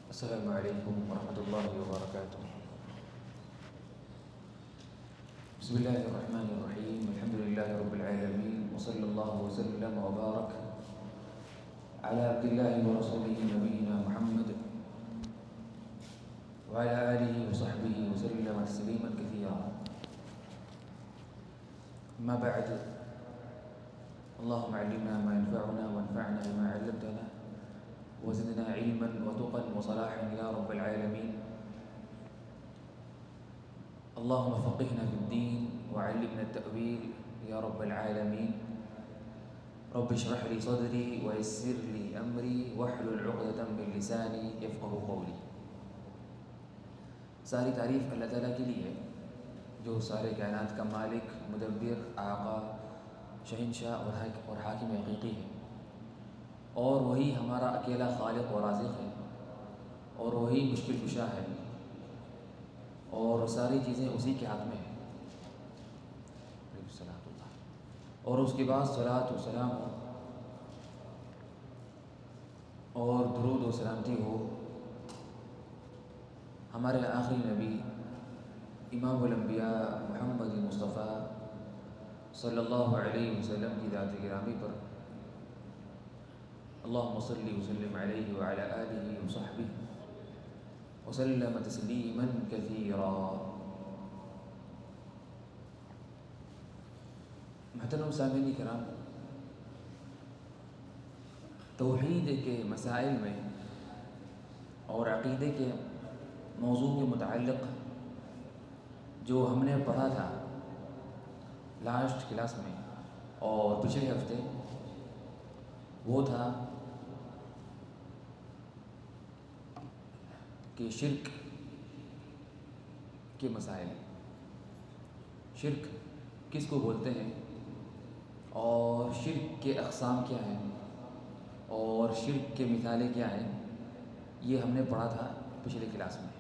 السلام علیکم ورحمۃ اللہ وبرکاتہ۔ بسم اللہ الرحمن الرحیم، الحمد للہ رب العالمین، وصلی اللہ وسلم وبارک علی عبد اللہ ورسولہ نبینا محمد وعلی آلہ وصحبہ وسلم تسلیما کثیرا۔ اما بعد، اللهم علمنا ما ينفعنا وانفعنا بما علمتنا وزدنا علما وتقا وصلاحا يا رب العالمين۔ اللهم فقهنا في الدين وعلمنا التأويل يا رب العالمين۔ رب اشرح لي صدري ويسر لي أمري واحلل عقدة من لساني يفقه قولي۔ ساری تعریف اللہ تعالیٰ کے لیے ہے جو سارے کائنات کا مالک، مدبر، آقا، شہنشاہ اور حاکم حقیقی ہے، اور وہی ہمارا اکیلا خالق و رازق ہے، اور وہی مشکل کشا ہے، اور ساری چیزیں اسی کے ہاتھ میں ہیں۔ اور اس کے بعد صلاۃ و سلام ہو اور درود و سلامتی ہو ہمارے آخری نبی امام الانبیاء محمد مصطفیٰ صلی اللہ علیہ وسلم کی ذات گرامی پر۔ اللہم صلی وسلم علیہ وعلی آلہ وصحبہ وسلم تسلیما کثیرا۔ محترم سامعین کرام، توحید کے مسائل میں اور عقیدے کے موضوع کے متعلق جو ہم نے پڑھا تھا لاسٹ کلاس میں اور پچھلے ہفتے، وہ تھا کہ شرک کے مسائل، شرک کس کو بولتے ہیں، اور شرک کے اقسام کیا ہیں، اور شرک کے مثالیں کیا ہیں، یہ ہم نے پڑھا تھا پچھلے کلاس میں۔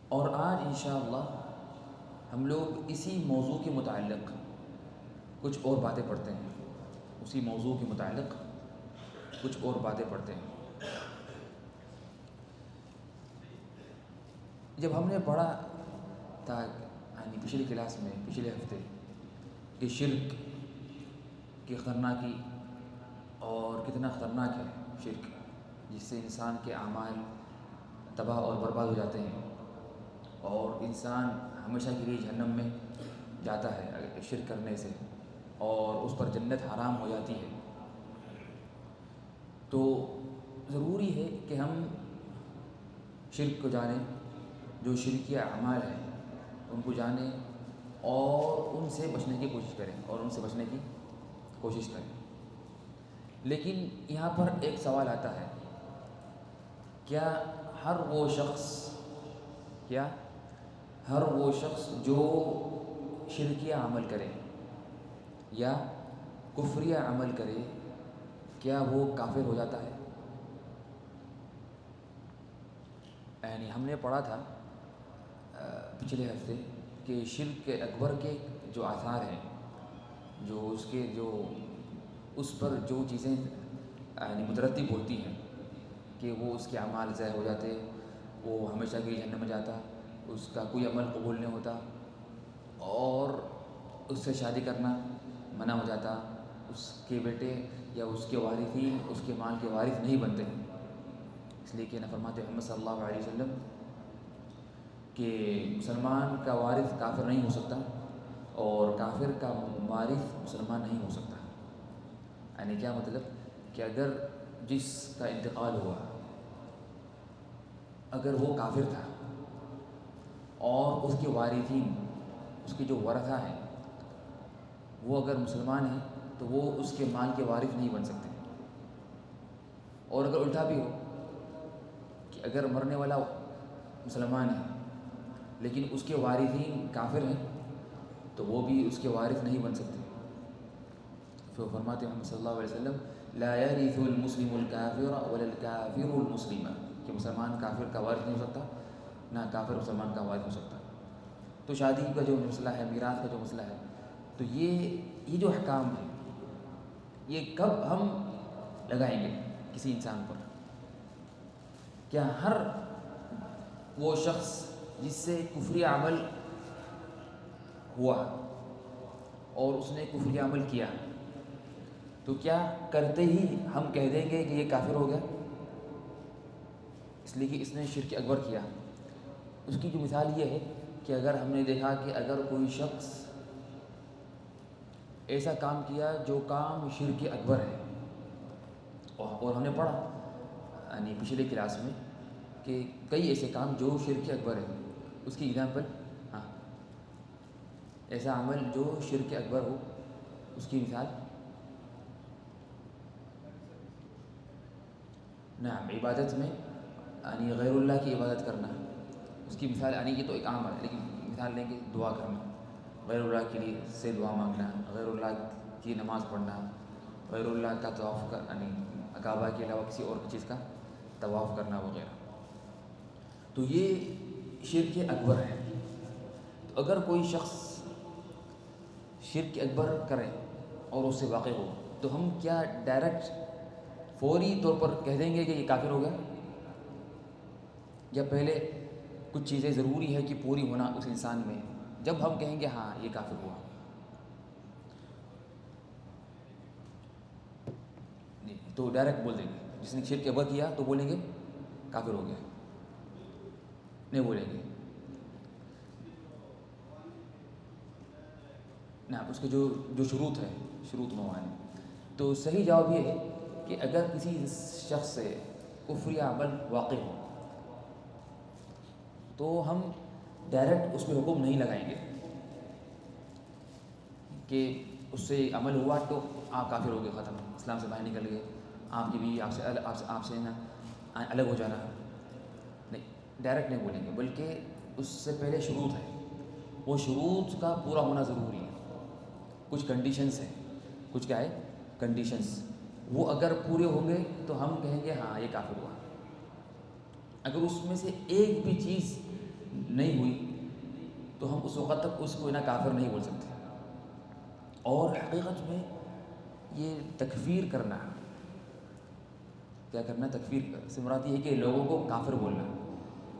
اور آج انشاءاللہ ہم لوگ اسی موضوع کے متعلق کچھ اور باتیں پڑھتے ہیں، اسی موضوع کے متعلق کچھ اور باتیں پڑھتے ہیں۔ جب ہم نے پڑھا تھا یعنی پچھلی کلاس میں، پچھلے ہفتے، کہ شرک کی خطرناکی اور کتنا خطرناک ہے شرک، جس سے انسان کے اعمال تباہ اور برباد ہو جاتے ہیں، اور انسان ہمیشہ کے لیے جہنم میں جاتا ہے شرک کرنے سے، اور اس پر جنت حرام ہو جاتی ہے۔ تو ضروری ہے کہ ہم شرک کو جانیں، جو شرکیہ اعمال ہیں ان کو جانیں اور ان سے بچنے کی کوشش کریں، لیکن یہاں پر ایک سوال آتا ہے، کیا ہر وہ شخص جو شرکیہ عمل کرے یا کفریہ عمل کرے، کیا وہ کافر ہو جاتا ہے؟ یعنی ہم نے پڑھا تھا پچھلے ہفتے کہ شرک اکبر کے جو آثار ہیں، اس پر جو چیزیں یعنی مترتب ہوتی ہیں کہ وہ اس کے اعمال ضائع ہو جاتے، وہ ہمیشہ کے لیے جہنم میں جاتا، اس کا کوئی عمل قبول نہیں ہوتا، اور اس سے شادی کرنا منع ہو جاتا، اس کے بیٹے یا اس کے وارثین اس کے مال کے وارث نہیں بنتے، اس لیے کہ فرماتے محمد صلی اللہ علیہ وسلم کہ مسلمان کا وارث کافر نہیں ہو سکتا، اور کافر کا وارث مسلمان نہیں ہو سکتا۔ یعنی کیا مطلب کہ اگر جس کا انتقال ہوا اگر وہ کافر تھا اور اس کے وارثین، اس کے جو ورثہ ہیں، وہ اگر مسلمان ہیں تو وہ اس کے مال کے وارث نہیں بن سکتے، اور اگر الٹا بھی ہو کہ اگر مرنے والا مسلمان ہے لیکن اس کے وارثین کافر ہیں تو وہ بھی اس کے وارث نہیں بن سکتے۔ تو فرماتے ہیں محمد صلی اللہ علیہ وسلم لا يرث المسلم الكافر ولا الكافر المسلم، کہ مسلمان کافر کا وارث نہیں ہو سکتا، نہ کافر مسلمان کا وارث ہو سکتا۔ تو شادی کا جو مسئلہ ہے، میراث کا جو مسئلہ ہے، تو یہ جو احکام ہے یہ کب ہم لگائیں گے کسی انسان پر؟ کیا ہر وہ شخص جس سے کفری عمل ہوا اور اس نے کفری عمل کیا تو کیا کرتے ہی ہم کہہ دیں گے کہ یہ کافر ہو گیا اس لیے کہ اس نے شرک اکبر کیا؟ اس کی جو مثال یہ ہے کہ اگر ہم نے دیکھا کہ اگر کوئی شخص ایسا کام کیا جو کام شرک اکبر ہے، اور ہم نے پڑھا یعنی پچھلے کلاس میں کہ کئی ایسے کام جو شرک اکبر ہے، اس کی اگزامپل ایسا عمل جو شرک اکبر ہو اس کی مثال نعم عبادت میں یعنی غیر اللہ کی عبادت کرنا، اس کی مثال یعنی یہ تو ایک عام ہے، لیکن مثال لیں گے دعا کرنا، غیر اللہ کے لیے سے دعا مانگنا، غیر اللہ کی نماز پڑھنا، غیر اللہ کا طواف یعنی کعبہ کے علاوہ کسی اور چیز کا طواف کرنا وغیرہ، تو یہ شرک اکبر ہے۔ تو اگر کوئی شخص شرک اکبر کرے اور اس سے واقع ہو تو ہم کیا ڈائریکٹ فوری طور پر کہہ دیں گے کہ یہ کافر ہو گیا، یا پہلے کچھ چیزیں ضروری ہے کہ پوری ہونا اس انسان میں جب ہم کہیں گے ہاں یہ کافر ہوا؟ تو ڈائریکٹ بول دیں گے، جس نے شرک اکبر کیا تو بولیں گے کافر ہو گیا، نہیں بولیں گے نا، اس کے جو شروط ہے، شروط موانع۔ تو صحیح جواب یہ ہے کہ اگر کسی شخص سے کفری عمل واقع ہو تو ہم ڈائریکٹ اس پہ حکم نہیں لگائیں گے کہ اس سے عمل ہوا تو آپ کافر ہو گئے، ختم، اسلام سے باہر نکل گئے، آپ کی بھی آپ سے نا الگ ہو جانا، نہیں ڈائریکٹ نہیں بولیں گے، بلکہ اس سے پہلے شروط ہے، وہ شروط کا پورا ہونا ضروری ہے، کچھ کنڈیشنز ہیں، کچھ کیا ہے کنڈیشنز، وہ اگر پورے ہوں گے تو ہم کہیں گے ہاں یہ کافر ہوا۔ اگر اس میں سے ایک بھی چیز نہیں ہوئی تو ہم اس وقت تک اس کو نا کافر نہیں بول سکتے۔ اور حقیقت میں یہ تکفیر کرنا، کیا کرنا، تکفیر سے مراد یہ ہے کہ لوگوں کو کافر بولنا،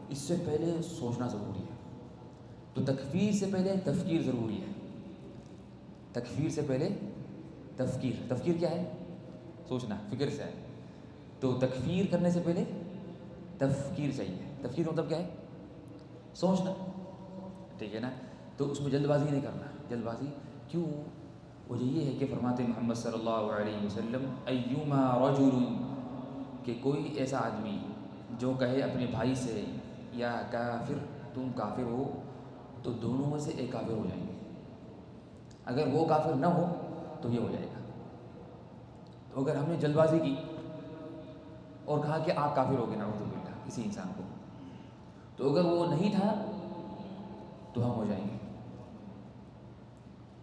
اس سے پہلے سوچنا ضروری ہے۔ تو تکفیر سے پہلے تفکیر ضروری ہے، تکفیر سے پہلے تفکیر کیا ہے؟ سوچنا، فکر سے ہے، تو تکفیر کرنے سے پہلے تفکیر چاہیے۔ تفکیر کا مطلب کیا ہے؟ سوچنا، ٹھیک ہے نا؟ تو اس میں جلد بازی نہیں کرنا۔ جلد بازی کیوں؟ وجہ یہ ہے کہ فرماتے محمد صلی اللہ علیہ وسلم ایما رجل، کہ کوئی ایسا آدمی جو کہے اپنے بھائی سے یا کافر تم کافر ہو، تو دونوں میں سے ایک کافر ہو جائیں گے، اگر وہ کافر نہ ہو تو یہ ہو جائے گا۔ تو اگر ہم نے جلد بازی کی اور کہا کہ آپ کافر ہو گئے نعوذ باللہ کسی انسان کو، تو اگر وہ نہیں تھا تو ہم ہو جائیں گے۔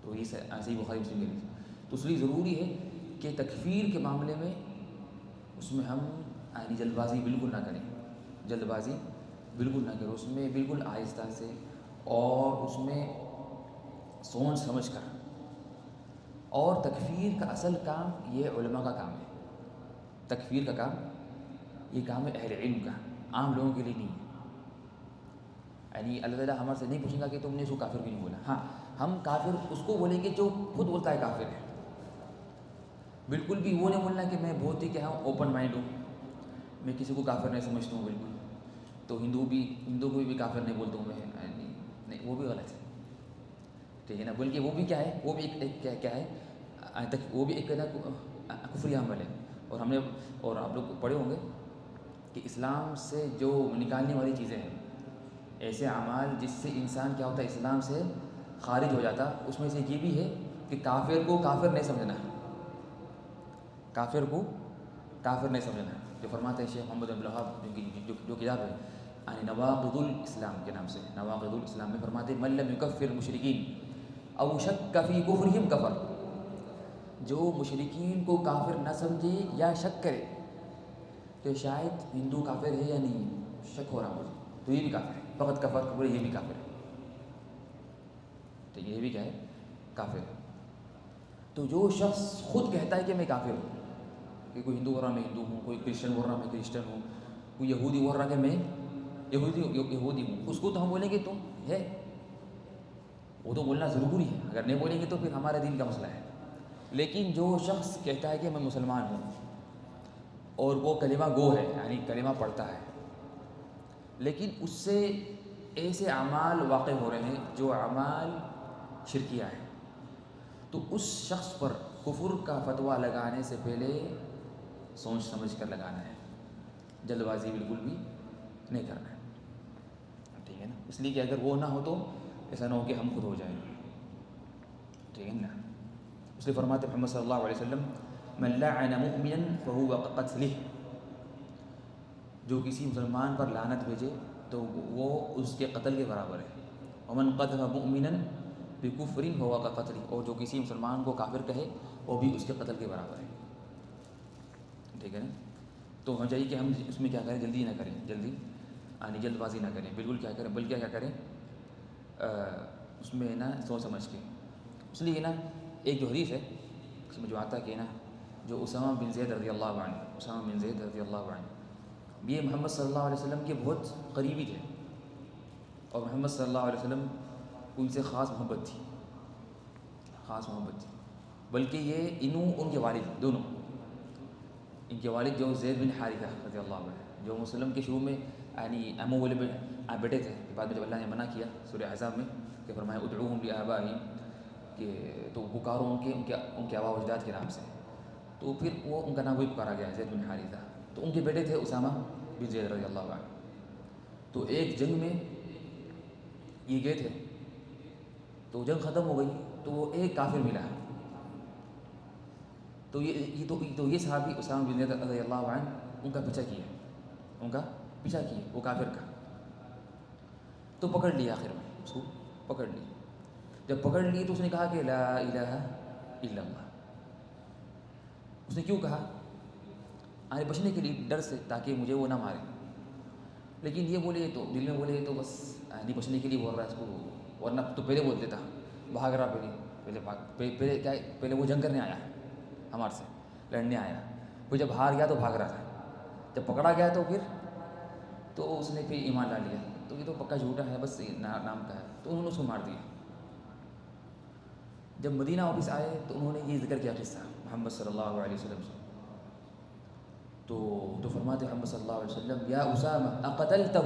تو یہ صحیح بخاری مسلم کے لیے تو اس لیے ضروری ہے کہ تکفیر کے معاملے میں اس میں ہم یعنی جلد بازی بالکل نہ کریں، جلد بازی بالکل نہ کریں، اس میں بالکل آہستہ سے اور اس میں سوچ سمجھ کر۔ اور تکفیر کا اصل کام یہ علماء کا کام ہے، تکفیر کا کام یہ کام ہے اہل علم کا، عام لوگوں کے لیے نہیں ہے۔ یعنی اللہ تعالیٰ ہمارے سے نہیں پوچھیں گا کہ تم نے اس کو کافر بھی نہیں بولا، ہاں ہم کافر اس کو بولیں گے جو خود بولتا ہے کافر ہے، بالکل بھی وہ نہیں بولنا کہ میں بہت ہی کیا ہوں اوپن مائنڈ ہوں، میں کسی کو کافر نہیں سمجھتا ہوں بالکل، تو ہندو کو بھی کافر نہیں بولتا ہوں میں، نہیں وہ بھی غلط ہے، ٹھیک ہے نا؟ بلکہ وہ بھی کیا ہے، وہ بھی ایک کیا ہے، وہ بھی ایک کفری عمل ہے۔ اور ہم نے اور آپ لوگ پڑھے ہوں گے کہ اسلام سے جو نکالنے والی چیزیں ہیں، ایسے اعمال جس سے انسان کیا ہوتا ہے اسلام سے خارج ہو جاتا، اس میں سے یہ بھی ہے کہ کافر کو کافر نہیں سمجھنا، کافر کو کافر نہیں سمجھنا، جو فرماتے ہیں شیخ محمد بن الوہاب جو کتاب ہے یعنی نواقض الاسلام کے نام سے، نواقض الاسلام میں فرماتے ہیں من لم یکفر المشرکین او شک فی کفرہم کفر، جو مشرکین کو کافر نہ سمجھے یا شک کرے کہ شاید ہندو کافر ہے یا نہیں، شک ہو رہا مجھے، تو یہ بھی کافر ہے، فقط کفر کفر یہ بھی کافر ہے، تو یہ بھی کیا ہے کافر ہے۔ تو جو شخص خود کہتا ہے کہ میں کافر ہوں، کہ کوئی ہندو بول رہا میں ہندو ہوں، کوئی کرسچن بول رہا میں کرسچن ہوں، کوئی یہودی بول رہا کہ میں یہودی ہوں، اس کو تو ہم بولیں گے تم ہے، وہ تو بولنا ضروری ہے، اگر نہیں بولیں گے تو پھر ہمارا دین کا مسئلہ ہے۔ لیکن جو شخص کہتا ہے کہ میں مسلمان ہوں اور وہ کلمہ گو ہے، یعنی کلمہ پڑھتا ہے، لیکن اس سے ایسے اعمال واقع ہو رہے ہیں جو اعمال شرکیہ ہیں، تو اس شخص پر کفر کا فتویٰ لگانے سے پہلے سوچ سمجھ کر لگانا ہے، جلد بازی بالکل بھی نہیں کرنا ہے، ٹھیک ہے نا؟ اس لیے کہ اگر وہ نہ ہو تو ایسا نہ ہو کہ ہم خود ہو جائیں، ٹھیک ہے نا؟ اس لیے فرماتے محمد صلی اللہ علیہ وسلم من لعن مؤمنا فهو كقتله، جو کسی مسلمان پر لعنت بھیجے تو وہ اس کے قتل کے برابر ہے، ومن قذف مؤمنا بکفر فهو كقتله، اور جو کسی مسلمان کو کافر کہے وہ بھی اس کے قتل کے برابر ہے، ٹھیک ہے نا؟ تو ہمیں چاہیے کہ ہم اس میں کیا کریں، جلدی نہ کریں، جلد بازی نہ کریں، بالکل کیا کریں، بلکہ کیا کریں اس میں نا سوچ سمجھ کے۔ اس لیے نا ایک جو حدیث ہے اس میں جو آتا ہے کہ نا جو اسامہ بن زید رضی اللہ عنہ، یہ محمد صلی اللہ علیہ وسلم کے بہت قریبی تھے، اور محمد صلی اللہ علیہ وسلم ان سے خاص محبت تھی، بلکہ یہ ان کے والد دونوں، ان کے والد جو زید بن حارثہ رضی اللہ عنہ، جو مسلم کے شروع میں یعنی امو والے بیٹے تھے، بعد میں جب اللہ نے منع کیا سورہ احزاب میں کہ فرمایا ادعوہم لآبائہم، کہ تو پکارو ان کے آباء و اجداد کے نام سے، تو پھر وہ ان کا نام وہی پکارا گیا زید بن حارثہ، تو ان کے بیٹے تھے اسامہ بن زید رضی اللہ عنہ۔ تو ایک جنگ میں یہ گئے تھے، تو جنگ ختم ہو گئی تو وہ ایک کافر ملا، تو یہ صحابی اسامہ بن زید رضی اللہ عنہ ان کا پیچھا کیا وہ کافر کا، تو پکڑ لیا، آخر میں اس کو پکڑ لی، جب پکڑ لی تو اس نے کہا کہ لا الہ الا اللہ۔ اس نے کیوں کہا؟ بچنے کے لیے، ڈر سے، تاکہ مجھے وہ نہ مارے، لیکن یہ بولے تو دل میں بولے تو بس بچنے کے لیے بول رہا ہے اس کو، ورنہ تو پہلے بول دیتا، بھاگ رہا پہلے وہ جنگ کرنے آیا ہمارے سے، لڑنے آیا، پھر جب ہار گیا تو بھاگ رہا تھا، جب پکڑا گیا تو پھر تو اس نے پھر ایمان لا لیا، تو یہ تو پکا جھوٹا ہے، بس نام کا ہے، تو انہوں نے اس کو مار دیا۔ جب مدینہ واپس آئے تو انہوں نے یہ ذکر کیا قصہ محمد صلی اللہ علیہ وسلم سے، تو فرماتے محمد صلی اللہ علیہ وسلم یا اسامہ اقتلتہ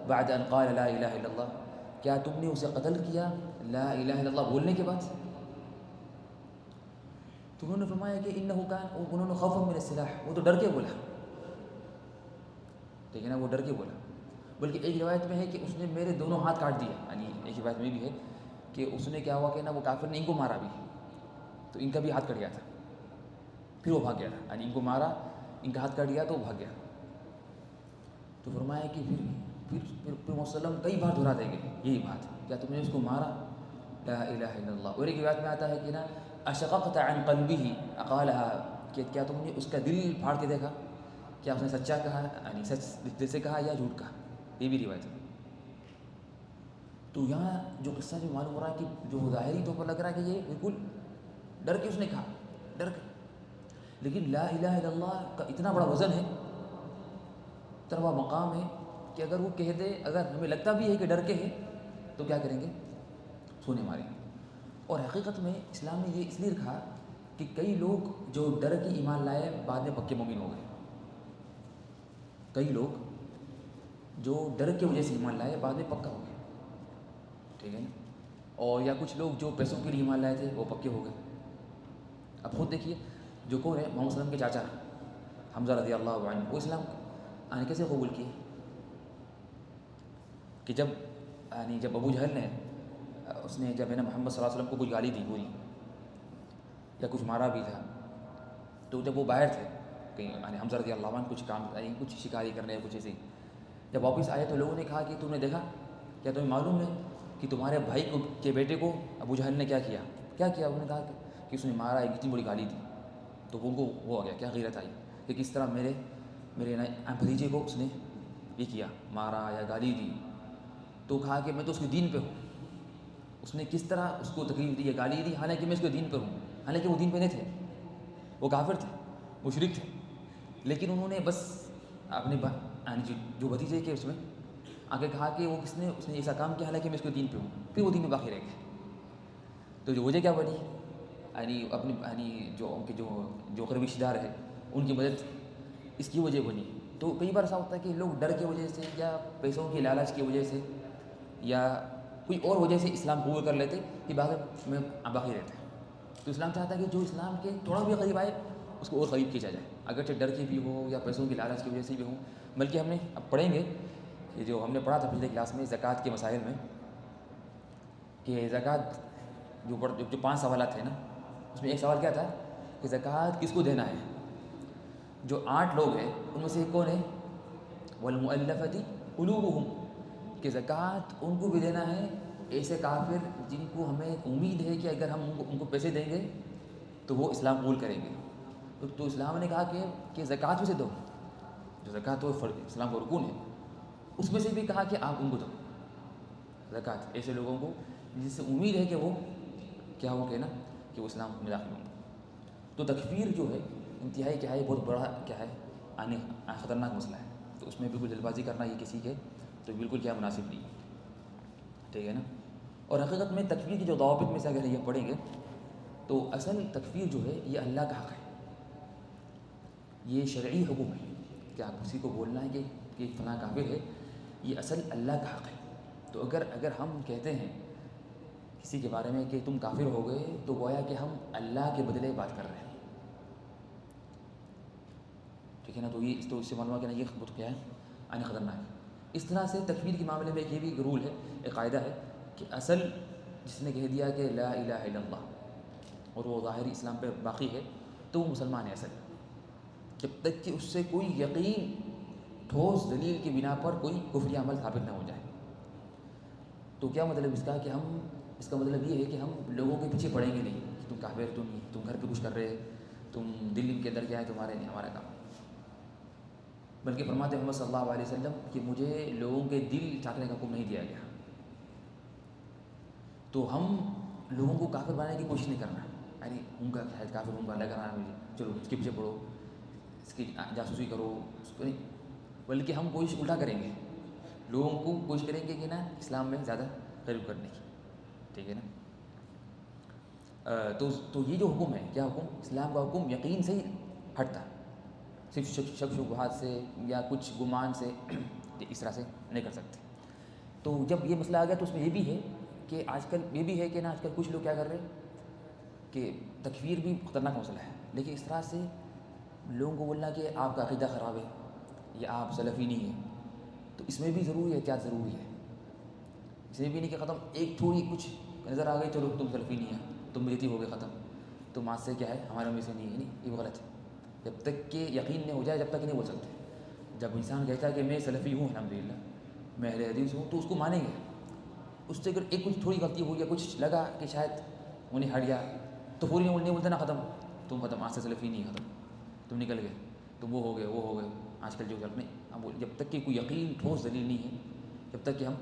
بعد ان قال لا الہ الا اللہ، کیا تم نے اسے قتل کیا لا الہ الا اللہ بولنے کے بعد؟ تو انہوں نے فرمایا کہ انہوں نے خوفا من السلاح، وہ تو ڈر کے بولا، ٹھیک ہے نا، وہ ڈر کے بولا، بلکہ ایک روایت میں ہے کہ اس نے میرے دونوں ہاتھ کاٹ دیا، یعنی ایک روایت میں بھی ہے کہ اس نے کیا ہوا کہ نا وہ کافر نے ان کو مارا بھی، تو ان کا بھی ہاتھ کٹ گیا تھا، پھر وہ بھاگ گیا تھا، یعنی ان کو مارا، ان کا ہاتھ کٹ گیا تو وہ بھاگ گیا۔ تو فرمایا کہ پھر وسلم کئی بار دہراتے گئے یہی بات، کیا تم نے اس کو مارا لا الہ الا اللہ؟ اور ایک روایت میں آتا ہے کہ نا اشققت عن قلبه اقالها، کہ کیا تم نے اس کا دل پھاڑ کے دیکھا، کیا اس نے سچا کہا، یعنی سچ دل سے کہا یا جھوٹ کہا، یہ بھی روایت ہے۔ تو یہاں جو قصہ جو معلوم ہو رہا ہے کہ جو ظاہری طور پر لگ رہا ہے کہ یہ بالکل ڈر کے اس نے کہا، ڈر کے، لیکن لا الہ الا اللہ کا اتنا بڑا وزن ہے، اتنا بڑا مقام ہے کہ اگر وہ کہہ دے، اگر ہمیں لگتا بھی ہے کہ ڈر کے ہے تو کیا کریں گے، سونے ماریں گے۔ اور حقیقت میں اسلام نے یہ اس لیے رکھا کہ کئی لوگ جو ڈر کی ایمان لائے بعد میں پکے مومن ہو گئے، کئی لوگ جو ڈر کی وجہ سے ایمان لائے بعد میں پکا ہو گئے، ٹھیک ہے نا، اور یا کچھ لوگ جو پیسوں کے لیے ایمان لائے تھے وہ پکے ہو گئے۔ اب خود دیکھیے جو کون ہے، محمد صلی اللہ علیہ وسلم کے چاچا حمزہ رضی اللہ عنہ، وہ اسلام آنے کیسے قبول کیے کہ جب ابو جہل نے اس نے جب ہے نا محمد صلی اللہ علیہ وسلم کو کچھ گالی دی پوری یا کچھ مارا بھی تھا، تو جب وہ باہر تھے کہیں، حمزہ رضی اللہ عنہ کچھ کام کچھ شکاری کرنے کچھ ایسے ہی، جب واپس آئے تو لوگوں نے کہا کہ تم نے دیکھا، کیا تمہیں معلوم ہے کہ تمہارے بھائی کے بیٹے کو ابو جہل نے کیا کیا؟ انہوں نے کہا کہ اس نے مارا، ایک اتنی بڑی گالی دی، تو ان کو وہ آ گیا، کیا غیرت آئی کہ کس طرح میرے بھتیجے کو اس نے یہ کیا، مارا یا گالی دی، تو کہا کہ میں تو اس کے دین پہ ہوں، اس نے کس طرح اس کو تکلیف دی یا گالی دی، حالانکہ میں اس کے دین پہ ہوں، حالانکہ وہ دین پہ نہیں تھے، وہ کافر تھے، مشرک تھے، لیکن انہوں نے بس اپنے یعنی جو بھتیجے کے اس میں آگے کہا کہ وہ اس نے ایسا کام کیا حالانکہ میں اس کو دین پہ ہوں، پھر وہ دین میں باقی رہ گئے. تو جو وجہ کیا بنی، یعنی اپنی یعنی جو ان کے جو قریبی رشتہ دار ہے ان کی مدد اس کی وجہ بنی. تو کئی بار ایسا ہوتا ہے کہ لوگ ڈر کی وجہ سے یا پیسوں کی لالچ کی وجہ سے یا کوئی اور وجہ سے اسلام قبول کر لیتے کہ بعد میں باقی رہتے ہیں. تو اسلام چاہتا ہے کہ جو اسلام کے تھوڑا بھی قریب آئے اس کو اور قریب کھینچا جائے، اگرچہ ڈر کی بھی ہو یا پیسوں کی لالچ کی وجہ سے بھی ہو. بلکہ ہم نے اب پڑھیں گے کہ جو ہم نے پڑھا تھا پچھلے کلاس میں زکوٰۃ کے مسائل میں کہ زکوٰۃ جو 5 سوالات ہیں نا، اس میں ایک سوال کیا تھا کہ زکوٰۃ کس کو دینا ہے. جو 8 لوگ ہیں ان میں سے ایک کون ہے، والمؤلفۃ قلوبہم، کہ زکوٰۃ ان کو بھی دینا ہے ایسے کافر جن کو ہمیں امید ہے کہ اگر ہم ان کو پیسے دیں گے تو وہ اسلام قبول کریں گے. تو اسلام نے کہا کہ زکوٰۃ میں سے دو، جو زکوٰۃ وہ اسلام کا رکن ہے اس میں سے بھی کہا کہ آپ ان کو دو زکوٰۃ ایسے لوگوں کو جس سے امید ہے کہ وہ کیا ہو کہ نا کہ وہ اسلام میں داخل ہوں. تو تکفیر جو ہے انتہائی کیا ہے، بہت بڑا کیا ہے، خطرناک مسئلہ ہے. تو اس میں بالکل جلد بازی کرنا یہ کسی کے تو بالکل کیا مناسب نہیں ہے، ٹھیک ہے نا. اور حقیقت میں تکفیر کی جو ضوابط میں سے اگر یہ پڑھیں گے تو اصل تکفیر جو ہے یہ اللہ کا حق ہے، یہ شرعی حکم ہے کہ آپ کسی کو بولنا ہے کہ فلاں کافر ہے، یہ اصل اللہ کا حق ہے. تو اگر ہم کہتے ہیں کسی کے بارے میں کہ تم کافر ہو گئے تو گویا کہ ہم اللہ کے بدلے بات کر رہے ہیں، ٹھیک ہے نا. تو اس سے معلوم ہے کہ نا یہ خود کیا ہے، خطرناک ہے. اس طرح سے تکفیر کے معاملے میں ایک یہ بھی رول ہے، ایک قاعدہ ہے کہ اصل جس نے کہہ دیا کہ لا الہ الا اللہ اور وہ ظاہری اسلام پہ باقی ہے تو وہ مسلمان ہے اصل، جب تک کہ اس سے کوئی یقین ٹھوس دلیل کی بنا پر کوئی کفری عمل ثابت نہ ہو جائے. تو کیا مطلب اس کا کہ اس کا مطلب یہ ہے کہ ہم لوگوں کے پیچھے پڑیں گے نہیں کہ تم کافر، تم گھر پہ کچھ کر رہے، تم دل کے اندر کیا ہے تمہارے نہیں ہمارا کام. بلکہ فرماتے محمد صلی اللہ علیہ وسلم کہ مجھے لوگوں کے دل چاٹنے کا حکم نہیں دیا گیا. تو ہم لوگوں کو کافر بنانے کی کوشش نہیں کرنا، یعنی ان کا شاید کافر ان کا الگ کرنا مجھے چلو اس کے پیچھے پڑھو، اس کی جاسوسی کرو، اس کو نہیں. بلکہ ہم کوشش الٹا کریں گے، لوگوں کو کوشش کریں گے کہ نا اسلام میں زیادہ قریب کرنے کی، ٹھیک ہے نا. تو یہ جو حکم ہے، کیا حکم، اسلام کا حکم یقین سے ہی ہٹتا، صرف شک شبہات سے یا کچھ گمان سے اس طرح سے نہیں کر سکتے. تو جب یہ مسئلہ آ گیا تو اس میں یہ بھی ہے کہ آج کل یہ بھی ہے کہ نا آج کل کچھ لوگ کیا کر رہے ہیں کہ تکفیر بھی خطرناک مسئلہ ہے، لیکن اس طرح سے لوگوں کو بولنا کہ آپ کا عقیدہ خراب ہے یا آپ سلفی نہیں ہیں. تو اس میں بھی ضروری احتیاط ضروری ہے. اس میں بھی نہیں کہ ختم ایک تھوڑی کچھ نظر آ گئی چلو تم سلفی نہیں ہے، تم بدعتی ہو گئے، ختم تم آج سے کیا ہے ہمارے میں سے نہیں ہے. نہیں، یہ غلط ہے. جب تک کہ یقین نہیں ہو جائے جب تک نہیں بول سکتے. جب انسان کہتا ہے کہ میں سلفی ہوں الحمدللہ، میں اہل حدیث ہوں، تو اس کو مانیں گے. اس سے اگر ایک کچھ تھوڑی غلطی ہو یا کچھ لگا کہ شاید انہیں ہٹ گیا تو پوری نہیں بولتے نا ختم تم ختم، آج سے سلفی نہیں، ختم تم نکل گئے، تم وہ ہو گئے. آج کل جو چل نہیں، ہم جب تک کہ کوئی یقین ٹھوس دلیل نہیں ہے جب تک کہ ہم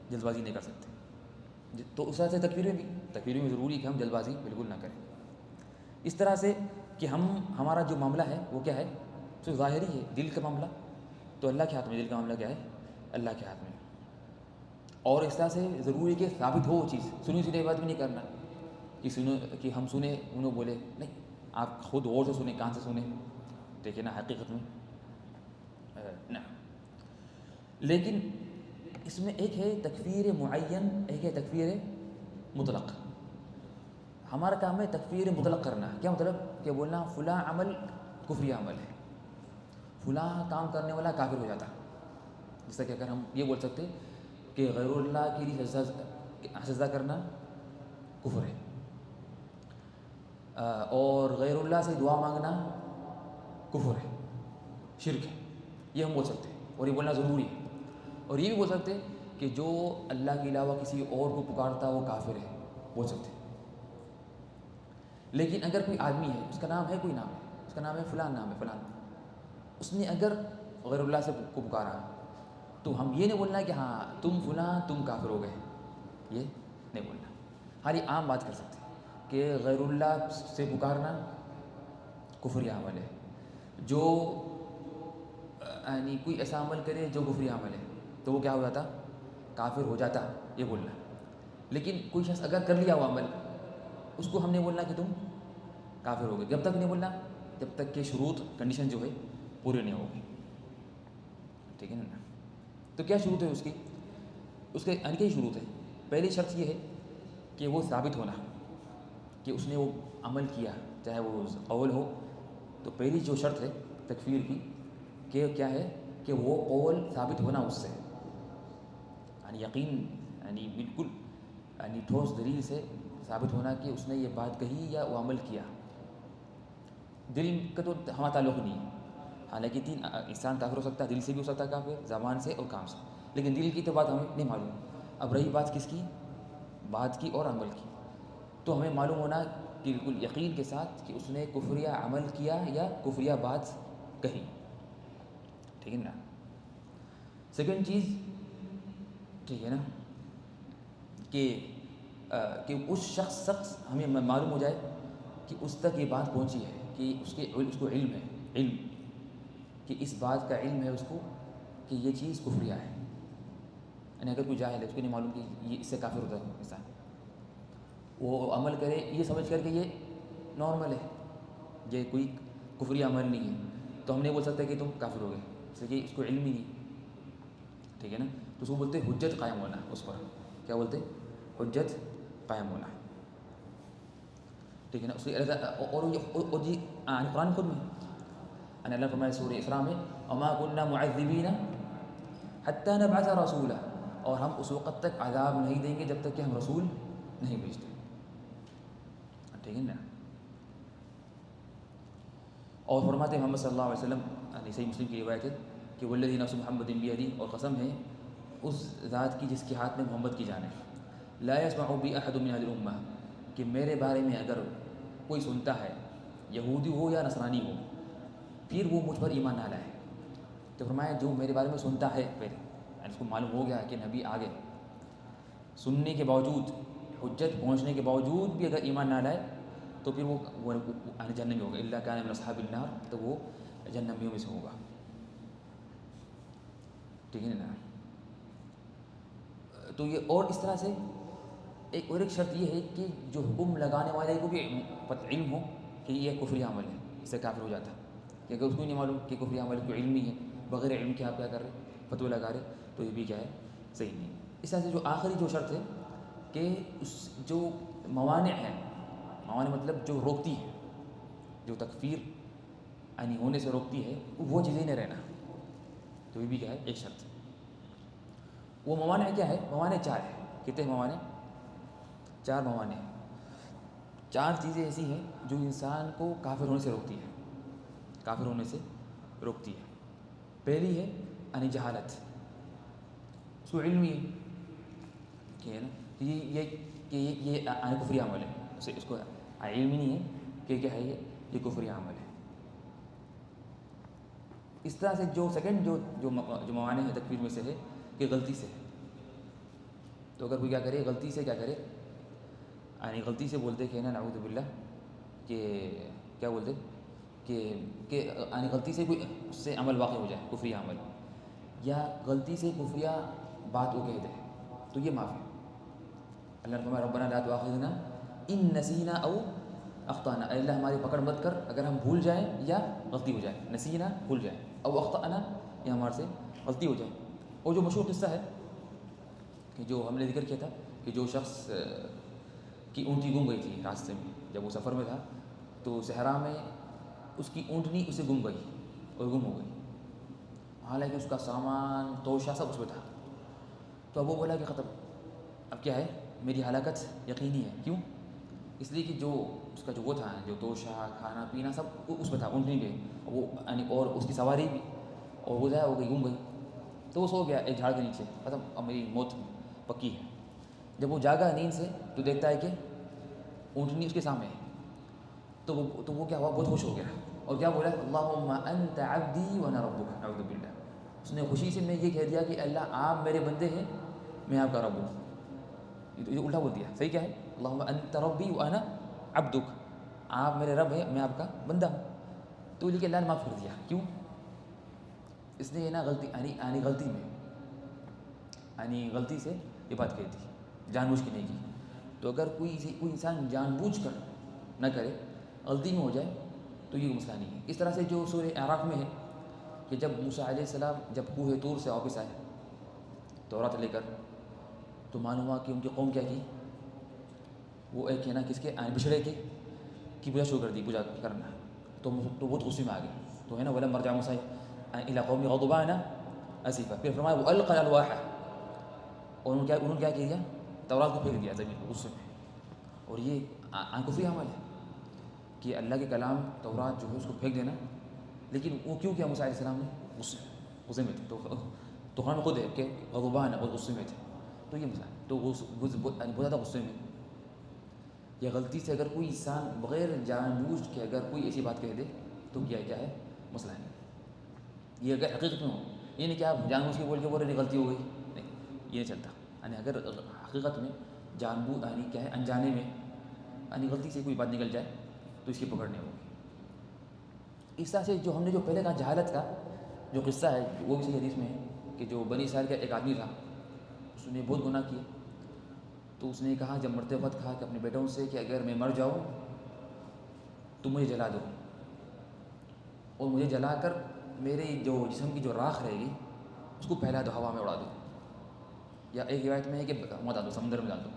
جلد بازی نہیں کر سکتے. تو اس طرح سے تکفیریں میں ضروری ہے کہ ہم جلد بازی بالکل نہ کریں. اس طرح سے کہ ہمارا جو معاملہ ہے وہ کیا ہے، صرف ظاہری ہے، دل کا معاملہ تو اللہ کے ہاتھ میں. دل کا معاملہ کیا ہے، اللہ کے ہاتھ میں. اور اس طرح سے ضروری کہ ثابت ہو وہ چیز، سنی بات بھی نہیں کرنا کہ ہم سنیں انہوں بولے نہیں، آپ خود غور سے سنیں، کان سے سنیں، دیکھیں نا حقیقت میں نہ. لیکن اس میں ایک ہے تکفیر معین، ایک ہے تکفیر مطلق. ہمارا کام ہے تکفیر مطلق کرنا. کیا مطلب کہ بولنا فلاں عمل کفری عمل ہے، فلاں کام کرنے والا کافر ہو جاتا. جیسا کہ اگر ہم یہ بول سکتے کہ غیر اللہ کے لیے سجدہ کرنا کفر ہے، اور غیر اللہ سے دعا مانگنا کفر ہے، شرک ہے. یہ ہم بول سکتے ہیں اور یہ بولنا ضروری ہے. اور یہ بھی بول سکتے کہ جو اللہ کے علاوہ کسی اور کو پکارتا وہ کافر ہے، بول سکتے. لیکن اگر کوئی آدمی ہے، اس کا نام ہے، کوئی نام ہے، اس کا نام ہے فلاں، نام ہے فلاں، اس نے اگر غیر اللہ سے کو پکارا تو ہم یہ نہیں بولنا کہ ہاں تم فلاں تم کافر ہو گئے، یہ نہیں بولنا. ہر یہ عام بات کر سکتے کہ غیر اللہ سے پکارنا کفری عمل ہے. جو یعنی کوئی ایسا عمل کرے جو کفری عمل ہے تو وہ کیا ہو جاتا؟ کافر ہو جاتا، یہ بولنا. لیکن کوئی شخص اگر کر لیا وہ عمل، اس کو ہم نے بولنا کہ تم کافر ہو گئے. جب تک نہیں بولنا جب تک کہ شروط کنڈیشن جو ہے پوری نہیں ہوگی. ٹھیک ہے نا؟ تو کیا شروط ہے اس کی؟ اس کے کئی شروط ہے. پہلی شرط یہ ہے کہ وہ ثابت ہونا کہ اس نے وہ عمل کیا، چاہے وہ قول ہو. تو پہلی جو شرط ہے تکفیر کی کہ کیا ہے کہ وہ قول ثابت ہونا اس سے، یعنی یقین، یعنی بالکل یعنی ٹھوس دلیل سے ثابت ہونا کہ اس نے یہ بات کہی یا وہ عمل کیا. دل کا تو ہمارا تعلق نہیں ہے. حالانکہ تین انسان کافر ہو سکتا ہے، دل سے بھی ہو سکتا ہے کافر، زبان سے اور کام سے، لیکن دل کی تو بات ہمیں نہیں معلوم. اب رہی بات کس کی؟ بات کی اور عمل کی. تو ہمیں معلوم ہونا بالکل یقین کے ساتھ کہ اس نے کفریہ عمل کیا یا کفریہ بات کہی. ٹھیک ہے نا؟ سیکنڈ چیز، ٹھیک ہے نا، کہ اس شخص ہمیں معلوم ہو جائے کہ اس تک یہ بات پہنچی ہے، کہ اس کو علم ہے، علم کہ اس بات کا علم ہے اس کو کہ یہ چیز کفریہ ہے. یعنی اگر کوئی جاہل ہے، اس کو نہیں معلوم کہ یہ اس سے کافر ہوتا ہے انسان، وہ عمل کرے یہ سمجھ کر کہ یہ نارمل ہے، یہ کوئی کفری عمل نہیں ہے، تو ہم نہیں بول سکتے کہ تم کافر ہو گئے، اس لیے کہ اس کو علم ہی نہیں. ٹھیک ہے نا؟ تو اس کو بولتے حجت قائم ہونا اس پر. کیا بولتے؟ حجت قائم ہونا. ٹھیک ہے نا؟ اس اور جی قرآن خود میں اللہ فرمائے سورہ اسراء میں وما كنا معذبین حتی نبعث رسولا، اور ہم اس وقت تک عذاب نہیں دیں گے جب تک کہ ہم رسول نہیں بھیجتے. ٹھیک ہے نا؟ اور فرماتے محمد صلی اللہ علیہ وسلم، یعنی صحیح مسلم کی روایت ہے کہ والذی نفس محمد بیدہ، اور قسم ہے اس ذات کی جس کے ہاتھ میں محمد کی جان ہے، لا يسمع بی احد من هذه الامہ، کہ میرے بارے میں اگر کوئی سنتا ہے، یہودی ہو یا نصرانی ہو، پھر وہ مجھ پر ایمان نہ لائے. تو فرمایا جو میرے بارے میں سنتا ہے پہلے، یعنی اس کو معلوم ہو گیا کہ نبی آگے، سننے کے باوجود، حجت پہنچنے کے باوجود بھی اگر ایمان نہ لائے تو پھر وہ جہنمی ہوگا. الا کان من اصحاب النار، تو وہ جہنمیوں میں سے ہوگا. ٹھیک ہے نا؟ تو یہ اور اس طرح سے ایک شرط یہ ہے کہ جو حکم لگانے والے کو بھی علم ہو کہ یہ کفری عمل ہے، اس سے کافر ہو جاتا. کہ اگر اس کو نہیں معلوم کہ کفری عمل کو علم ہی ہے، بغیر علم کے آپ کیا کر رہے فتوی لگا رہے، تو یہ بھی کیا ہے؟ صحیح نہیں. اس طرح سے جو آخری جو شرط ہے کہ اس جو موانع ہیں، موانع مطلب جو روکتی ہے، جو تکفیر یعنی ہونے سے روکتی ہے، وہ چیزیں نہیں رہنا، تو یہ بھی کیا ہے؟ ایک شرط. وہ موانع کیا ہے؟ موانع 4 ہے. کتنے موانع؟ 4 موانع. 4 چیزیں ایسی ہیں جو انسان کو کافر ہونے سے روکتی ہے، کافر ہونے سے روکتی ہے. پہلی ہے یعنی جہالت، اس کو علم ہی ہے کہ ہے نا یہ کفری عمل ہے، اس کو علم ہی نہیں ہے کہ کیا ہے یہ کفری عمل ہے. اس طرح سے جو سیکنڈ جو موانع ہے تکفیر میں سے ہے کہ غلطی سے. تو اگر کوئی کیا کرے غلطی سے، کیا کرے یعنی غلطی سے بولتے کہ نا نعوذ باللہ، کہ کیا بولتے کہ یعنی غلطی سے کوئی اس سے عمل واقع ہو جائے کفری عمل، یا غلطی سے کفریہ بات وہ کہہ دے، تو یہ معافی. اللہ نے فرمایا ربنا لا تؤاخذنا ان نسینا او اخطانا، اے اللہ ہماری پکڑ مت کر اگر ہم بھول جائیں یا غلطی ہو جائے. نسینا بھول جائیں، او اخطانا یا ہمارے سے غلطی ہو جائے. اور جو مشہور قصہ ہے کہ جو ہم نے ذکر کیا تھا کہ جو شخص کی اونٹنی گم گئی تھی راستے میں، جب وہ سفر میں تھا تو صحرا میں اس کی اونٹنی اسے گم گئی اور گم ہو گئی، حالانکہ اس کا سامان توشہ سب اس میں تھا. تو اب وہ بولا کہ ختم، اب کیا ہے میری ہلاکت یقینی ہے. کیوں؟ اس لیے کہ جو اس کا جو وہ تھا، جو توشہ کھانا پینا سب اس میں تھا، اونٹنی پہ، وہ یعنی اور اس کی سواری بھی، اور وہ ضائع ہو گئی، گم گئی. تو وہ سو گیا ایک جھاڑ کے نیچے، ختم، اب میری موت پکی ہے. جب وہ جاگا نیند سے تو دیکھتا ہے کہ اونٹنی اس کے سامنے ہے. تو وہ کیا ہوا؟ بہت خوش ہو گیا اور کیا بولا؟ اللہم انت عبدی وانا ربک، نعوذ باللہ. اس نے خوشی سے میں یہ کہہ دیا کہ اللہ آپ میرے بندے ہیں، میں آپ کا رب ہوں. یہ الٹا بول دیا. صحیح کیا ہے؟ اللہم انت ربی وانا عبدک، آپ میرے رب ہیں، میں آپ کا بندہ ہوں. تو یہ کہ اللہ نے معاف کر دیا. کیوں؟ اس نے یہ نا غلطی غلطی میں غلطی سے یہ بات کہی تھی، جان بوجھ کے نہیں کی. تو اگر کوئی انسان جان بوجھ کر نہ کرے، غلطی میں ہو جائے، تو یہ مسئلہ نہیں ہے. اس طرح سے جو سورہ اعراف میں ہے کہ جب موسیٰ علیہ السلام جب کوہ طور سے واپس آئے تورات لے کر، تو معلوم ہوا کہ ان کی قوم کیا کی، وہ ایک ہے نا کس کے بچھڑے کے کی پوجا شروع کر دی، پوجا کرنا. تو بہت غصے میں آ گئے. تو ہے نا وَلَمَّا رَجَعَ مُوسَىٰ إِلَىٰ قَوْمِهِ غَضْبَانَ أَسِفًا، پھر فرمایا وَأَلْقَى الْأَلْوَاحَ، اور انہوں نے کیا کیا تورات کو پھینک دیا زمین کو غصے میں. اور یہ کفری عمل ہے کہ اللہ کے کلام تورات جو ہے اس کو پھینک دینا. لیکن وہ کیوں کیا موسیٰ علیہ السلام نے؟ غصے میں تھے. تو ہم خود ہے کہ غضبان اور غصے میں تھے. تو یہ مسئلہ تو بہت زیادہ غصے میں یا غلطی سے اگر کوئی انسان بغیر جان بوجھ کے اگر کوئی ایسی بات کہہ دے تو کیا ہے مسئلہ نہیں. یہ اگر حقیقت میں ہو، یہ نہیں کہ آپ جان بوجھ کے بول کے بول رہے غلطی ہو گئی، نہیں، یہ نہیں چلتا. اگر حقیقت میں جان بوجھ کیا ہے انجانے میں غلطی سے کوئی بات نکل جائے تو اس کی پکڑ نہیں ہوگی. اس طرح سے جو ہم نے جو پہلے کہا جہالت کا جو قصہ ہے وہ بھی صحیح حدیث میں ہے کہ جو بنی اسرائیل کا ایک آدمی تھا، اس نے بہت گناہ کیے. تو اس نے کہا جب مرتے وقت کہا کہ اپنے بیٹوں سے کہ اگر میں مر جاؤں تو مجھے جلا دو، اور مجھے جلا کر میرے جو جسم کی جو راکھ رہے گی اس کو پھیلا دو، ہوا میں اڑا دو، یا ایک روایت میں ہے کہ مت ڈال دو، سمندر میں ڈال دو،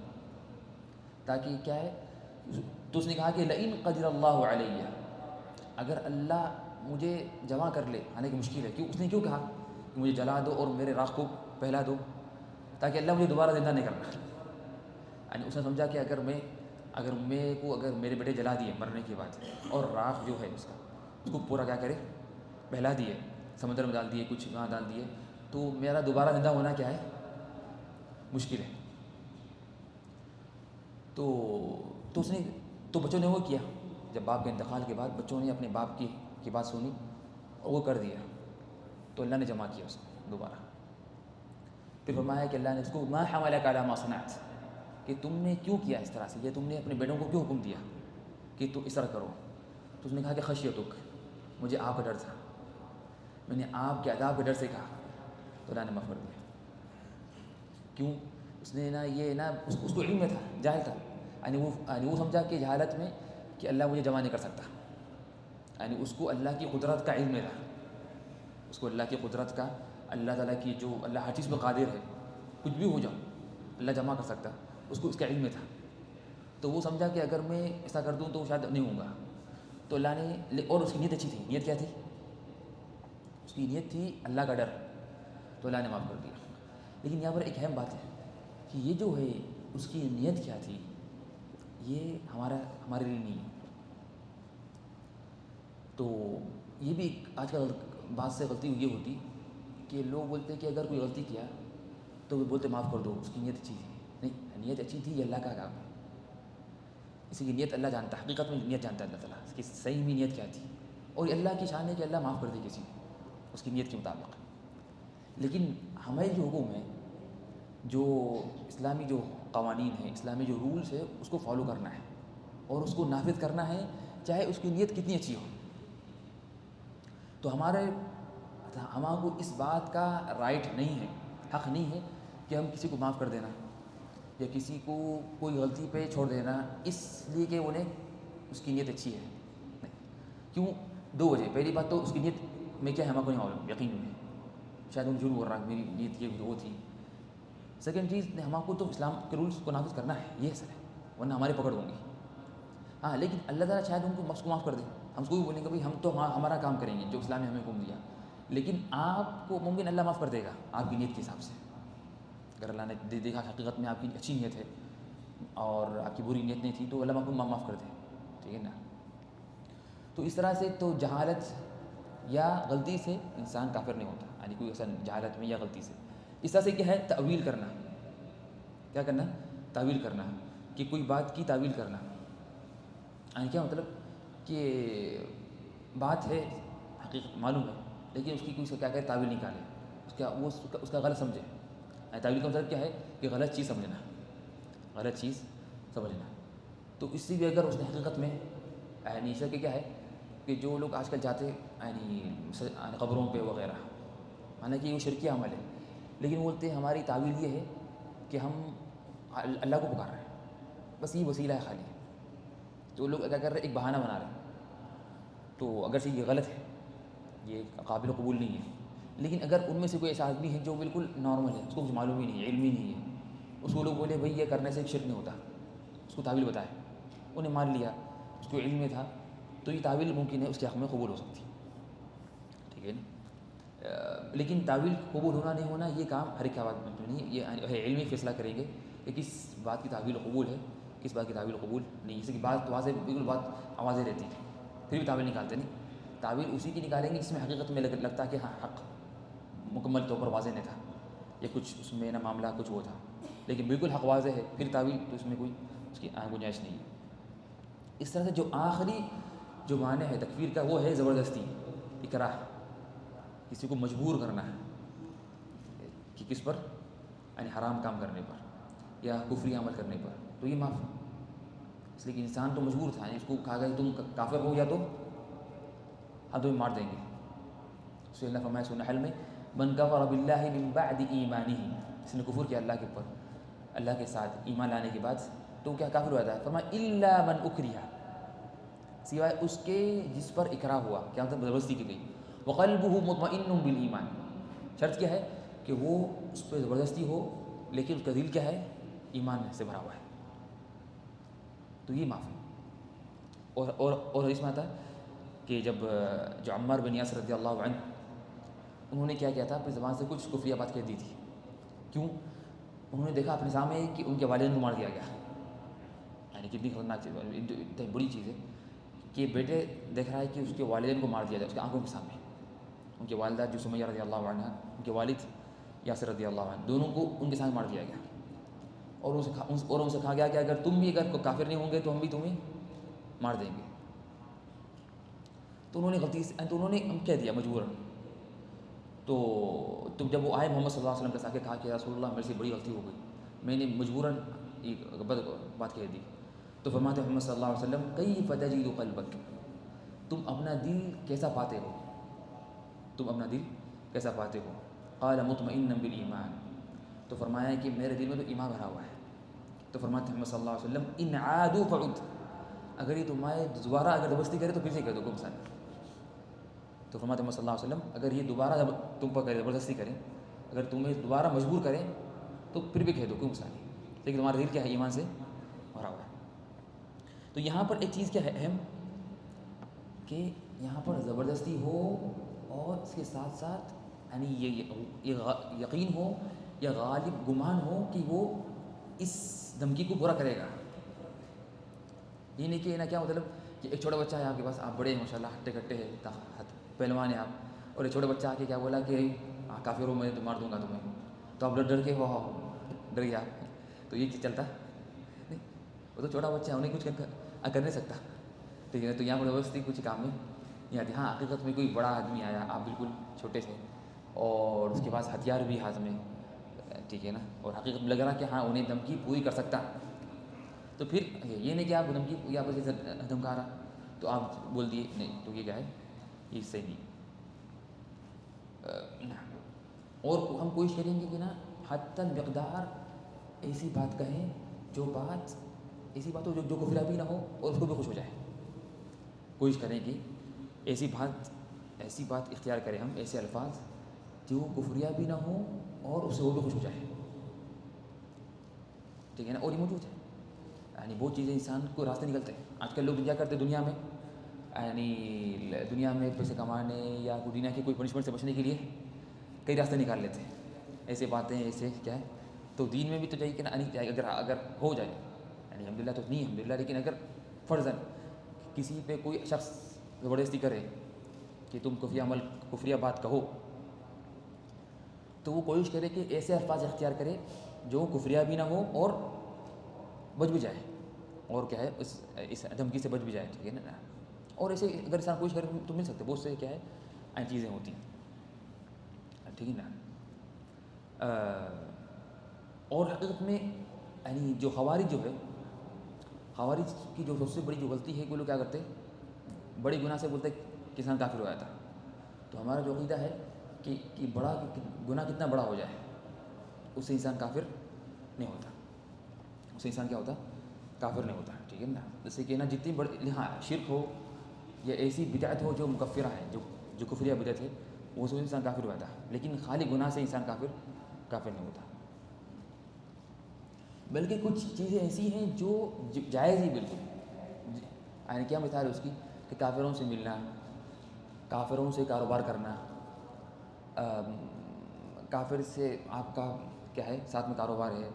تاکہ کیا ہے. تو اس نے کہا کہ لئن قدر اللہ علیہ، اگر اللہ مجھے جمع کر لے، حالانکہ مشکل ہے. اس نے کیوں کہا کہ مجھے جلا دو اور میرے راکھ کو پھیلا دو، تاکہ اللہ مجھے دوبارہ زندہ نہیں کرنا. اس نے سمجھا کہ اگر میرے بیٹے جلا دیے مرنے کے بعد اور راکھ جو ہے اس کو پورا کیا کرے پھیلا دیے، سمندر میں ڈال دیے، کچھ وہاں ڈال دیے، تو میرا دوبارہ زندہ ہونا کیا ہے مشکل ہے. تو بچوں نے وہ کیا. جب باپ کے انتقال کے بعد بچوں نے اپنے باپ کی بات سنی اور وہ کر دیا، تو اللہ نے جمع کیا اس کو دوبارہ. پھر فرمایا کہ اللہ نے اس کو ما حملک علی ما صنعت، کہ تم نے کیوں کیا اس طرح سے، یہ تم نے اپنے بیٹوں کو کیوں حکم دیا کہ تم اس طرح کرو. تو اس نے کہا کہ خشیتک، مجھے آپ کا ڈر تھا، میں نے آپ کے عذاب کے ڈر سے کہا. تو اللہ نے معاف کر دیا. کیوں؟ اس نے اس کو علم میں تھا، جاہل تھا. وہ سمجھا کہ جہالت میں کہ اللہ مجھے جمع نہیں کر سکتا. اس کو اللہ کی قدرت کا علم تھا، اس کو اللہ کی قدرت کا، اللہ تعالیٰ کی جو اللہ ہر چیز پہ قادر ہے، کچھ بھی ہو جاؤ اللہ جمع کر سکتا، اس کو اس کا علم تھا. تو وہ سمجھا کہ اگر میں ایسا کر دوں تو شاید نہیں ہوں گا. تو اللہ نے، اور اس کی نیت اچھی تھی. نیت کیا تھی؟ اس کی نیت تھی اللہ کا ڈر. تو اللہ نے معاف کر دیا. لیکن یہاں پر ایک اہم بات ہے کہ یہ جو ہے اس کی نیت کیا تھی، یہ ہمارے لیے نہیں ہے. تو یہ بھی آج کل بات سے غلطی یہ ہوتی کہ لوگ بولتے کہ اگر کوئی غلطی کیا تو وہ بولتے معاف کر دو، اس کی نیت اچھی تھی. نہیں، نیت اچھی تھی، یہ اللہ کا کام ہے. اسی کی نیت اللہ جانتا ہے، حقیقت میں نیت جانتا ہے اللہ تعالیٰ اس کی صحیح میں نیت کیا تھی. اور یہ اللہ کی شان ہے کہ اللہ معاف کر دے کسی کو اس کی نیت کے مطابق. لیکن ہمارے جو حکم ہے، جو اسلامی جو قوانین ہیں، اسلامی جو رولز ہے، اس کو فالو کرنا ہے اور اس کو نافذ کرنا ہے، چاہے اس کی نیت کتنی اچھی ہو. تو ہمارے کو اس بات کا رائٹ نہیں ہے، حق نہیں ہے کہ ہم کسی کو معاف کر دینا یا کسی کو کوئی غلطی پہ چھوڑ دینا اس لیے کہ انہیں اس کی نیت اچھی ہے. نہیں. کیوں؟ دو وجہ. پہلی بات تو اس کی نیت میں کیا ہے ہمارے کو نہیں معلوم، یقین میں شاید ان جھوٹ بول رہا ہے، میری نیت یہ وہ تھی. سیکنڈ چیز، ہمارے کو تو اسلام کے رولس کو نافذ کرنا ہے، یہ سر ہے، ورنہ ہماری پکڑ ہوں گی. ہاں، لیکن اللہ تعالیٰ شاید ان کو معاف کر دے. ہم کو بھی بولیں گے بھائی ہم تو ہمارا کام کریں گے جو اسلام نے ہمیں حکم دیا. لیکن آپ کو ممکن اللہ معاف کر دے گا آپ کی نیت کے حساب سے. اگر اللہ نے دیکھا حقیقت میں آپ کی اچھی نیت ہے اور آپ کی بری نیت نہیں تھی تو اللہ آپ کو معاف کر دے. ٹھیک ہے نا؟ تو اس طرح سے تو جہالت یا غلطی سے انسان کافر نہیں ہوتا، یعنی کوئی ایسا جہالت میں یا غلطی سے. اس طرح سے کیا ہے؟ تعویل کرنا. کیا کرنا؟ تعویل کرنا، کہ کوئی بات کی تعویل کرنا. یعنی کیا مطلب کہ بات ہے حقیقت معلوم ہے لیکن اس کی کوئی کیا کرے تعویل نکالے، اس کا غلط سمجھے. تعویل کا مطلب کیا ہے کہ غلط چیز سمجھنا، غلط چیز سمجھنا. تو اس سے بھی اگر اس نے حقیقت میں یعنی کہ کیا ہے کہ جو لوگ آج کل جاتے یعنی قبروں پہ وغیرہ حالانکہ وہ شرکی عمل ہے، لیکن وہ بولتے ہیں ہماری تعویل یہ ہے کہ ہم اللہ کو پکار رہے ہیں، بس یہ وسیلہ ہے خالی. تو لوگ کیا کر رہے ہیں، ایک بہانہ بنا رہے ہیں. تو اگرچہ یہ غلط ہے، یہ قابل قبول نہیں ہے، لیکن اگر ان میں سے کوئی ایسا آدمی ہے جو بالکل نارمل ہے، اس کو کچھ معلوم ہی نہیں ہے، علم ہی نہیں ہے، اس کو لوگ بولے بھائی یہ کرنے سے ایک شرک نہیں ہوتا، اس کو تعویل بتائے، انہیں مان لیا، اس کو علم میں تھا، تو یہ تعویل ممکن ہے اس کے حق میں قبول ہو سکتی ہے. ٹھیک ہے نا. لیکن تعویل قبول ہونا نہیں ہونا یہ کام ہر ایک کا بات نہیں، یہ علمی فیصلہ کریں گے کہ کس بات کی تعویل قبول ہے، کس بات کی تعویل قبول نہیں. جیسے کہ بات واضح بالکل بات آوازیں رہتی ہیں پھر بھی تعویل نکالتے نہیں. تعویل اسی کی نکالیں گے جس میں حقیقت میں لگتا ہے کہ ہاں حق مکمل طور پر واضح نہیں تھا، یا کچھ اس میں نا معاملہ کچھ وہ تھا، لیکن بالکل حق واضح ہے پھر تعویل تو اس میں کوئی اس کی گنجائش نہیں ہے. اس طرح سے جو آخری جو معنی ہے تکفیر کا وہ ہے زبردستی، اکراہ، کسی کو مجبور کرنا ہے کہ کس پر، یعنی حرام کام کرنے پر یا کفری عمل کرنے پر، تو یہ معاف ہے. اس لیے کہ انسان تو مجبور تھا، اس کو کہا گیا تم کافر ہو یا تو ہم تمہیں مار دیں گے. اس اللہ فرمایا سورہ نحل میں من کفر باللہ من بعد ایمانہ، اس نے کفر کیا اللہ کے اوپر، اللہ کے ساتھ ایمان لانے کے بعد تو کیا کافر ہو جاتا ہے. فرمایا الا من اکرہ، سوائے اس کے جس پر اکراہ ہوا، کیا مطلب زبردستی کی گئی. وقلبہ مطمئن بالایمان، شرط کیا ہے کہ وہ اس پہ زبردستی ہو لیکن اس کا دل کیا ہے، ایمان سے بھرا ہوا ہے، تو یہ معاف ہے. اور اس میں آتا ہے کہ جب جو عمار بن یاسر رضی اللہ عنہ، انہوں نے کیا کیا تھا، اپنی زبان سے کچھ کفریہ بات کہہ دی تھی. کیوں؟ انہوں نے دیکھا اپنے سامنے کہ ان کے والدین کو مار دیا گیا، یعنی کتنی خطرناک چیز، اتنی بڑی چیز ہے کہ بیٹے دیکھ رہا ہے کہ اس کے والدین کو مار دیا جائے اس کے آنکھوں کے سامنے. ان کے والدہ جو سمیہ رضی اللہ عنہ، ان کے والد یاسر رضی اللہ عنہ، دونوں کو ان کے سامنے مار دیا گیا. اور ان سے کہا گیا کہ اگر تم بھی اگر کافر نہیں ہوں گے تو ہم بھی تمہیں مار دیں گے. تو انہوں نے غلطی سے، تو انہوں نے کہہ دیا مجبوراً. تو جب وہ آئے محمد صلی اللہ علیہ وسلم کے ساتھ کہا کہ رسول اللہ میرے سے بڑی غلطی ہو گئی، میں نے مجبوراً یہ بات کہہ دی. تو فرماتے محمد صلی اللہ علیہ وسلم کیف تجد قلبک، تم اپنا دل کیسا پاتے ہو، تم اپنا دل کیسا پاتے ہو. قال مطمئنا بالایمان، تو فرمایا کہ میرے دل میں تو ایمان بھرا ہوا ہے. تو فرماتے محمد صلی اللہ علیہ وسلم ان عادوا فعد، اگر یہ تمہارے دوبارہ اگر زبردستی کرے تو پھر سے کہہ دو کوئی مسئلہ نہیں. تو فرماتے محمد صلی اللہ علیہ وسلم اگر یہ دوبارہ تم پر کرے، زبردستی کریں، اگر تمہیں دوبارہ مجبور کریں تو پھر بھی کہہ دو کوئی مسئلہ نہیں، لیکن تمہارا دل کیا ہے، ایمان سے بھرا ہوا ہے. تو یہاں پر ایک چیز کیا ہے اہم، کہ یہاں پر زبردستی ہو اور اس کے ساتھ ساتھ یعنی یہ یقین ہو یا غالب گمان ہو کہ وہ اس دھمکی کو پورا کرے گا. یہ نہیں کہ نا کیا مطلب کہ ایک چھوٹا بچہ ہے آپ کے پاس، آپ بڑے ہیں ماشاء اللہ، ہٹے کٹے ہیں، پہلوان ہیں آپ، اور ایک چھوٹا بچہ آ کے کیا بولا کہ کافر ہو، میں تو مار دوں گا تمہیں، تو آپ ڈر کے ڈر گیا، تو یہ چیز چلتا نہیں. وہ تو چھوٹا بچہ ہے، انہیں کچھ کر نہیں سکتا. ٹھیک ہے، تو یہاں پر زبردستی کچھ کام میں نہیں آتی. ہاں حقیقت میں کوئی بڑا آدمی آیا، آپ بالکل چھوٹے سے، اور اس کے پاس ہتھیار بھی ہاتھ میں، ٹھیک ہے نا، اور حقیقت میں لگ رہا کہ ہاں انہیں دھمکی پوری کر سکتا، تو پھر یہ نہیں کہ آپ دھمکی یا بس دھمکا رہا تو آپ بول دیے نہیں، تو یہ کیا ہے، یہ صحیح نہیں. اور ہم کوشش کریں گے کہ نا حتی المقدار ایسی بات کہیں، جو بات ایسی بات ہو جو کفر بھی نہ ہو اور اس کو بھی خوش ہو جائے. کوشش کریں کہ ایسی بات اختیار کریں ہم، ایسے الفاظ جو کفریہ بھی نہ ہو اور اس سے وہ بھی خوش ہو جائے. ٹھیک ہے نا. اور یہ موجود ہے، یعنی بہت چیزیں انسان کو راستے نکلتے ہیں. آج کل لوگ کیا کرتے ہیں دنیا میں، یعنی دنیا میں پیسے کمانے یا دنیا کی کوئی پنشمنٹ سے بچنے کے لیے کئی راستے نکال لیتے ہیں. ایسے باتیں ایسے کیا ہے، تو دین میں بھی تو چاہیے کہ اگر ہو جائے، یعنی الحمدللہ تو نہیں الحمدللہ، لیکن اگر فرضاً کسی پہ کوئی شخص زبردستی کرے کہ تم کفریہ بات کہو، تو وہ کوشش کرے کہ ایسے الفاظ اختیار کرے جو کفریہ بھی نہ ہو اور بچ بھی جائے، اور کیا ہے اس دھمکی سے بچ بھی جائے. ٹھیک ہے نا. اور ایسے اگر انسان کوشش کرے تو مل سکتے، بہت سے کیا ہے چیزیں ہوتی ہیں. ٹھیک ہے نا. اور حقیقت میں یعنی جو خوارج ہے، خوارج کی جو سب سے بڑی جو غلطی ہے کہ وہ لوگ کیا کرتے، بڑے گناہ سے بولتے کسان کافر ہو جاتا. تو ہمارا جو عقیدہ ہے کہ بڑا گناہ کتنا بڑا ہو جائے اس سے انسان کافر نہیں ہوتا، اس سے انسان کیا ہوتا؟ کافر نہیں ہوتا، ٹھیک ہے نا. جیسے کہ نا جتنی بڑی ہاں شرک ہو یا ایسی بدعت ہو جو مکفرہ ہے، جو کفریہ بدعت ہے، وہ سے انسان کافر ہو جاتا ہے، لیکن خالی گناہ سے انسان کافر نہیں ہوتا. بلکہ کچھ چیزیں ایسی ہیں جو جائز ہی بالکل، یعنی کیا مثال ہے اس کی کہ کافروں سے ملنا، کافروں سے کاروبار کرنا، کافر سے آپ کا کیا ہے ساتھ میں کاروبار ہے،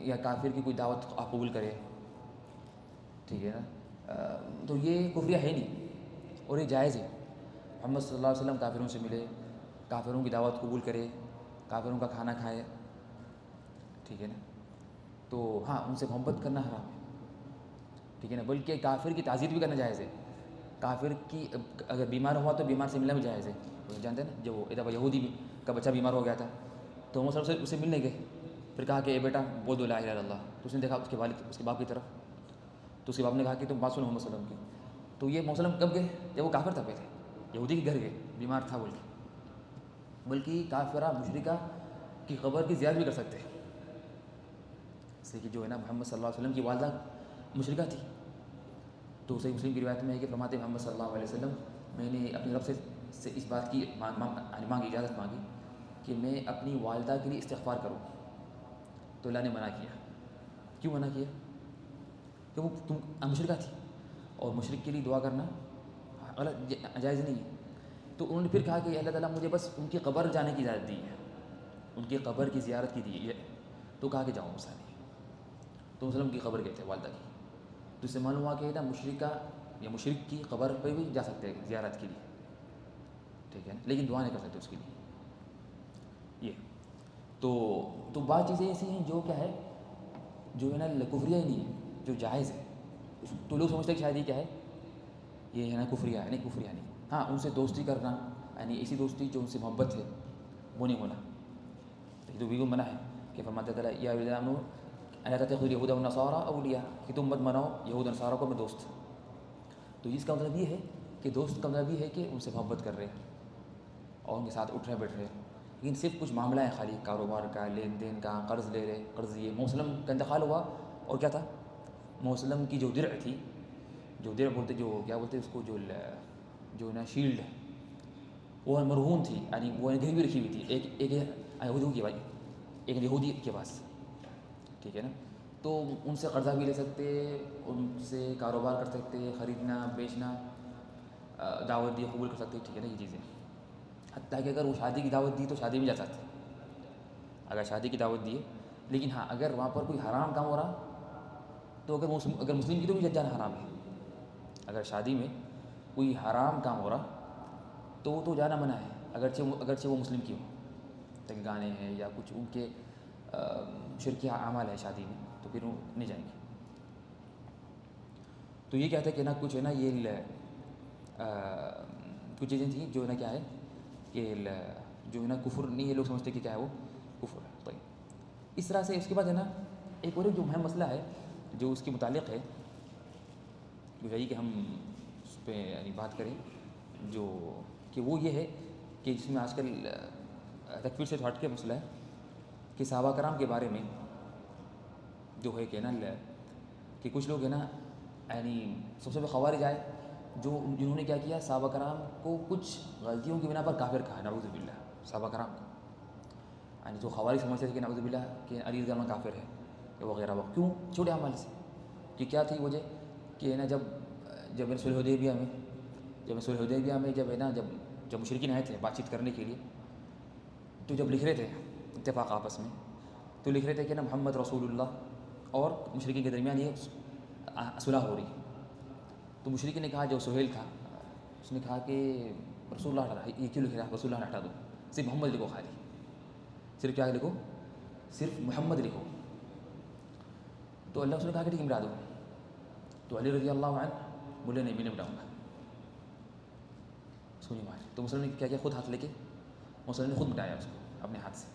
یا کافر کی کوئی دعوت آپ قبول کرے، ٹھیک ہے نا. تو یہ کفریہ ہے نہیں اور یہ جائز ہے. محمد صلی اللہ علیہ وسلم کافروں سے ملے، کافروں کی دعوت قبول کرے، کافروں کا کھانا کھائے، ٹھیک ہے نا. تو ہاں ان سے محبت کرنا حرام ہے، ٹھیک ہے نا. بلکہ کافر کی تعزیت بھی کرنا جائز ہے. کافر کی اگر بیمار ہوا تو بیمار سے ملنا بھی جائز ہے. جانتے ہیں نا جو ایک دفعہ یہودی کا بچہ بیمار ہو گیا تھا تو وہ سب سے اسے ملنے گئے، پھر کہا کہ اے بیٹا بول دو لا الہ الا اللہ. تو اس نے دیکھا اس کے والد اس کے باپ کی طرف، تو اس کے باپ نے کہا کہ تم بات سنو محمد صلی اللہ علیہ وسلم کی. تو یہ محمد صلی اللہ علیہ وسلم کب گئے؟ جب وہ کافر تھا پہلے، یہودی کے گھر گئے، بیمار تھا بول کے. بلکہ کافرہ مشرکہ کی قبر کی زیارت بھی کر سکتے ہیں، اس لیے کہ جو ہے نا محمد صلی اللہ علیہ وسلم کی والدہ مشرکہ تھی. تو صحیح مسلم کی روایت میں ہے کہ فرماتے ہیں محمد صلی اللہ علیہ وسلم، میں نے اپنے رب سے اس بات کی مانگی، اجازت مانگی کہ میں اپنی والدہ کے لیے استغفار کروں. تو اللہ نے منع کیا. کیوں منع کیا؟ کہ وہ مشرکہ تھی اور مشرک کے لیے دعا کرنا غلط جائز نہیں ہے. تو انہوں نے پھر کہا کہ اللہ تعالیٰ مجھے بس ان کی قبر جانے کی اجازت دی ہے، ان کی قبر کی زیارت کی دی ہے. تو کہا کہ جاؤ مسئلہ نہیں. تو مسلم کی قبر گئے تھے والدہ کی. تو اس سے معلوم ہوا کہ نا مشرکہ یا مشرک کی قبر پہ بھی جا سکتے ہیں زیارت کے لیے، ٹھیک ہے نا، لیکن دعا نہیں کر سکتے اس کے لیے. یہ تو بعض چیزیں ایسی ہیں جو کیا ہے، جو ہے نا کفریہ ہی نہیں ہے، جو جائز ہے. تو لوگ سمجھتے ہیں کہ شاید یہ کیا ہے، یہ ہے نا کفریہ ہے. نہیں، کفریہ نہیں. ہاں ان سے دوستی کرنا، یعنی ایسی دوستی جو ان سے محبت ہے، وہ نہیں ہونا. تو بھی منع ہے کہ فرماتے تعالیٰ یا الذین آمنوا الا تتخذوا اليهود والنصارى اولیاء، کہ تم مت بناؤ یہود نصارہ کو اپنے دوست. تو اس کا مطلب یہ ہے کہ دوست کا مطلب یہ ہے کہ ان سے محبت کر رہے اور ان کے ساتھ اٹھ رہے بیٹھ رہے. لیکن صرف کچھ معاملہ ہے خالی کاروبار کا، لین دین کا، قرض لے رہے، قرض دیے. محمد صلی اللہ علیہ وسلم کا انتقال ہوا اور کیا تھا، محمد صلی اللہ علیہ وسلم کی جو درع تھی، جو درع بولتے، جو کیا بولتے اس کو، جو نا شیلڈ، وہ مرہون تھی، یعنی وہ گھر بھی رکھی ہوئی تھی ایک یہودی کی، بھائی ایک یہودی کے پاس، ٹھیک ہے نا. تو ان سے قرضہ بھی لے سکتے، ان سے کاروبار کر سکتے، خریدنا بیچنا، دعوت دی قبول کر سکتے، ٹھیک ہے نا. یہ چیزیں حتیٰ کہ اگر وہ شادی کی دعوت دی تو شادی میں جا سکتے، اگر شادی کی دعوت دی ہے. لیکن ہاں اگر وہاں پر کوئی حرام کام ہو رہا تو اگر مسلم کی تو بھی جانا حرام ہے. اگر شادی میں کوئی حرام کام ہو رہا تو وہ تو جانا منع ہے، اگرچہ وہ مسلم کی ہو، تاکہ گانے ہیں یا کچھ ان کے شرکی اعمال ہے شادی میں، تو پھر وہ نہیں جائیں گے. تو یہ کہتے ہیں کہ نا کچھ ہے نا یہ کچھ چیزیں تھیں جو ہے نا کیا ہے کہ جو ہے نا کفر نہیں ہے، لوگ سمجھتے کہ کیا ہے وہ کفر ہے. طيب اس طرح سے اس کے بعد ہے نا ایک اور جو اہم مسئلہ ہے جو اس کے متعلق ہے، جو ہے کہ ہم اس پہ یعنی بات کریں، جو کہ وہ یہ ہے کہ جس میں آج کل تکفیر سے ہٹ کے مسئلہ ہے کہ صحابہ کرام کے بارے میں جو ہے کہ نا کہ کچھ لوگ ہیں نا، یعنی سب سے پہلے خوارج آئے جنہوں نے کیا کیا، صحابہ کرام کو کچھ غلطیوں کی بنا پر کافر کہا، نعوذ باللہ. صحابہ کرام کو یعنی جو خوارج سمجھتے تھے کہ نعوذ باللہ کہ علی رضی اللہ عنہ کافر ہے وغیرہ وغیرہ. کیوں؟ چھوٹے اعمال سے. کہ کیا تھی وجہ کہ ہے نا جب صلح حدیبیہ میں جب ہے نا جب مشرکین آئے تھے بات چیت کرنے کے لیے، تو جب لکھ رہے تھے اتفاق آپس میں، تو لکھ رہے تھے کہ نا محمد رسول اللہ اور مشرکین کے درمیان یہ صلح ہو رہی. تو مشرکین نے کہا، جو سہیل تھا اس نے کہا کہ رسول اللہ ہٹا، یہ کیوں لکھ رہا ہے، رسول اللہ ہٹا دو، صرف محمد لکھو، خالی صرف کیا لکھو، صرف محمد لکھو. تو اللہ اس نے کہا کہ ٹھیک ہے مٹا دو. تو علی رضی اللہ عنہ بولے نہیں، میں نہیں مٹاؤں گا، اس کو نہیں مارے. تو مسلم نے کیا کیا، خود ہاتھ لے کے مسلم نے خود مٹایا اس کو اپنے ہاتھ سے،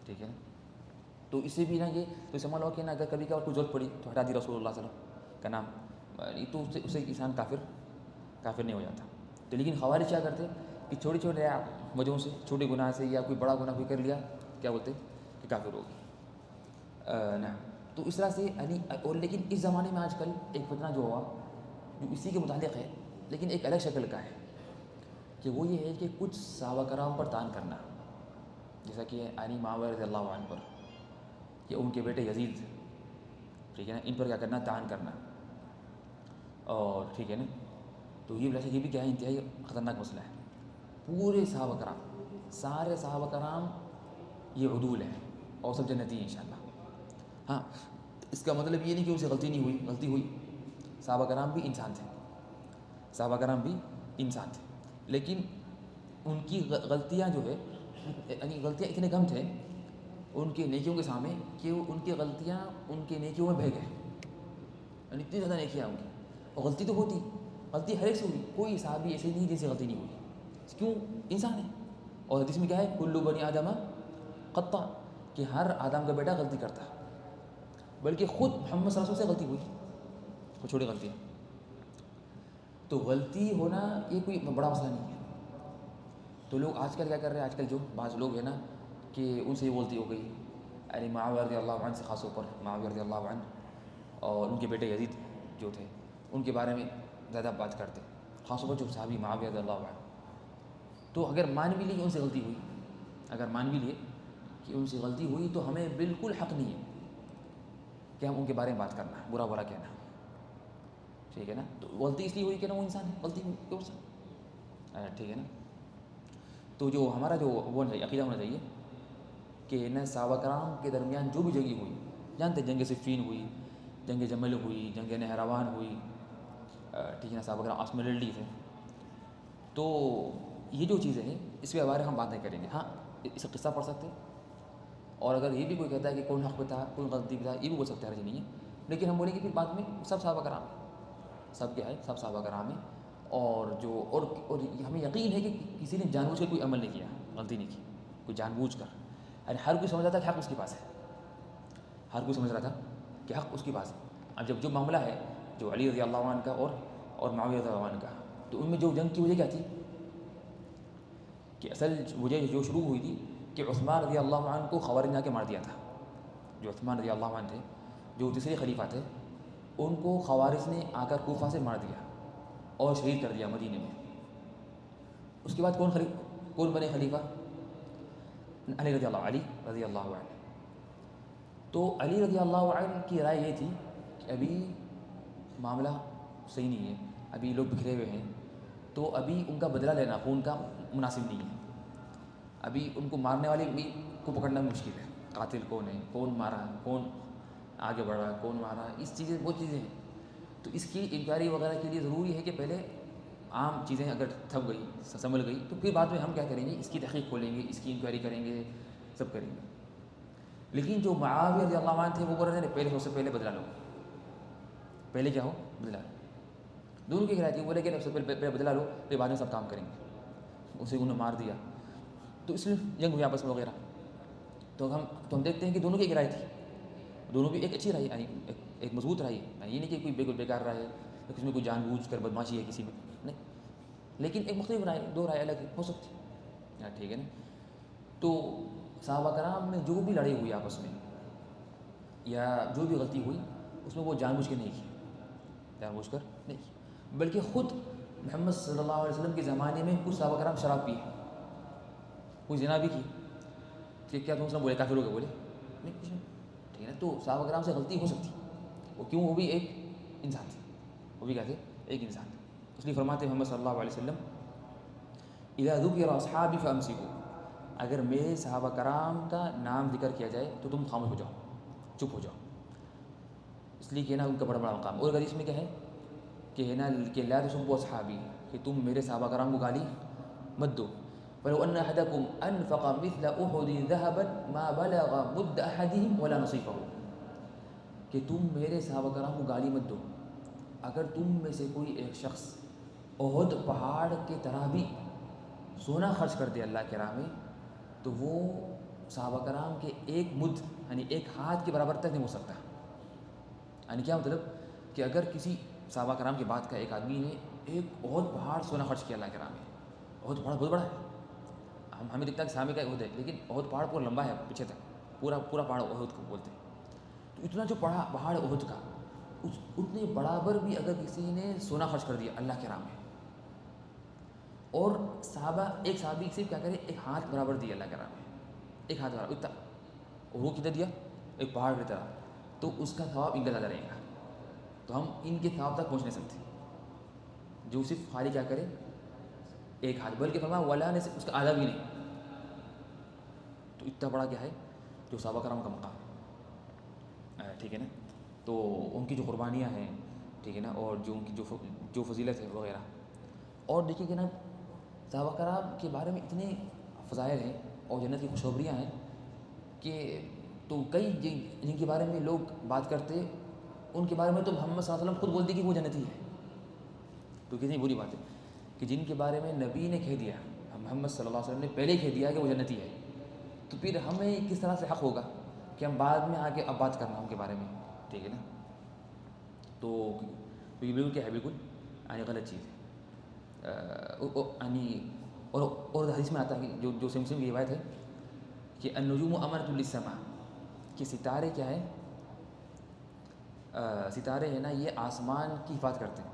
ٹھیک ہے نا. تو اسے بھی نا یہ تو سمجھ لو کہ نا اگر کبھی کبھار کوئی ضرورت پڑی تو ہٹا دی رسول اللہ صلی اللہ علیہ وسلم کا نام، تو اسے انسان کافر نہیں ہو جاتا. تو لیکن خوارج کیا کرتے کہ چھوٹے چھوٹے وجہوں سے، چھوٹے گناہ سے یا کوئی بڑا گناہ کوئی کر لیا، کیا بولتے کہ کافر ہوگی نا. تو اس طرح سے یعنی اور لیکن اس زمانے میں آج کل ایک فتنہ جو ہوا جو اسی کے متعلق ہے لیکن ایک الگ شکل کا ہے، کہ وہ یہ ہے کہ کچھ صحابہ کرام پر طعن کرنا، جیسا کہ یعنی معاویہ رضی اللہ عنہ پر یا ان کے بیٹے یزید، ٹھیک ہے نا، ان پر کیا کرنا، طعن کرنا. اور ٹھیک ہے نا، تو یہ ویسے یہ بھی کیا ہے، انتہائی خطرناک مسئلہ ہے. پورے صحابہ کرام، سارے صحابہ کرام یہ عدول ہیں اور سب جنتی ہیں انشاءاللہ. ہاں، اس کا مطلب یہ نہیں کہ ان سے غلطی نہیں ہوئی، غلطی ہوئی. صحابہ کرام بھی انسان تھے، صحابہ کرام بھی انسان تھے، لیکن ان کی غلطیاں جو ہے یعنی غلطیاں اتنے کم تھے ان کی نیکیوں کے سامنے کہ ان کی غلطیاں ان کی نیکیوں میں بہہ گئے. یعنی اتنی زیادہ نیکیاں ان کی، اور غلطی تو ہوتی، غلطی ہر ایک سے ہوئی، کوئی صحابی ایسے نہیں جیسے غلطی نہیں ہوئی. کیوں؟ انسان ہے. اور حدیث میں کیا ہے، کل بنی آدم خطاء، کہ ہر آدم کا بیٹا غلطی کرتا ہے. بلکہ خود محمد صلی اللہ علیہ وسلم سے غلطی ہوئی، وہ چھوٹی غلطی ہے. تو غلطی ہونا یہ کوئی بڑا مسئلہ نہیں ہے. تو لوگ آج کل کیا کر رہے ہیں، آج کل جو بعض لوگ ہیں نا کہ ان سے یہ غلطی ہو گئی، یعنی معاویہ رضی اللہ عنہ سے خاص طور پر معاویہ رضی اللہ عنہ اور ان کے بیٹے یزید جو تھے ان کے بارے میں زیادہ بات کرتے، خاص طور پر جو صحابی معاویہ رضی اللہ عنہ. تو اگر مان بھی لیے کہ ان سے غلطی ہوئی، اگر مان بھی لیے کہ ان سے غلطی ہوئی، تو ہمیں بالکل حق نہیں ہے کہ ہم ان کے بارے میں بات کرنا، برا برا کہنا، ٹھیک ہے نا. تو غلطی اس لیے ہوئی کہ نا وہ انسان ہے، غلطی ہوئی کیوں سے، ٹھیک ہے نا. تو جو ہمارا جو وہ عقیدہ ہونا چاہیے کہ نہ صحابہ کرام کے درمیان جو بھی جنگی ہوئی، جانتے جنگ صفین ہوئی، جنگ جمل ہوئی، جنگ نہروان ہوئی، ٹھیک ہے نا، صحابہ کرام آپس میں لڑ لی تھے. تو یہ جو چیزیں ہیں اس کے بارے میں ہم بات نہیں کریں گے. ہاں، اس کا قصہ پڑھ سکتے ہیں، اور اگر یہ بھی کوئی کہتا ہے کہ کون حق پہ تھا، کون غلطی پہ تھا، یہ بھی بول سکتے ہیں، حرج نہیں ہے. لیکن ہم بولیں گے کہ بعد میں سب صحابہ کرام ہیں، سب کیا ہے، سب صحابہ کرام ہیں. اور جو اور ہمیں یقین ہے کہ کسی نے جان بوجھ کر کوئی عمل نہیں کیا، غلطی نہیں کی، کوئی جان بوجھ کر. یعنی ہر کوئی سمجھ رہا تھا کہ حق اس کے پاس ہے، ہر کوئی سمجھ رہا تھا کہ حق اس کے پاس ہے. اب جب جو معاملہ ہے جو علی رضی اللہ عنہ کا اور معاویہ رضی اللہ عنہ کا، تو ان میں جو جنگ کی وجہ کیا تھی، کہ اصل وجہ جو شروع ہوئی تھی کہ عثمان رضی اللہ عنہ کو خوارج نے آ کے مار دیا تھا. جو عثمان رضی اللہ عنہ تھے، جو تیسرے خلیفہ تھے، ان کو خوارج نے آ کر کوفہ سے مار دیا اور شہید کر دیا مدینے میں. اس کے بعد کون بنے خلیفہ؟ علی رضی اللہ عنہ. تو علی رضی اللہ عنہ کی رائے یہ تھی کہ ابھی معاملہ صحیح نہیں ہے، ابھی لوگ بکھرے ہوئے ہیں، تو ابھی ان کا بدلہ لینا خون کا مناسب نہیں ہے. ابھی ان کو مارنے والے بھی کو پکڑنا مشکل ہے، قاتل کون ہے، کون مارا، کون آگے بڑھا، کون مارا، اس چیزیں بہت چیزیں ہیں. تو اس کی انکوائری وغیرہ کے لیے ضروری ہے کہ پہلے عام چیزیں اگر تھپ گئی، سنبھل گئی، تو پھر بعد میں ہم کیا کریں گے، اس کی تحقیق کھولیں گے، اس کی انکوائری کریں گے، سب کریں گے. لیکن جو معاویہ رضی اللہ عنہ تھے وہ بول رہے تھے پہلے سب سے پہلے بدلا لو، پہلے کیا ہو، بدلا لو. دونوں کی رائے تھی، بولے کہ سب سے پہلے بدلا لو، پھر بعد میں سب کام کریں گے. اسے انہوں نے مار دیا، تو اس لیے جنگ ہوئی آپس میں وغیرہ. تو ہم دیکھتے ہیں کہ دونوں کی ایک رائے تھی، دونوں کی ایک اچھی رائے، یعنی ایک مضبوط رائے ہے. یہ نہیں کہ کوئی بالکل بیکار رائے ہے، کسی میں کوئی جان بوجھ کر بدماشی ہے کسی میں، نہیں. لیکن ایک مختلف رائے، دو رائے الگ ہو سکتی، ٹھیک ہے نا. تو صحابہ کرام میں جو بھی لڑائی ہوئی آپس میں یا جو بھی غلطی ہوئی، اس میں وہ جان بوجھ کے نہیں کی، جان بوجھ کر نہیں کی. بلکہ خود محمد صلی اللہ علیہ وسلم کے زمانے میں کچھ صحابہ کرام شراب پیے، کوئی زنا بھی کی، کہ کیا تم سب بولے کافر ہو گئے، بولے نہیں کچھ نہیں، ٹھیک ہے نا. تو صحابہ کرام سے غلطی ہو سکتی، وہ کیوں، وہ بھی ایک انسان تھے، وہ بھی کیا تھے، ایک انسان تھے. اس لیے فرماتے ہیں محمد صلی اللہ علیہ وسلم اذا ذکر اصحابی فامسکوا، اگر میرے صحابہ کرام کا نام ذکر کیا جائے تو تم خاموش ہو جاؤ، چپ ہو جاؤ. اس لیے کہ نا ان کا بڑا بڑا مقام. اور حدیث میں کیا ہے کہ نا کہ لا تسبوا اصحابی، کہ تم میرے صحابہ کرام کو گالی مت دو. فلو ان احدکم انفق مثل احد ذهبا ما بلغ مد احدهم ولا نصيفه، کہ تم میرے صحابہ کرام کو گالی مت دو، اگر تم میں سے کوئی ایک شخص احد پہاڑ کی طرح بھی سونا خرچ کر دے اللہ کے راہ میں، تو وہ صحابہ کرام کے ایک مد یعنی ایک ہاتھ کے برابر تک نہیں ہو سکتا. یعنی کیا مطلب کہ اگر کسی صحابہ کرام کے بعد کا ایک آدمی نے ایک احد پہاڑ سونا خرچ کیا اللہ کے راہ میں، احد پہاڑ بہت بڑا ہے، ہمیں دکھتا ہے کہ سامنے کا عہد ہے، لیکن عہد پہاڑ پورا لمبا ہے پیچھے تک، پورا پہاڑ عہد کو بولتے ہیں. تو اتنا جو پہاڑ عہد کا، اتنے برابر بھی اگر کسی نے سونا خرچ کر دیا اللہ کے راہ میں، اور ایک صحابی صرف کیا کرے، ایک ہاتھ برابر دیا اللہ کے راہ میں، ایک ہاتھ برابر اتنا، اور وہ کتنا دیا، ایک پہاڑ کی طرح، تو اس کا ثواب ان کا زیادہ رہے گا. تو ہم ان کے ثواب تک پہنچ نہیں سکتے جو صرف خالی کیا کرے ایک ہاتھ، بلکہ فرمایا ولا نے اس کا آدھا بھی نہیں. تو اتنا بڑا کیا ہے جو صحابہ کرام کا مقام ہے، ٹھیک ہے نا. تو ان کی جو قربانیاں ہیں، ٹھیک ہے نا، اور جو ان کی جو فضیلت ہے وغیرہ. اور دیکھیے کہ نا صحابہ کرام کے بارے میں اتنے فضائل ہیں اور جنت کی خوشخبریاں ہیں کہ تو کئی جن کے بارے میں لوگ بات کرتے، ان کے بارے میں تو محمد صلی اللہ علیہ وسلم خود بولتے کہ وہ جنتی ہے. تو کتنی بری بات ہے کہ جن کے بارے میں نبی نے کہہ دیا، محمد صلی اللہ علیہ وسلم نے پہلے ہی کہہ دیا کہ وہ جنتی ہے، تو پھر ہمیں کس طرح سے حق ہوگا کہ ہم بعد میں آگے اب بات کرنا ان کے بارے میں، ٹھیک ہے نا. تو یہ بالکل کیا ہے، بالکل یعنی غلط چیز ہے. یعنی اور حدیث میں آتا ہے کہ جو مسلم کی روایت ہے کہ النجوم امنۃ للسماء، کہ ستارے کیا ہے، ستارے ہیں نا یہ آسمان کی حفاظت کرتے ہیں،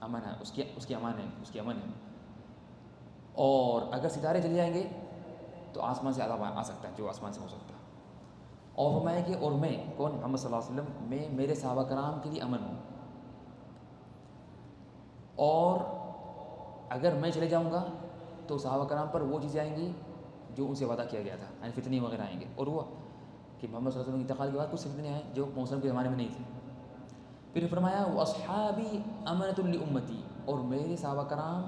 امن ہے اس کی امن ہے. اور اگر ستارے چلے جائیں گے تو آسمان سے عذاب آ سکتا ہے، جو آسمان سے ہو سکتا ہے. اور فرمایا کہ اور میں کون، محمد صلی اللہ علیہ وسلم، میں میرے صحابہ کرام کے لیے امن ہوں، اور اگر میں چلے جاؤں گا تو صحابہ کرام پر وہ چیزیں آئیں گی جو ان سے وعدہ کیا گیا تھا، یعنی فتنے وغیرہ آئیں گے. اور ہوا کہ محمد صلی اللہ علیہ وسلم کے انتقال کے بعد کچھ فتنے آئے جو موسم کے زمانے میں نہیں تھے. پھر فرمایا واصحابی امنۃ لامتی، اور میرے صحابہ کرام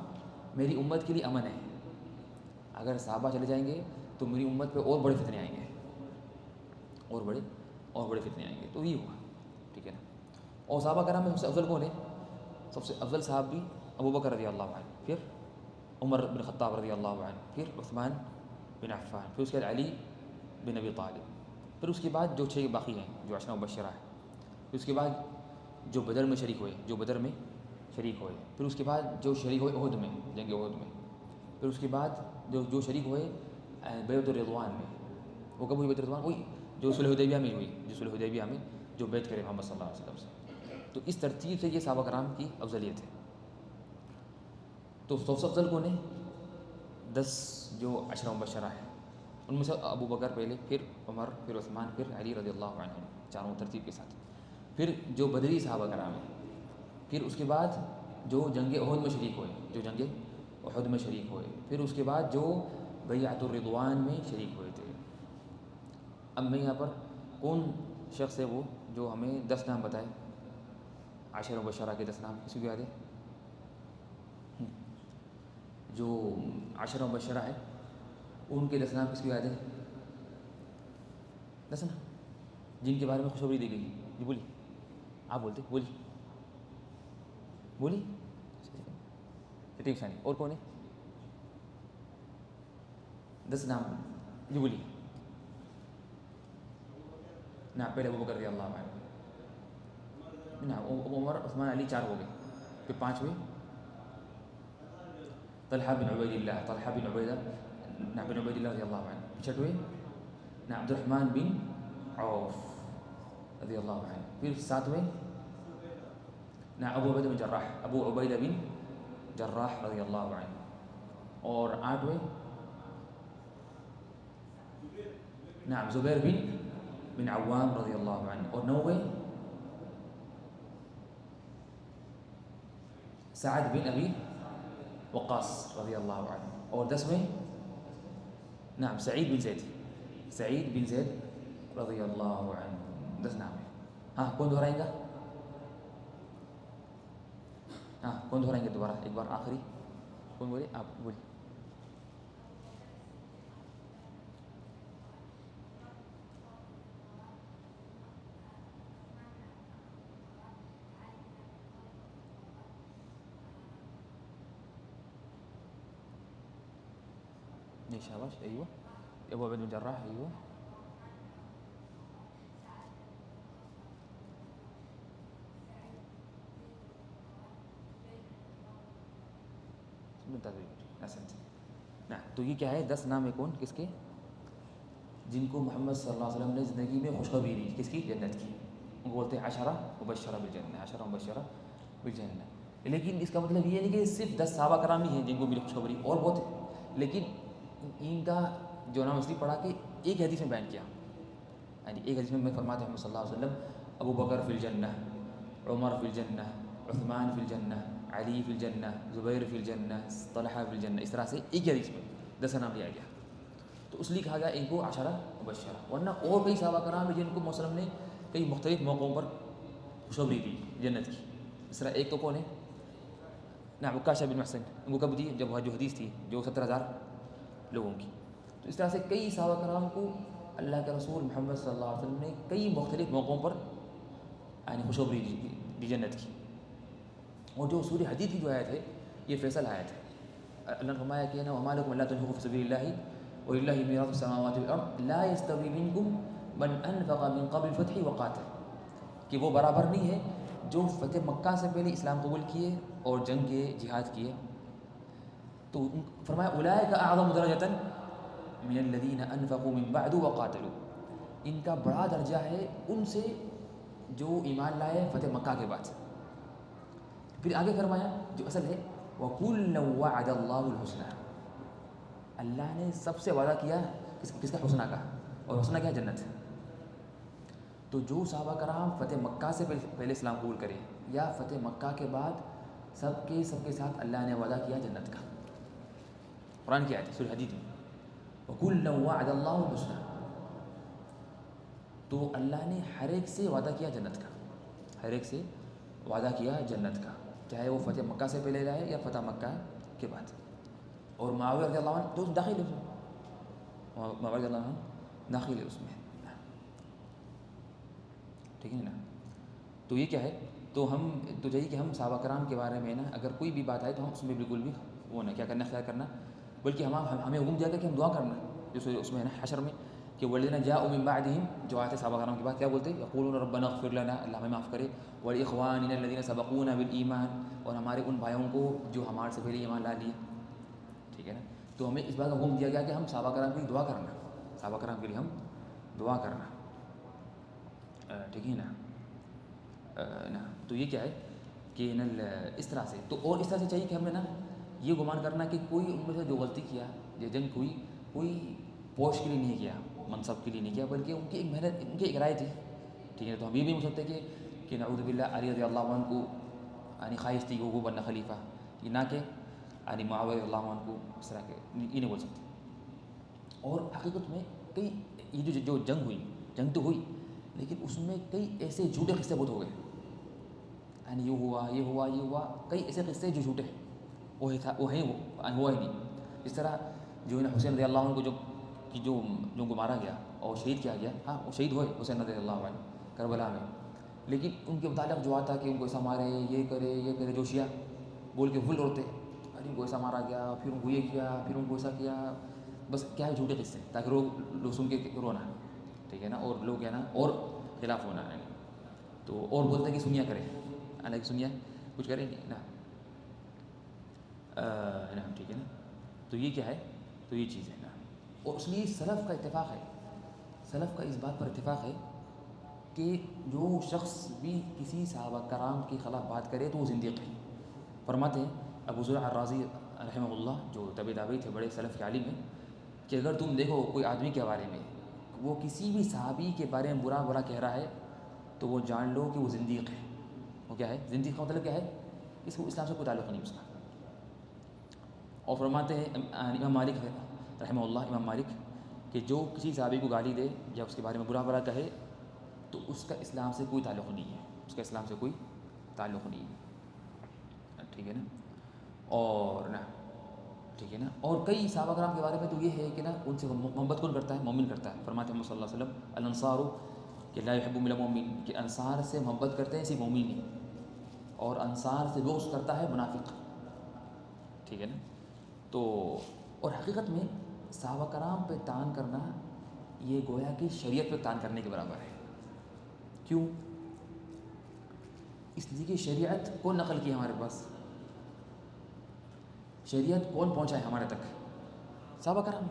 میری امت کے لیے امن ہے. اگر صحابہ چلے جائیں گے تو میری امت پہ اور بڑے فتنے آئیں گے، اور بڑے فتنے آئیں گے. تو یہ ہوا، ٹھیک ہے نا. اور صحابہ کرام میں سب سے افضل کون ہے، سب سے افضل صحابی ابو بکر رضی اللہ عنہ، پھر عمر بن خطاب رضی اللہ عنہ، پھر عثمان بن عفان، پھر اس کے بعد علی بن ابی طالب، پھر اس کے بعد جو 6 باقی ہیں جو عشرہ مبشرہ ہے، پھر اس کے بعد جو بدر میں شریک ہوئے، پھر اس کے بعد جو شریک ہوئے عہد میں، جنگ عہد میں، پھر اس کے بعد جو شریک ہوئے بیعت الرضوان میں. وہ کب ہوئی بیعت الرضوان؟ وہی جو صلح حدیبیہ میں ہوئی، جو بیعت کرے محمد صلی اللہ علیہ وسلم سے. تو اس ترتیب سے یہ صحابہ کرام کی افضلیت ہے. تو سب سے افضل کون ہے، 10 جو عشرہ مبشرہ ہیں ان میں سے ابو بکر پہلے، پھر عمر، پھر عثمان، پھر علی رضی اللہ عنہ، چاروں ترتیب کے ساتھ. پھر جو بدری صحابہ کرام ہیں، پھر اس کے بعد جو جنگ احد میں شریک ہوئے، پھر اس کے بعد جو بیعت الرضوان میں شریک ہوئے تھے. اب میں یہاں پر کون شخص ہے وہ جو ہمیں 10 نام بتائے، عشرہ مبشرہ کے 10 نام کسی کو یاد ہے؟ جو عشرہ مبشرہ ہے ان کے 10 نام کس کو یاد ہے؟ 10 نا، جن کے بارے میں خوشخبری دی گئی. جی بولیے، آپ بولتے بولیے. ٹھیک ہے، اور کون ہے؟ 10 نام، جی بولیے. نہ پہلے ابو بکر رضی اللہ عنہ، نہ عمر، عثمان، علی، 4 ہو گئے. پھر 5 ہوئے طلحہ بن عبید اللہ رضی اللہ عنہ. 6 ہوئے عبد الرحمن بن عوف رضی اللہ عنہ. پھر 7 ہوئے ابو عبیدہ بن جراح رضی اللہ عنہ. اور 8 ہوئے زبیر بن عوام رضی اللہ عنہ. اور 9 ہوئے سعد بن ابی وقاص رضی اللہ عنہ. اور 10 میں سعید بن زید رضی اللہ عنہ. 10 نام ہے. ہاں کون دہرائیں گا؟ کون دہرائیں گے دوبارہ ایک بار آخری؟ کون بولے؟ آپ بولیے. شاباش، ايوه ابو عبيد بن جراح، ايوه. ممتاز، احسنت. نا تو یہ کیا ہے 10 نام ہے کون کس کے جن کو محمد صلی اللہ علیہ وسلم نے زندگی میں خوشخبری دی کس کی جنت کی ان کو بولتے ہیں عشرہ مبشرہ بالجنہ عشرہ مبشرہ بالجنہ لیکن اس کا مطلب یہ نہیں کہ صرف 10 صحابہ کرام ہی ہیں جن کو ملی خوشخبری اور بہت ہے لیکن ان کا جو نام اس لیے پڑھا کہ ایک حدیث میں بیان کیا یعنی ایک حدیث میں فرماتے ہیں محمد صلی اللہ علیہ وسلم ابو بکر فی الجنہ عمر فی الجنہ عثمان فی الجنہ علی فی الجنہ زبیر فی الجنہ طلحہ فی الجنہ اس طرح سے ایک ہی حدیث میں 10 نام لیا گیا تو اس لیے کہا گیا ان کو عشرہ مبشرہ ورنہ اور کئی صحابہ کرام ہیں جن کو محمد صلی اللہ علیہ وسلم نے کئی مختلف موقعوں پر خوشخبری دی جنت کی اس طرح ایک تو کون ہے نعم عکاشہ بن محصن ان کو کب دی جب جو حدیث تھی جو 70,000 لوگوں کی تو اس طرح سے کئی صحابہ کرام کو اللہ کے رسول محمد صلی اللہ علیہ وسلم نے کئی مختلف موقعوں پر یعنی خوشخبری دی جنت کی اور جو سورہ حدید کی جو آیت ہے یہ فیصل آیت ہے اللہ نے فرمایا کہ وما لکم الا تنفقوا فی سبیل اللہ وللہ میراث السماوات والارض لا یستوی منکم من انفق من قبل الفتح وقاتل کہ وہ برابر نہیں ہے جو فتح مکہ سے پہلے اسلام قبول کیے اور جنگ کے جہاد کیے تو فرمایا اولئک اعظم درجۃ من الذین انفقوا من بعد وقاتلوا ان کا بڑا درجہ ہے ان سے جو ایمان لائے فتح مکہ کے بعد پھر آگے فرمایا جو اصل ہے وَكُلًّا وَعَدَ اللَّهُ الْحُسْنَى اللہ نے سب سے وعدہ کیا کس کا حسنہ کا اور حسنہ کیا جنت تو جو صحابہ کرام فتح مکہ سے پہلے اسلام قبول کرے یا فتح مکہ کے بعد سب کے ساتھ اللہ نے وعدہ کیا جنت کا قرآن کی آیت ہے سورہ حدید میں وَكُلًّا وَعَدَ اللَّهُ الْحُسْنَى تو اللہ نے ہر ایک سے وعدہ کیا جنت کا ہر ایک سے وعدہ کیا جنت کا چاہے وہ فتح مکہ سے پہلے جائے یا فتح مکہ کے بعد اور معاویہ رضی اللہ عنہ تو داخل ہے اس میں معاویہ رضی اللہ عنہ داخل ہے اس میں ٹھیک ہے نا تو یہ کیا ہے تو ہم تو چاہیے کہ ہم صحابہ کرام کے بارے میں نا اگر کوئی بھی بات آئے تو ہم اس میں بالکل بھی وہ نہ کیا کرنا اختیار کرنا بلکہ ہمیں حکم دیا گیا کہ ہم دعا کرنا جو اس میں ہے نا حشر میں کہ والذین جاءوا من بعدهم جو آئے تھے صحابہ کرام کے بعد کیا بولتے یقولون ربنا اغفر لنا اللہ ہمیں معاف کرے ولاخواننا الذین سبقونا بالایمان اور ہمارے ان بھائیوں کو جو ہمارے سے پہلے ایمان لا لیے ٹھیک ہے نا تو ہمیں اس بات کا حکم دیا گیا کہ ہم صحابہ کرام کے لیے دعا کرنا صحابہ کرام کے لیے ہم دعا کرنا ٹھیک ہے نا تو یہ کیا ہے کہ اس طرح سے تو اور اس طرح سے چاہیے کہ ہمیں نا یہ گمان کرنا کہ کوئی ان میں سے جو غلطی کیا یہ جنگ کوئی پوش کے لیے نہیں کیا منصب کے لیے نہیں کیا بلکہ ان کی ایک محنت ان کی ایک رائے تھی ٹھیک ہے تو ہم یہ بھی ہو سکتے ہیں کہ نعوذ باللہ علی رضی اللہ عنہ کو یعنی خواہش تھی وہ بننا خلیفہ یہ نہ کہ یعنی معاویہ رضی اللہ عنہ کو اس طرح کے یہ نہیں بول سکتے اور حقیقت میں کئی یہ جو جنگ تو ہوئی لیکن اس میں کئی ایسے جھوٹے قصے بہت ہو گئے یعنی یہ ہوا کئی ایسے قصے جو جھوٹے ہیں وہ ہوا ہی نہیں اس طرح جو ہے نا حسین رضی اللہ عنہ کو جو کو مارا گیا اور شہید کیا گیا ہاں وہ شہید ہوئے حسین رضی اللہ عنہ کربلا میں لیکن ان کے متعلق جو آتا کہ ان کو ایسا مارے یہ کرے جو شیعہ بول کے بھول اڑتے ارے ان کو ایسا مارا گیا پھر ان کو یہ کیا پھر ان کو ایسا کیا بس کیا ہے جھوٹے قصے تاکہ لوگ سن کے رونا ٹھیک ہے نا اور لوگ ہے نا اور خلاف ہونا ہے تو اور بولتے ہیں کہ سنیا کرے حالانکہ سنیا کچھ کرے نہیں نا ٹھیک ہے نا تو یہ کیا ہے تو یہ چیز ہے نا اور اس لیے سلف کا اتفاق ہے سلف کا اس بات پر اتفاق ہے کہ جو شخص بھی کسی صحابہ کرام کے خلاف بات کرے تو وہ زندیق ہے فرماتے ہیں ابو زرع الرازی رحمہ اللہ جو تابعی تھے بڑے سلف کے عالم ہیں کہ اگر تم دیکھو کوئی آدمی کے بارے میں وہ کسی بھی صحابی کے بارے میں برا کہہ رہا ہے تو وہ جان لو کہ وہ زندیق ہے وہ کیا ہے زندیق کا مطلب کیا ہے اس کو اسلام سے کوئی تعلق نہیں اس کا اور فرماتے ہیں امام مالک رحمہ اللہ امام مالک کہ جو کسی صحابی کو گالی دے یا اس کے بارے میں برا کہے تو اس کا اسلام سے کوئی تعلق نہیں ہے اس کا اسلام سے کوئی تعلق نہیں ہے ٹھیک ہے نا اور نا ٹھیک ہے نا اور کئی صحابہ کرام کے بارے میں تو یہ ہے کہ نا ان سے محبت کون کرتا ہے مومن کرتا ہے فرماتے ہیں صلی اللہ علیہ وسلم الانصار کہ لا يحب الا مومن کہ انصار سے محبت کرتے ہیں صرف مومن ہی اور انصار سے بغض کرتا ہے منافق ٹھیک ہے نا تو اور حقیقت میں صحابہ کرام پہ تان کرنا یہ گویا کہ شریعت پہ تان کرنے کے برابر ہے کیوں اس لیے کہ شریعت کون نقل کی ہمارے پاس شریعت کون پہنچا ہے ہمارے تک صحابہ کرام.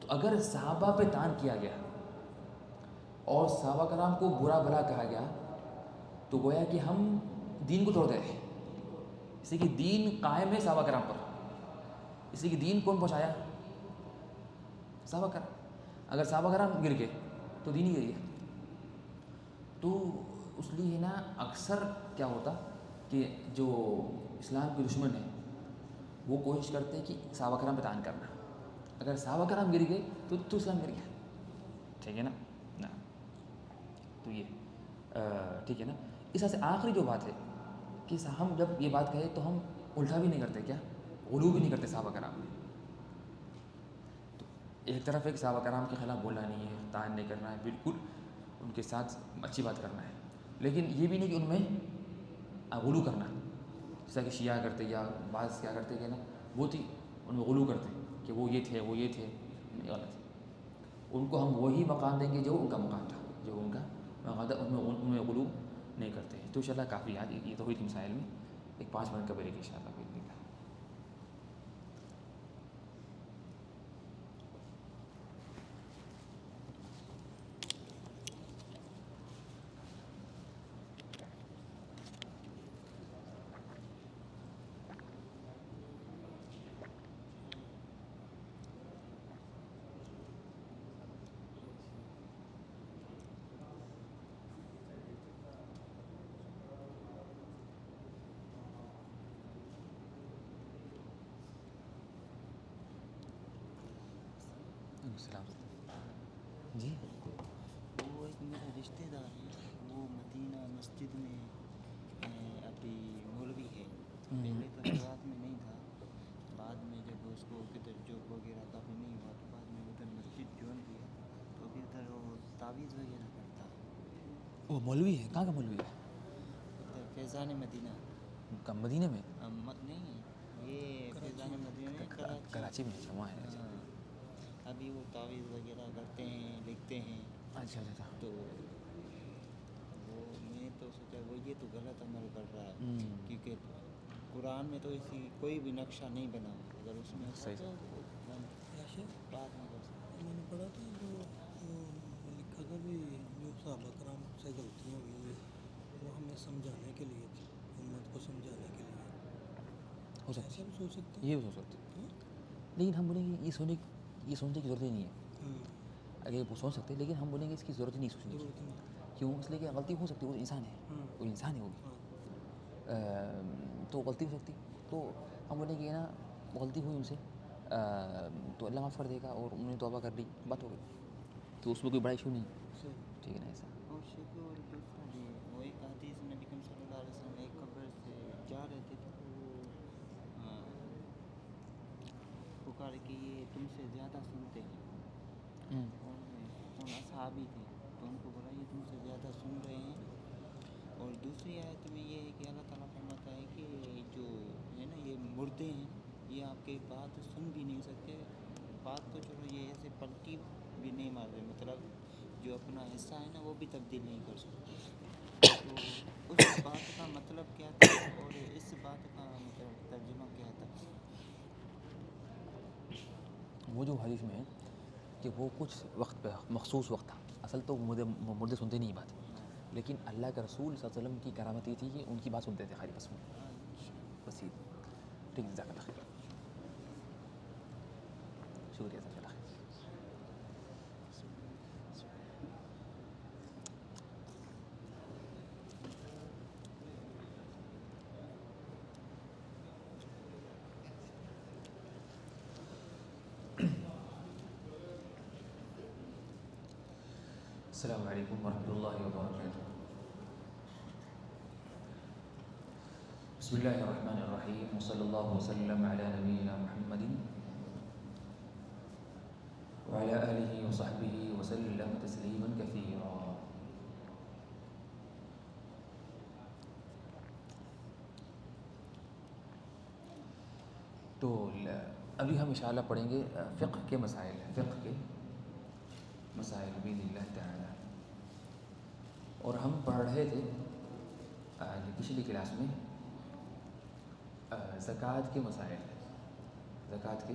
تو اگر صحابہ پہ طعن کیا گیا اور صحابہ کرام کو برا بھلا کہا گیا تو گویا کہ ہم دین کو توڑ دے رہے ہیں. اس لیے کہ دین قائم ہے صحابہ کرام پر. اس لیے کہ دین کون پہنچایا؟ صحابہ کرام. اگر صحابہ کرام گر گئے تو دین ہی گر گیا. تو اس لیے نا اکثر کیا ہوتا کہ جو اسلام کے دشمن ہیں وہ کوشش کرتے ہیں کہ صحابہ کرام پہ طعن کرنا. اگر صحابہ کرام گر گئے تو اسلام گر گیا. ٹھیک ہے نا. تو یہ ٹھیک ہے نا. اس طرح سے آخری جو بات ہے کہ ہم جب یہ بات کہیں تو ہم الٹا بھی نہیں کرتے، کیا غلو بھی نہیں کرتے صحابہ کرام میں. تو ایک طرف ایک صحابہ کرام کے خلاف بولنا نہیں ہے، طعن نہیں کرنا ہے، بالکل ان کے ساتھ اچھی بات کرنا ہے، لیکن یہ بھی نہیں کہ ان میں غلو کرنا جیسا کہ شیعہ کرتے یا بعض کیا کرتے کہ نا بہت ہی ان میں غلو کرتے کہ وہ یہ تھے وہ یہ تھے. نہیں، غلط ہے. ان کو ہم وہی مقام دیں گے جو ان کا مقام تھا، جو ان کا مقام تھا. ان میں غلو نہیں کرتے ہیں. تو انشاءاللہ کافی یاد یہ تو ہوئی تھی مسائل میں. ایک 5 منٹ کا بریک انشاءاللہ. السلام. جی وہ ایک میرا رشتہ دار ہے، وہ مدینہ مسجد میں ابھی مولوی ہے. پہلے تو روات میں نہیں تھا، بعد میں جب اس کو کدھر جاب وغیرہ کافی نہیں ہوا تو بعد میں ادھر مسجد جوائن کیا. تو ابھی ادھر وہ تعویذ وغیرہ کرتا ہے. وہ مولوی ہے. کہاں کا مولوی ہے؟ ادھر فیضان مدینہ. مدینہ میں؟ نہیں، یہ فیضان مدینہ میں کراچی میں. وہاں ہے. ہاں، ابھی وہ تعویذ وغیرہ کرتے ہیں، لکھتے ہیں. اچھا. تو وہ میں تو سوچا وہ یہ تو غلط عمل کر رہا ہے، کیونکہ قرآن میں تو ایسی کوئی بھی نقشہ نہیں بنا ہوا. اگر اس میں ہوتا تو وہ بات نہیں کر سکتا. میں نے پڑھا تھا جو لکھا تھا بھی جو صحابہ کرام سے غلطیاں ہوئی ہیں وہ ہمیں سمجھانے کے لیے تھی، امت کو سمجھانے کے لیے. ہو ایسا سکتی بھی سوچ سکتے ہے، ہیں. یہ بھی سوچ سکتے ہیں. لیکن ہم بولیں گے یہ سوچنے کی ضرورت ہی نہیں ہے. اگر وہ سوچ سکتے ہیں لیکن ہم بولیں گے اس کی ضرورت ہی نہیں سوچنے کی. ضرورت نہیں. کیوں؟ اس لیے کہ غلطی ہو سکتی ہے. وہ انسان ہے، وہ انسان ہے. وہ تو غلطی ہو سکتی. تو ہم بولیں گے نا غلطی ہوئی ان سے تو اللہ معاف کر دے گا اور انہوں نے توبہ کر لی، بات ہو گئی. تو اس میں کوئی بڑا ایشو نہیں. ٹھیک ہے نا. ایسا اور شکر. اور دوسرا بھی وہ ایک حدیث نبی کریم صلی اللہ علیہ وسلم ایک قبر سے جا رہے تھے تو وہ پکار کہ یہ تم سے زیادہ سنتے ہیں. اور اصحابی تھے تو ان کو بولا یہ تم سے زیادہ سن رہے ہیں. اور دوسری آیت میں یہ ہے کہ اللہ تعالیٰ فرماتا ہے کہ جو ہے نا یہ مردے ہیں یہ آپ کے بات سن بھی نہیں سکتے. بات تو چلو یہ ایسے پلٹی بھی نہیں مار رہے، مطلب جو اپنا حصہ ہے نا وہ بھی تبدیل نہیں کر سکتے. تو اس بات کا مطلب کیا تھا اور اس بات کا مطلب ترجمہ کیا تھا؟ وہ جو حدیث میں ہے کہ وہ کچھ وقت پہ مخصوص وقت تھا. اصل تو مردے سنتے نہیں بات، لیکن اللہ کے رسول صلی اللہ علیہ وسلم کی کرامت یہ تھی کہ ان کی بات سنتے تھے خالی. بس یہ ٹھیک. جزاک اللہ خیر. شکریہ. جزاک اللہ خیر. السلام علیکم ورحمۃ اللہ وبرکاتہ. بسم اللہ الرحمن الرحیم وصلی اللہ وسلم علی نبینا محمد وعلى آلہ وصحبہ وسلم تسلیما کثیرا. تو ابھی ہم انشاءاللہ پڑھیں گے فقہ کے مسائل باذن اللہ تعالی. اور ہم پڑھ رہے تھے پچھلی کلاس میں زکوٰۃ کے مسائل. زکوٰۃ کے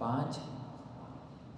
5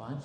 5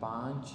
5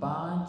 5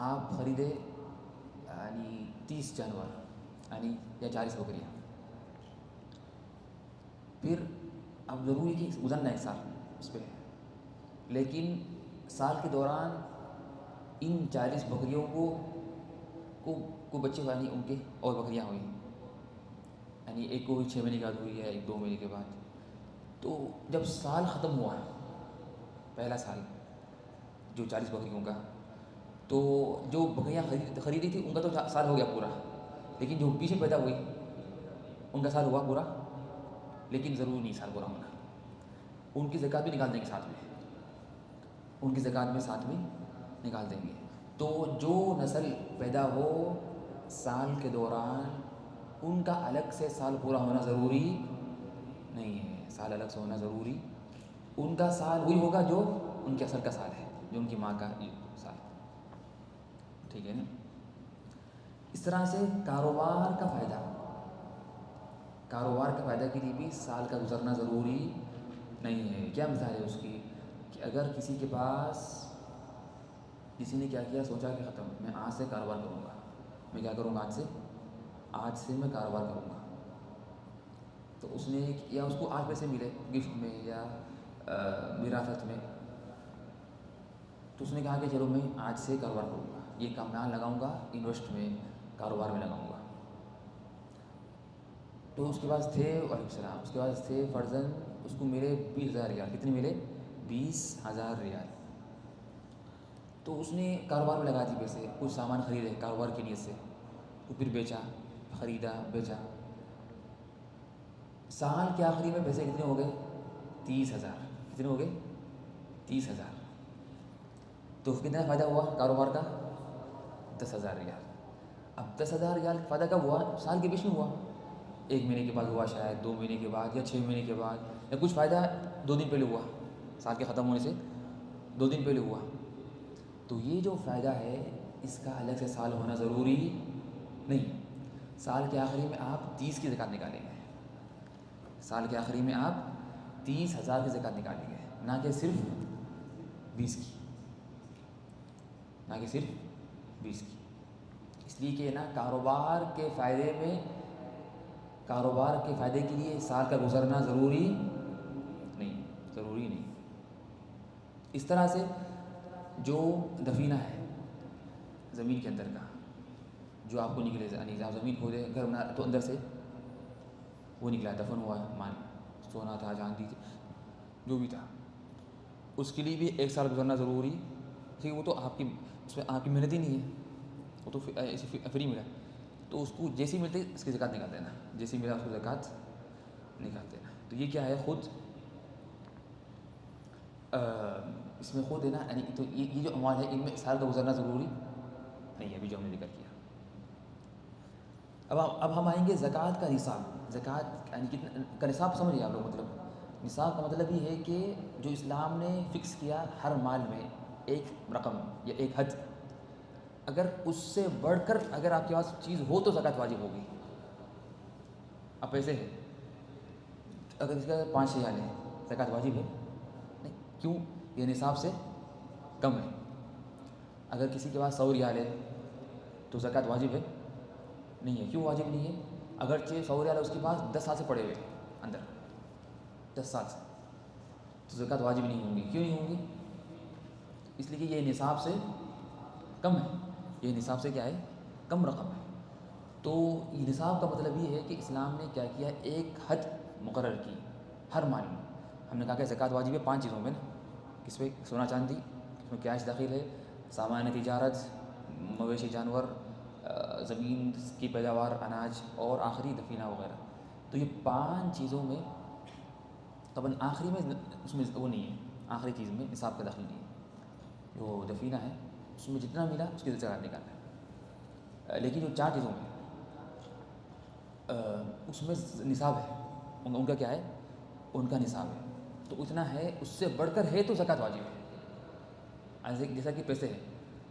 آپ خریدے یعنی 30 جانور یعنی یا 40 بکریاں، پھر اب ضروری ہے کہ گزرنا 1 سال اس پہ، لیکن سال کے دوران ان 40 بکریوں کو بچے ہوئے یعنی ان کے اور بکریاں ہوئی، یعنی ایک کو 6 مہینے کے بعد ہوئی ہے، ایک 2 مہینے کے بعد. تو جب سال ختم ہوا پہلا سال جو 40 بکریوں کا، تو جو بکریاں خریدی تھی ان کا تو سال ہو گیا پورا، لیکن جو پیچھے پیدا ہوئی ان کا سال ہوا پورا، لیکن ضروری نہیں سال پورا ہونا. ان کی زکوٰۃ بھی نکال دیں گے ساتھ میں، ان کی زکوٰۃ میں ساتھ میں نکال دیں گے. تو جو نسل پیدا ہو سال کے دوران ان کا الگ سے سال پورا ہونا ضروری نہیں ہے. سال الگ سے ہونا ضروری، ان کا سال وہی ہوگا جو ان کے اصل کا سال ہے، جو ان کی ماں کا سال. ٹھیک ہے نا. اس طرح سے کاروبار کا فائدہ کے لیے بھی سال کا گزرنا ضروری نہیں ہے. کیا مثال ہے اس کی کہ اگر کسی کے پاس کسی نے کیا کیا، سوچا کہ ختم میں آج سے کاروبار کروں گا، میں کیا کروں گا آج سے میں کاروبار کروں گا. تو اس نے یا اس کو 8 پیسے ملے گفٹ میں یا وراثت میں، تو اس نے کہا کہ چلو میں آج سے کاروبار کروں گا، یہ کام میں لگاؤں گا، انویسٹ میں کاروبار میں لگاؤں گا. تو اس کے پاس تھے وعلیکم السلام، اس کے پاس تھے فرضاً اس کو ملے 20,000 ریال. کتنے ملے؟ 20,000 ریال. تو اس نے کاروبار میں لگا دی پیسے، کچھ سامان خریدے کاروبار کی نیت سے، تو پھر بیچا، خریدا، بیچا. سال کے آخری میں پیسے کتنے ہو گئے؟ 30,000. کتنے ہو گئے؟ 30,000. تو کتنا فائدہ ہوا کاروبار کا؟ 10,000 ریال. اب 10,000 ریال فائدہ کب ہوا؟ سال کے بیچ میں ہوا. 1 مہینے کے بعد ہوا، شاید 2 مہینے کے بعد یا 6 مہینے کے بعد، یا کچھ فائدہ 2 دن پہلے ہوا، سال کے ختم ہونے سے 2 دن پہلے ہوا. تو یہ جو فائدہ ہے اس کا الگ سے سال ہونا ضروری نہیں. سال کے آخری میں آپ 30 کی زکوٰۃ نکالیں گے. سال کے آخری میں آپ 30,000 کی زکوٰۃ نکالیں گے، نہ کہ صرف 20 کی، نہ کہ صرف 20 کی. اس لیے کہ نا کاروبار کے فائدے کے لیے سال کا گزرنا ضروری نہیں. اس طرح سے جو دفینہ ہے زمین کے اندر کا، جو آپ کو نکلے، یعنی آپ زمین کھودے گھر بنا تو اندر سے وہ نکلا، دفن ہوا مال، سونا تھا، چاندی تھی، جو بھی تھا، اس کے لیے بھی 1 سال گزرنا ضروری. ٹھیک ہے، وہ تو اس میں آپ کی محنت ہی نہیں ہے، وہ تو ایسے فری ملا. تو اس کو جیسے ملتے اس کی زکوٰۃ نکال دینا، جیسے ملا اس کو زکوٰۃ نکال دینا. تو یہ کیا ہے، خود اس میں خود ہے نا، یعنی تو یہ جو اموال ہے ان میں سال کا گزرنا ضروری نہیں ہے، ابھی جو ہم نے ذکر کیا. اب ہم آئیں گے زکوٰۃ کا نصاب. زکوٰۃ یعنی کتنا کا نصاب سمجھیے آپ لوگ. مطلب نصاب کا مطلب یہ ہے کہ جو اسلام نے فکس کیا ہر مال میں ایک رقم یا ایک حد، اگر اس سے بڑھ کر اگر آپ کے پاس چیز ہو تو زکوٰۃ واجب ہوگی. اب پیسے ہے، اگر اس کا 5 ریال ہے، زکوٰۃ واجب ہے نہیں. کیوں؟ یہ نصاب سے کم ہے. اگر کسی کے پاس 100 ریال ہے تو زکوٰۃ واجب ہے نہیں ہے. کیوں واجب نہیں ہے؟ اگرچہ 100 ریال اس کے پاس 10 سال سے پڑے ہوئے اندر، 10 سال سے، تو زکوٰۃ واجب نہیں ہوں گی. کیوں نہیں ہوں گی؟ اس لیے کہ یہ نصاب سے کم ہے. یہ نصاب سے کیا ہے؟ کم رقم ہے. تو یہ نصاب کا مطلب یہ ہے کہ اسلام نے کیا کیا، ایک حد مقرر کی ہر مال میں. ہم نے کہا کہ زکوٰۃ واجب ہے 5 چیزوں میں نا. کس پہ؟ سونا چاندی، اس میں کیش داخل ہے، سامان تجارت، مویشی جانور، زمین کی پیداوار، اناج، اور آخری دفینہ وغیرہ. تو یہ 5 چیزوں میں طبعاً آخری میں اس میں وہ نہیں ہے، آخری چیز میں نصاب کا داخل نہیں ہے. جو دفینہ ہے اس میں جتنا ملا اس کی زکوٰۃ نکالنا ہے. لیکن جو 4 چیزوں میں اس میں نصاب ہے، ان کا کیا ہے؟ ان کا نصاب ہے. تو اتنا ہے، اس سے بڑھ کر ہے تو زکوٰۃ واجب ہے. جیسا کہ پیسے ہیں،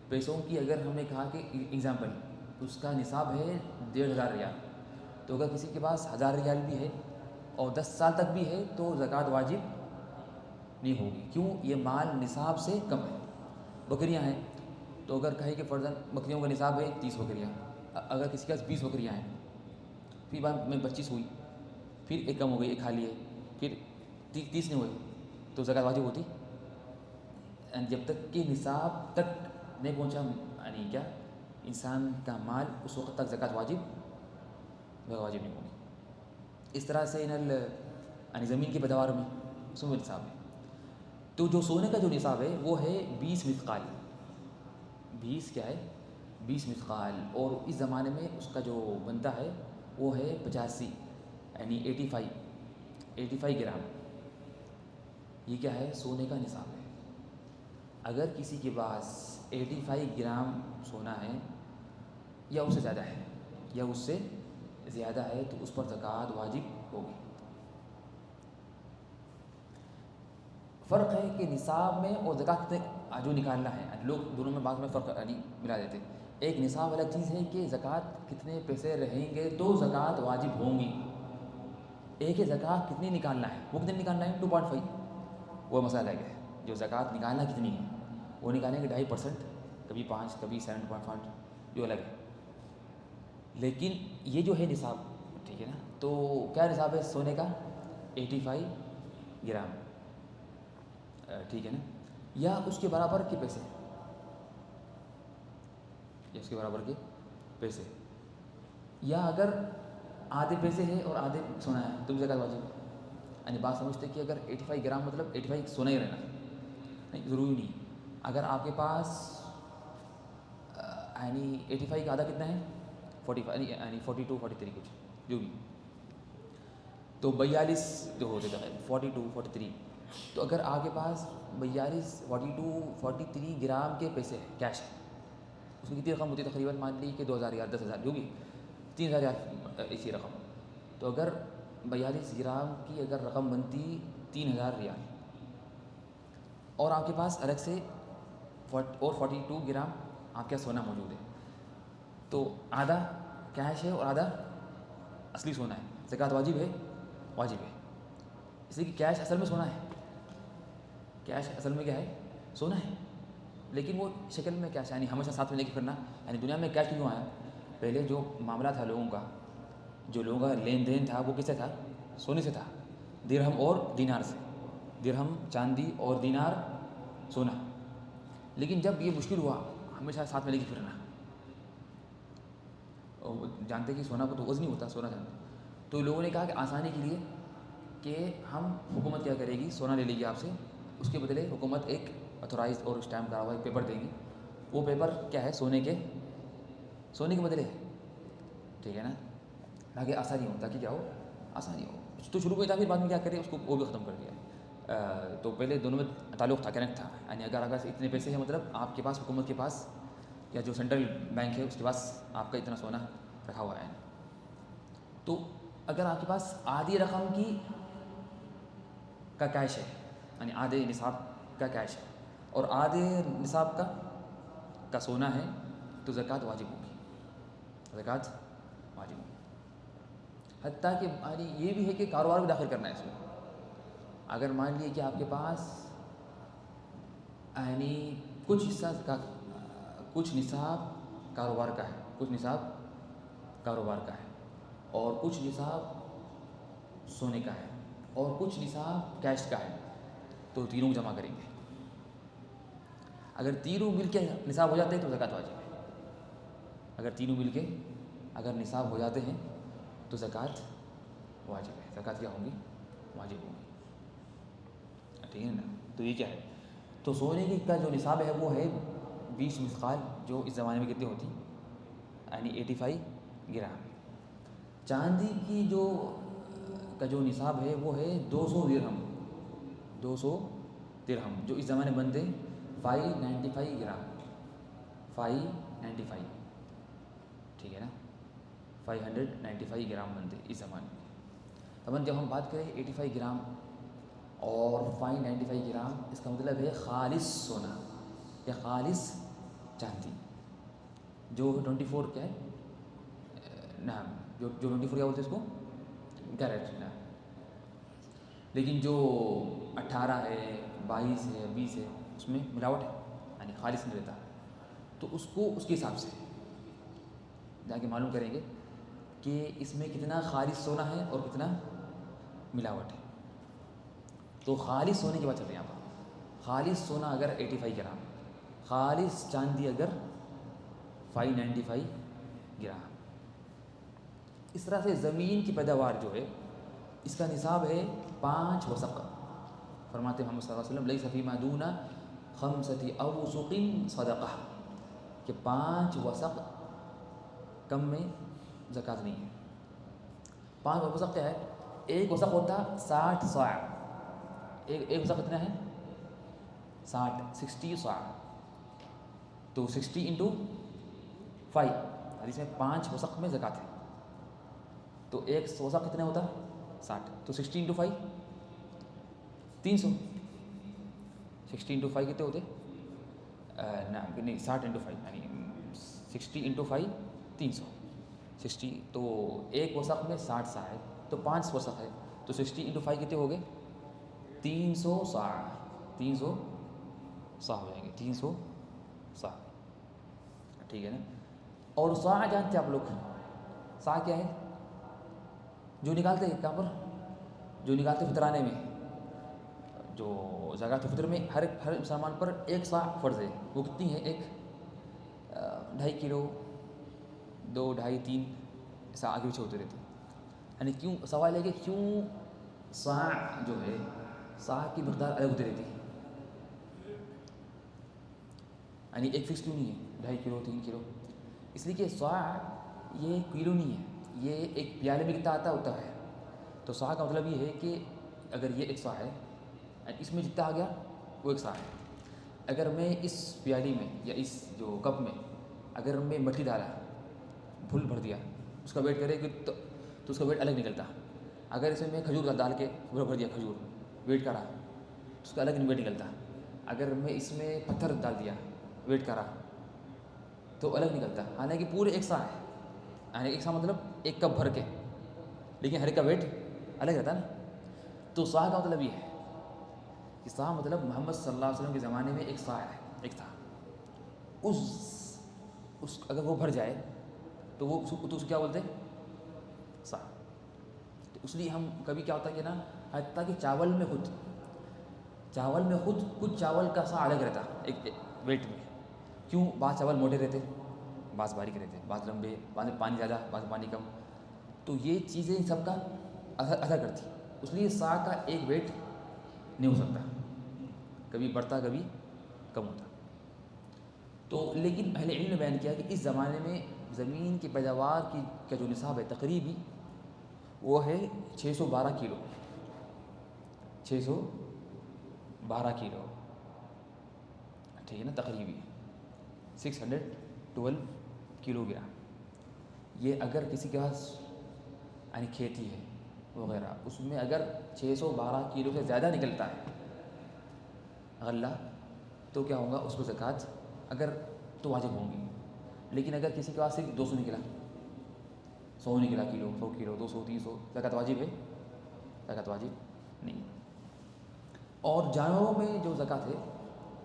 پیسوں کی اگر ہم نے کہا کہ ایگزامپل اس کا نصاب ہے 1,500 ریال، تو اگر کسی کے پاس 1,000 ریال بھی ہے اور 10 سال تک بھی ہے تو زکوٰۃ واجب نہیں ہوگی. کیوں؟ یہ مال نصاب سے کم ہے. بکریاں ہیں، تو اگر کہیں کہ فرضاً بکریوں کا نصاب ہے 30 بکریاں، اگر کسی کے پاس 20 بکریاں ہیں، پھر بعد میں 25 ہوئی، پھر ایک کم ہو گئی، ایک کھا لیے، پھر 30 نہیں ہوئے، تو زکوٰۃ واجب ہوتی؟ جب تک کہ نصاب تک نہیں پہنچا، یعنی کیا انسان کا مال، اس وقت تک زکوٰۃ واجب نہیں ہوگی۔ اس طرح سے یعنی زمین کی پیداوار میں اس میں نصاب ہے۔ تو جو سونے کا جو نصاب ہے وہ ہے 20 مثقال۔ 20 کیا ہے؟ 20 مثقال، اور اس زمانے میں اس کا جو بنتا ہے وہ ہے 85، یعنی 85 گرام۔ یہ کیا ہے؟ سونے کا نصاب ہے۔ اگر کسی کے پاس 85 گرام سونا ہے یا اس سے زیادہ ہے تو اس پر زکوٰۃ واجب ہوگی۔ فرق ہے کہ نصاب میں اور زکوٰۃ جو نکالنا ہے، لوگ دونوں میں بعض میں فرق ملا دیتے۔ ایک نصاب الگ چیز ہے کہ زکوٰۃ کتنے پیسے رہیں گے تو زکوٰۃ واجب ہوں گی، ایک ہے زکوٰۃ کتنی نکالنا ہے، وہ کتنی نکالنا ہے 2.5، وہ مسئلہ الگ ہے۔ جو زکوٰۃ نکالنا کتنی ہے وہ نکالیں گے 2.5%، کبھی 5، کبھی 7.5، جو الگ ہے۔ لیکن یہ جو ہے نصاب، ٹھیک ہے نا، تو کیا نصاب ہے سونے کا؟ 85 گرام، ٹھیک ہے نا، یا اس کے برابر کے پیسے، یا اگر آدھے پیسے ہے اور آدھے سونا ہے تو بھی زکوٰۃ واجب ہے۔ یعنی بات سمجھتے کہ اگر 85 گرام مطلب 85 سونا ہی رہنا، نہیں، ضروری نہیں۔ اگر آپ کے پاس یعنی 85 کا آدھا کتنا ہے 45، یعنی 42 43 کچھ جو بھی، تو 42 جو ہوتے تھے 42 43، تو اگر آپ کے پاس 42 42 43 گرام کے پیسے ہیں، کیش ہے، اس میں کتنی رقم ہوتی ہے تقریباً؟ مان لی کہ 2000 یا 10,000 جو بھی 3000 ایسی رقم، تو اگر 42 گرام کی اگر رقم بنتی 3000 ریال، اور آپ کے پاس الگ سے اور 42 گرام آپ کے سونا موجود ہے، تو آدھا کیش ہے اور آدھا اصلی سونا ہے، زکوٰۃ واجب ہے؟ واجب ہے، اس لیے کہ کیش اصل میں سونا ہے، کیش اصل میں کیا ہے؟ سونا ہے، لیکن وہ شکل میں کیش، یعنی ہمیشہ ساتھ میں لے کے پھرنا، یعنی دنیا میں کیش کیوں آیا؟ پہلے جو معاملہ تھا لوگوں کا، جو لوگوں کا لین دین تھا وہ کس سے تھا؟ سونے سے تھا، درہم اور دینار سے، درہم چاندی اور دینار سونا۔ لیکن جب یہ مشکل ہوا ہمیشہ ساتھ میں لے کے پھرنا، اور جانتے کہ سونا کو تو وزن نہیں ہوتا، سونا جانتے، تو لوگوں نے کہا کہ آسانی کے لیے کہ ہم حکومت کیا کرے گی، سونا لے لے گی آپ سے، اس کے بدلے حکومت ایک اتھورائز اور اسٹیمپ کرا ہوا ایک پیپر دے گی، وہ پیپر کیا ہے؟ سونے کے بدلے ہے، ٹھیک ہے نا، تاکہ آسانی ہو، تاکہ کیا ہو؟ آسانی ہو۔ تو شروع میں تھا، پھر بعد میں کیا کرے اس کو وہ بھی ختم کر دیا۔ تو پہلے دونوں میں تعلق تھا، کنیکٹ تھا، یعنی اگر اتنے پیسے ہیں مطلب آپ کے پاس، حکومت کے پاس یا جو سینٹرل بینک ہے اس کے پاس آپ کا اتنا سونا رکھا ہوا ہے، تو اگر آپ کے پاس آدھی رقم کا کیش ہے، یعنی آدھے نصاب کا کیش ہے اور آدھے نصاب کا سونا ہے، تو زکوٰۃ واجب ہوگی، زکوٰۃ واجب ہوگی۔ حتیٰ کہ یعنی یہ بھی ہے کہ کاروبار بھی داخل کرنا ہے اس میں۔ اگر مان لیے کہ آپ کے پاس یعنی کچھ نصاب کاروبار کا ہے، کچھ نصاب کاروبار کا ہے، اور کچھ نصاب سونے کا ہے، اور کچھ نصاب کیش کا ہے، تو تینوں جمع کریں گے۔ اگر تینوں مل کے نصاب ہو جاتے ہیں تو زکوٰۃ واجب ہے، اگر تینوں مل کے اگر نصاب ہو جاتے ہیں تو زکوٰۃ واجب ہے، زکوٰۃ کیا ہوگی؟ واجب ہوگی، ٹھیک ہے نا۔ تو یہ کیا ہے؟ تو سونے کا جو نصاب ہے وہ ہے 20 مثقال، جو اس زمانے میں کتنی ہوتی؟ یعنی 85 گرام۔ چاندی کی جو نصاب ہے وہ ہے 200 درہم، 200 درہم، جو اس زمانے میں بنتے 595 گرام، 595، ٹھیک ہے نا، 595 گرام بنتے اس زمانے میں۔ اب جب ہم بات کریں 85 گرام اور 595 گرام، اس کا مطلب ہے خالص سونا یا خالص چاندی، جو 24 کیا ہے نا، جو 24 کیا بولتے ہیں اس کو؟ کیرٹ نا، لیکن جو 18 ہے 22 ہے 20 ہے اس میں ملاوٹ ہے، یعنی خالص نہیں رہتا، تو اس کو اس کے حساب سے جا کے معلوم کریں گے کہ اس میں کتنا خالص سونا ہے اور کتنا ملاوٹ ہے. تو خالص سونے کی بات چل رہی ہے یہاں پر. خالص سونا اگر 85 گرام، خالص چاندی اگر 595 گرام. اس طرح سے زمین کی پیداوار جو ہے اس کا نصاب ہے 5 وسق. فرماتے محمد صلی اللہ علیہ وسلم لیس فیما دون 5 اوسق صدقہ، کہ 5 وسق کم میں زکوٰۃ نہیں ہے. 5 وسق کیا ہے؟ ایک وسق ہوتا 60 صاع. ایک وسق کتنا ہے؟ 60 صاع. تو 60 انٹو 5، حدیث میں 5 وسق میں زکوٰۃ ہے. تو ایک وسق کتنا ہوتا؟ 60. تو 60 انٹو 5 300. 60 انٹو 5 کتنے ہوتے؟ نہیں 60 انٹو 5 یعنی 60 انٹو 5 300. 60 تو ایک وسق میں 60 صاع ہے تو 5 وسق ہے تو 60 انٹو 5 کتنے ہو گئے؟ 300 صاع. 300 صاع ہو جائیں گے. 300 صاع. ٹھیک ہے نا. اور صاع جانتے ہیں آپ لوگ؟ صاع کیا ہے؟ جو نکالتے ہیں کہاں پر؟ جو نکالتے فطرانے میں. جو زکوٰۃ الفطر میں ہر مسلمان پر 1 صاع فرض ہے. وہ کتنی ہے؟ 2.5 کلو 2 2.5 3 ایسا آگے پیچھے ہوتے رہتے. یعنی کیوں سوال ہے کہ کیوں صاع جو ہے صاع کی مقدار الگ ہوتی رہتی ہے؟ یعنی ایک فکس کیوں نہیں ہے 2.5 کلو 3 کلو؟ اس لیے کہ صاع یہ کلو نہیں ہے، یہ ایک پیالے میں کتنا آتا ہوتا ہے. تو صاع کا مطلب یہ ہے کہ اگر یہ 1 صاع ہے، اس میں جتنا آ گیا وہ 1 صاع ہے. اگر میں اس پیالی میں یا اس جو کپ میں اگر میں مٹی ڈالا، پھول بھر دیا، اس کا ویٹ کرے کہ تو اس کا ویٹ الگ نکلتا. اگر اس میں کھجور ڈال کے بھر دیا، کھجور ویٹ کرا، اس کا الگ ویٹ نکلتا. اگر میں اس میں پتھر ڈال دیا، ویٹ کرا تو الگ نکلتا. حالانکہ پورے 1 صاع ہے. یعنی 1 صاع مطلب 1 کپ بھر کے، لیکن ہر ایک کا ویٹ الگ رہتا نا. تو صاع کا مطلب یہ ہے کہ صاع مطلب محمد صلی اللہ علیہ وسلم کے زمانے میں 1 صاع ہے، 1 تھا. اس اگر وہ بھر جائے تو وہ تو اس کیا بولتے ہیں؟ صاع. تو اس لیے ہم کبھی کیا ہوتا ہے کہ نا، حتیٰ کہ چاول میں خود کچھ چاول کا صاع الگ رہتا ایک ویٹ میں. کیوں؟ بعض چاول موٹے رہتے، بعض باریک رہتے، بعض لمبے، بعض میں پانی زیادہ، بعض میں پانی کم. تو یہ چیزیں سب کا اثر کرتی. اس لیے صاع کا ایک ویٹ نہیں ہو سکتا، کبھی بڑھتا کبھی کم ہوتا. تو لیکن اہل علم نے بیان کیا کہ اس زمانے میں زمین کی پیداوار کا جو نصاب ہے تقریبی وہ ہے 612 کلو. 612 کلو، ٹھیک ہے نا. تقریبی 612 کلو گرام. یہ اگر کسی کے پاس یعنی کھیتی ہے وغیرہ، اس میں اگر 612 کلو سے زیادہ نکلتا ہے غلہ، تو کیا ہوگا؟ اس کو زکوٰۃ اگر تو واجب ہوں گی. لیکن اگر کسی کے پاس صرف 200 نکلا، 100 نکلا کلو، 100 کلو 200 300، زکوٰۃ واجب ہے؟ زکوٰۃ واجب نہیں. اور جانوروں میں جو زکوٰۃ ہے،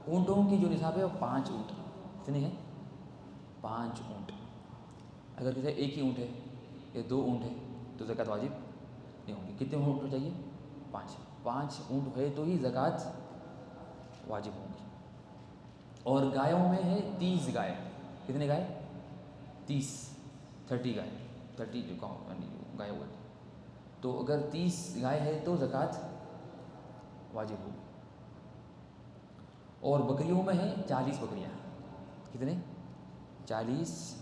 اونٹوں کی جو نصاب ہے وہ 5 اونٹ. کتنے ہیں؟ 5 اونٹ. اگر کسی ایک ہی اونٹ ہے یا 2 اونٹ ہے تو زکوٰۃ واجب نہیں ہوگی. کتنے اونٹ چاہیے؟ 5 اونٹ ہے تو ہی زکوٰۃ واجب ہوگی. اور گایوں میں ہے 30 گائے. کتنے گائے؟ 30 گائے. 30 جو گائے ہوئے. تو اگر 30 گائے ہے تو زکوٰۃ واجب ہوگی. اور بکریوں میں ہے 40 بکریاں. کتنے؟ 40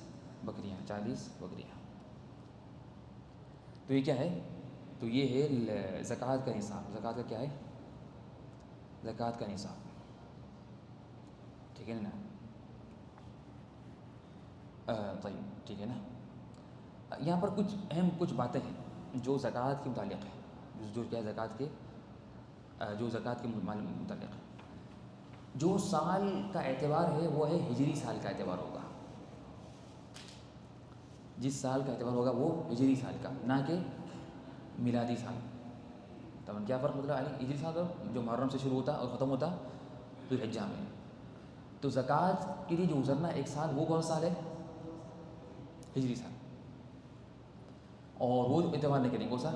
بکریاں. 40 بکریاں. تو یہ کیا ہے؟ تو یہ ہے زکوٰۃ کا نصاب. زکوٰۃ کا کیا ہے؟ زکوٰۃ کا نصاب. ٹھیک ہے نا؟ طيب ٹھیک ہے نا. یہاں پر کچھ باتیں ہیں جو زکوٰۃ کے متعلق ہے، جو کیا ہے زکوٰۃ کے متعلق ہے. جو سال کا اعتبار ہے وہ ہے ہجری سال کا اعتبار ہوگا. جس سال کا اعتبار ہوگا وہ ہجری سال کا، نہ کہ میلادی سال. کیا فرق مطلب ہجری سال جو محرم سے شروع ہوتا اور ختم ہوتا ذوالحجہ میں. تو زکوٰۃ کے لیے جو گزرنا ایک سال وہ کون سا سال ہے؟ ہجری سال. اور وہ اعتبار نہیں کریں گے کون سا؟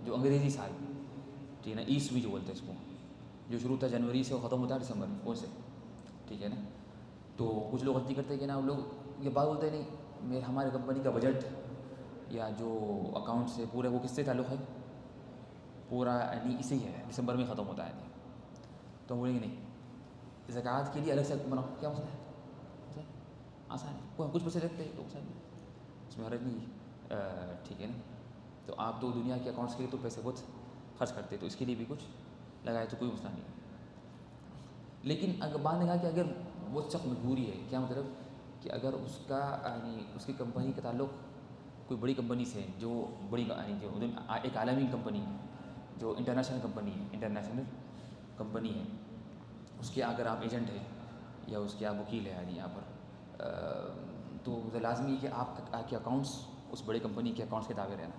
جو انگریزی سال، ٹھیک ہے نا، عیسوی جو بولتے ہیں اس کو، جو شروع ہوتا ہے جنوری سے اور ختم ہوتا ہے دسمبر میں، وہ سے، ٹھیک ہے نا. تو کچھ لوگ غلطی کرتے ہیں کہ نا، وہ لوگ یہ بات بولتے ہیں نہیں ہمارے کمپنی کا بجٹ یا جو اکاؤنٹ سے پورا وہ کس سے تعلق ہے، پورا یعنی اسی ہے، دسمبر میں ختم ہوتا ہے. تو ہم بولیں گے نہیں، زکوٰۃ کے لیے الگ سے بناؤ. کیا مسئلہ ہے؟ آسان ہے، کوئی کچھ پیسے رکھتے ہیں تو اس میں حرج نہیں ہے، ٹھیک ہے نا. تو آپ تو دنیا کے اکاؤنٹس کے لیے تو پیسے بہت خرچ کرتے، تو اس کے لیے بھی کچھ لگائے تو کوئی مسئلہ نہیں. لیکن اگر بعد نے کہا کہ اگر وہ سخت مجبوری ہے، کیا مطلب کہ اگر اس کا یعنی اس کی کمپنی کا تعلق کوئی بڑی کمپنی سے ہے، جو بڑی یعنی جو ایک عالمی کمپنی ہے، جو انٹرنیشنل کمپنی ہے، اس کے اگر آپ ایجنٹ ہیں یا اس کے آپ وکیل ہیں یعنی یہاں پر، تو لازمی ہے کہ آپ کے اکاؤنٹس اس بڑی کمپنی کے اکاؤنٹس کے تابع رہنا.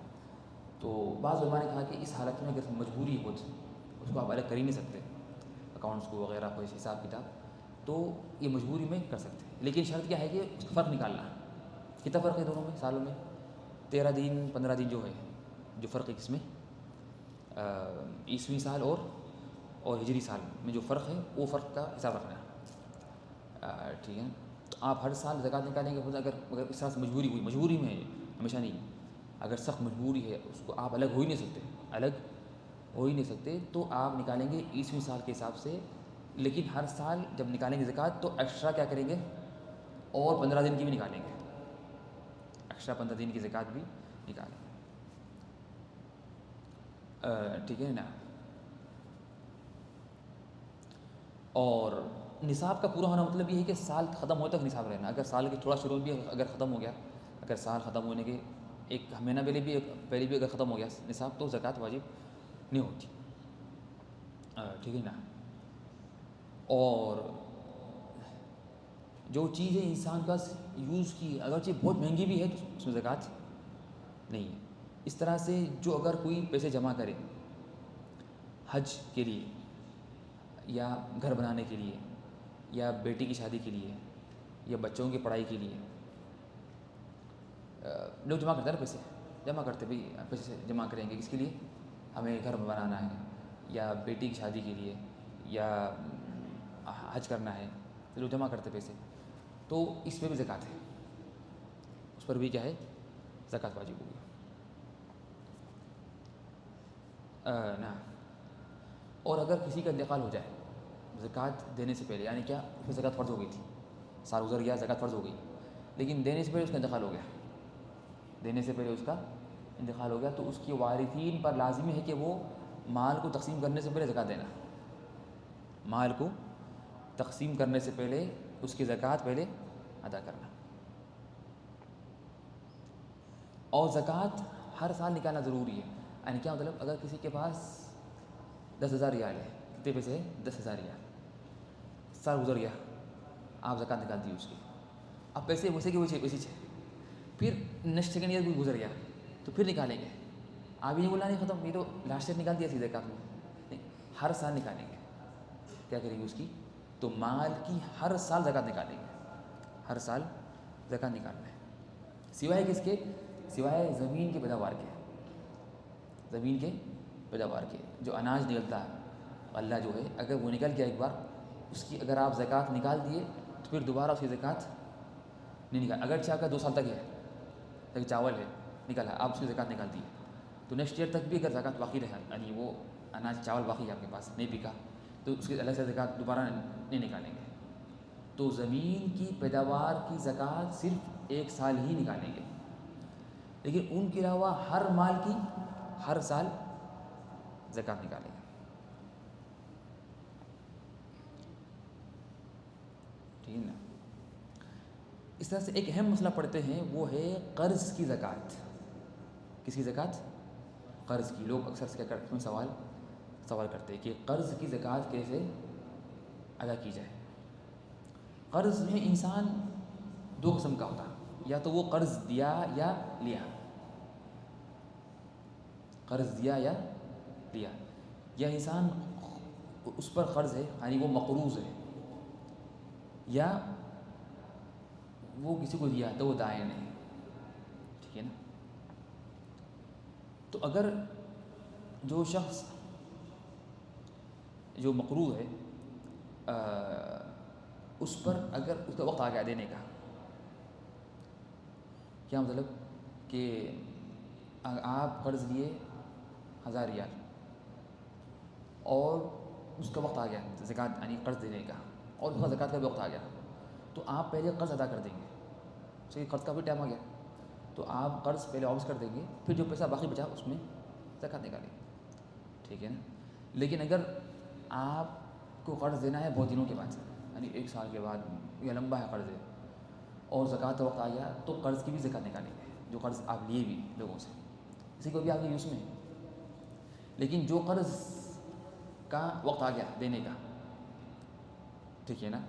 تو بعض علماء نے کہا کہ اس حالت میں اگر مجبوری ہے اس کو آپ الگ کر ہی نہیں سکتے اکاؤنٹس کو وغیرہ کوئی حساب کتاب، تو یہ مجبوری میں کر سکتے ہیں. لیکن شرط کیا ہے کہ اس کا فرق نکالنا. کتنا فرق ہے دونوں میں سالوں میں؟ 13 دن 15 دن جو ہے، جو فرق ہے کس میں، عیسوی سال اور ہجری سال میں جو فرق ہے، وہ فرق کا حساب رکھنا ہے، ٹھیک ہے. تو آپ ہر سال زکوٰۃ نکالیں گے. اگر اس طرح سے مجبوری ہوئی، مجبوری میں ہے ہمیشہ نہیں، اگر سخت مجبوری ہے اس کو آپ الگ ہو ہی نہیں سکتے تو آپ نکالیں گے عیسوی سال کے حساب سے. لیکن ہر سال جب نکالیں گے زکوٰۃ تو ایکسٹرا کیا کریں گے، اور 15 دن کی بھی نکالیں گے، ایکسٹرا 15 دن کی زکوٰۃ بھی نکالیں گے، ٹھیک ہے نا. اور نصاب کا پورا ہونا مطلب یہ ہے کہ سال ختم ہونے تک نصاب رہنا. اگر سال کے تھوڑا شروع بھی اگر ختم ہو گیا، اگر سال ختم ہونے کے ایک مہینہ پہلے بھی اگر ختم ہو گیا نصاب، تو زکوٰۃ واجب نہیں ہوتی، ٹھیک ہے نا. اور جو چیزیں انسان کا یوز کی اگرچہ بہت مہنگی بھی ہے تو اس میں زکوٰۃ نہیں ہے. اس طرح سے جو اگر کوئی پیسے جمع کرے حج کے لیے یا گھر بنانے کے لیے یا بیٹی کی شادی کے لیے یا بچوں کی پڑھائی کے لیے، لوگ جمع کرتے ہیں نا، پیسے جمع کرتے، بھائی پیسے جمع کریں گے کس کے لیے، ہمیں گھر بنانا ہے یا بیٹی کی شادی کے لیے یا حج کرنا ہے، تو لوگ جمع کرتے پیسے. تو اس پہ بھی زکوٰۃ ہے، اس پر بھی کیا ہے، زکوٰۃ واجب ہوگی نا. اور اگر کسی کا انتقال ہو جائے زکوٰۃ دینے سے پہلے، یعنی کیا اس پہ زکوٰۃ فرض ہو گئی تھی، سال گزر گیا زکوٰۃ فرض ہو گئی، لیکن دینے سے پہلے اس کا انتقال ہو گیا، تو اس کے وارثین پر لازمی ہے کہ وہ مال کو تقسیم کرنے سے پہلے زکوٰۃ دینا. مال کو تقسیم کرنے سے پہلے اس کی زکوٰۃ پہلے ادا کرنا. اور زکوٰۃ ہر سال نکالنا ضروری ہے. یعنی کیا مطلب، اگر کسی کے پاس 10,000 ریال ہے، کتنے پیسے ہیں، 10,000 ریال، سال گزر گیا، آپ زکوٰۃ نکال دی اس کی، اب پیسے ویسے کے ویسے پھر نیکسٹ سیکنڈ ایئر کوئی گزر گیا تو پھر نکالیں گے. آپ یہ بولا نہیں ختم، یہ تو لاسٹ ایئر نکال دیا تھی زکوٰۃ میں، نہیں، ہر سال نکالیں گے. کیا کریں گے اس کی، تو مال کی ہر سال زکوٰۃ نکالیں گے، ہر سال زکوٰۃ نکالنا ہے. سوائے کس کے، سوائے زمین کے پیداوار کے، زمین کے پیداوار کے، جو اناج نکلتا ہے، غلہ جو ہے، اگر وہ نکل گیا ایک بار، اس کی اگر آپ زکوٰۃ نکال دیے تو پھر دوبارہ اس کی زکوٰۃ نہیں نکال. اگر چاہ کر 2 سال تک ہے، تک چاول ہے نکالا، آپ اس کی زکوٰۃ نکال دیے، تو نیکسٹ ایئر تک بھی اگر زکوٰۃ باقی رہا، یعنی وہ اناج چاول باقی ہے آپ کے پاس، نہیں بکا، تو اس کی الگ سے زکوٰۃ دوبارہ نہیں نکالیں گے. تو زمین کی پیداوار کی زکوٰۃ صرف 1 سال ہی نکالیں گے، لیکن ان کے علاوہ ہر مال کی ہر سال زکوٰۃ نکالیں گے، ٹھیک ہے نا. اس طرح سے ایک اہم مسئلہ پڑھتے ہیں، وہ ہے قرض کی زکوٰۃ. کس کی زکوٰۃ، قرض کی. لوگ اکثر سے کیا کرتے ہیں، سوال کرتے ہیں کہ قرض کی زکوٰۃ کیسے ادا کی جائے. قرض میں انسان 2 قسم کا ہوتا ہے، یا تو وہ قرض دیا یا لیا، قرض دیا یا لیا، یا انسان اس پر قرض ہے، یعنی وہ مقروض ہے، یا وہ کسی کو دیا تو وہ دائن ہے، ٹھیک ہے نا. تو اگر جو شخص جو مقروض ہے اس پر اگر اس کا وقت آ گیا دینے کا، کیا مطلب کہ آپ قرض لیے 1000 ریال اور اس کا وقت آ گیا زکوٰۃ یعنی قرض دینے کا، اور اس کا زکوٰۃ کا بھی وقت آ گیا، تو آپ پہلے قرض ادا کر دیں گے. اس قرض کا بھی ٹائم آ گیا تو آپ قرض پہلے واپس کر دیں گے، پھر جو پیسہ باقی بچا اس میں زکوٰۃ نکالیں گے، ٹھیک ہے نا. لیکن اگر آپ کو قرض دینا ہے بہت دنوں کے بعد، یعنی 1 سال کے بعد یا لمبا ہے قرض ہے اور زکوٰۃ کا وقت آ گیا، تو قرض کی بھی زکوٰۃ نکالیں گے. جو قرض آپ لیے بھی لوگوں سے، کسی کو بھی آپ کے یوز میں، لیکن جو قرض کا وقت آ گیا دینے کا، ٹھیک ہے نا،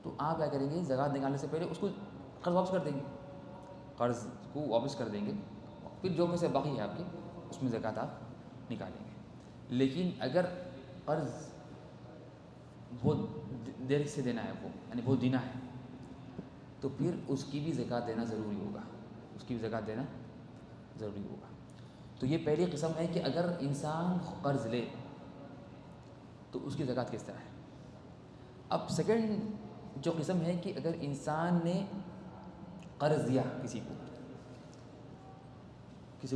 تو آپ کیا کریں گے زکوٰۃ نکالنے سے پہلے اس کو قرض واپس کر دیں گے، قرض کو واپس کر دیں گے، پھر جو پیسے باقی ہے آپ کے اس میں زکوٰۃ آپ نکالیں گے. لیکن اگر قرض بہت دیر سے دینا ہے آپ کو، یعنی بہت دینا ہے، تو پھر اس کی بھی زکوٰۃ دینا ضروری ہوگا، اس کی بھی زکوٰۃ دینا ضروری ہوگا. تو یہ پہلی قسم ہے کہ اگر انسان قرض لے تو اس کی زکوٰۃ کس طرح ہے. اب سیکنڈ جو قسم ہے کہ اگر انسان نے قرض دیا کسی کو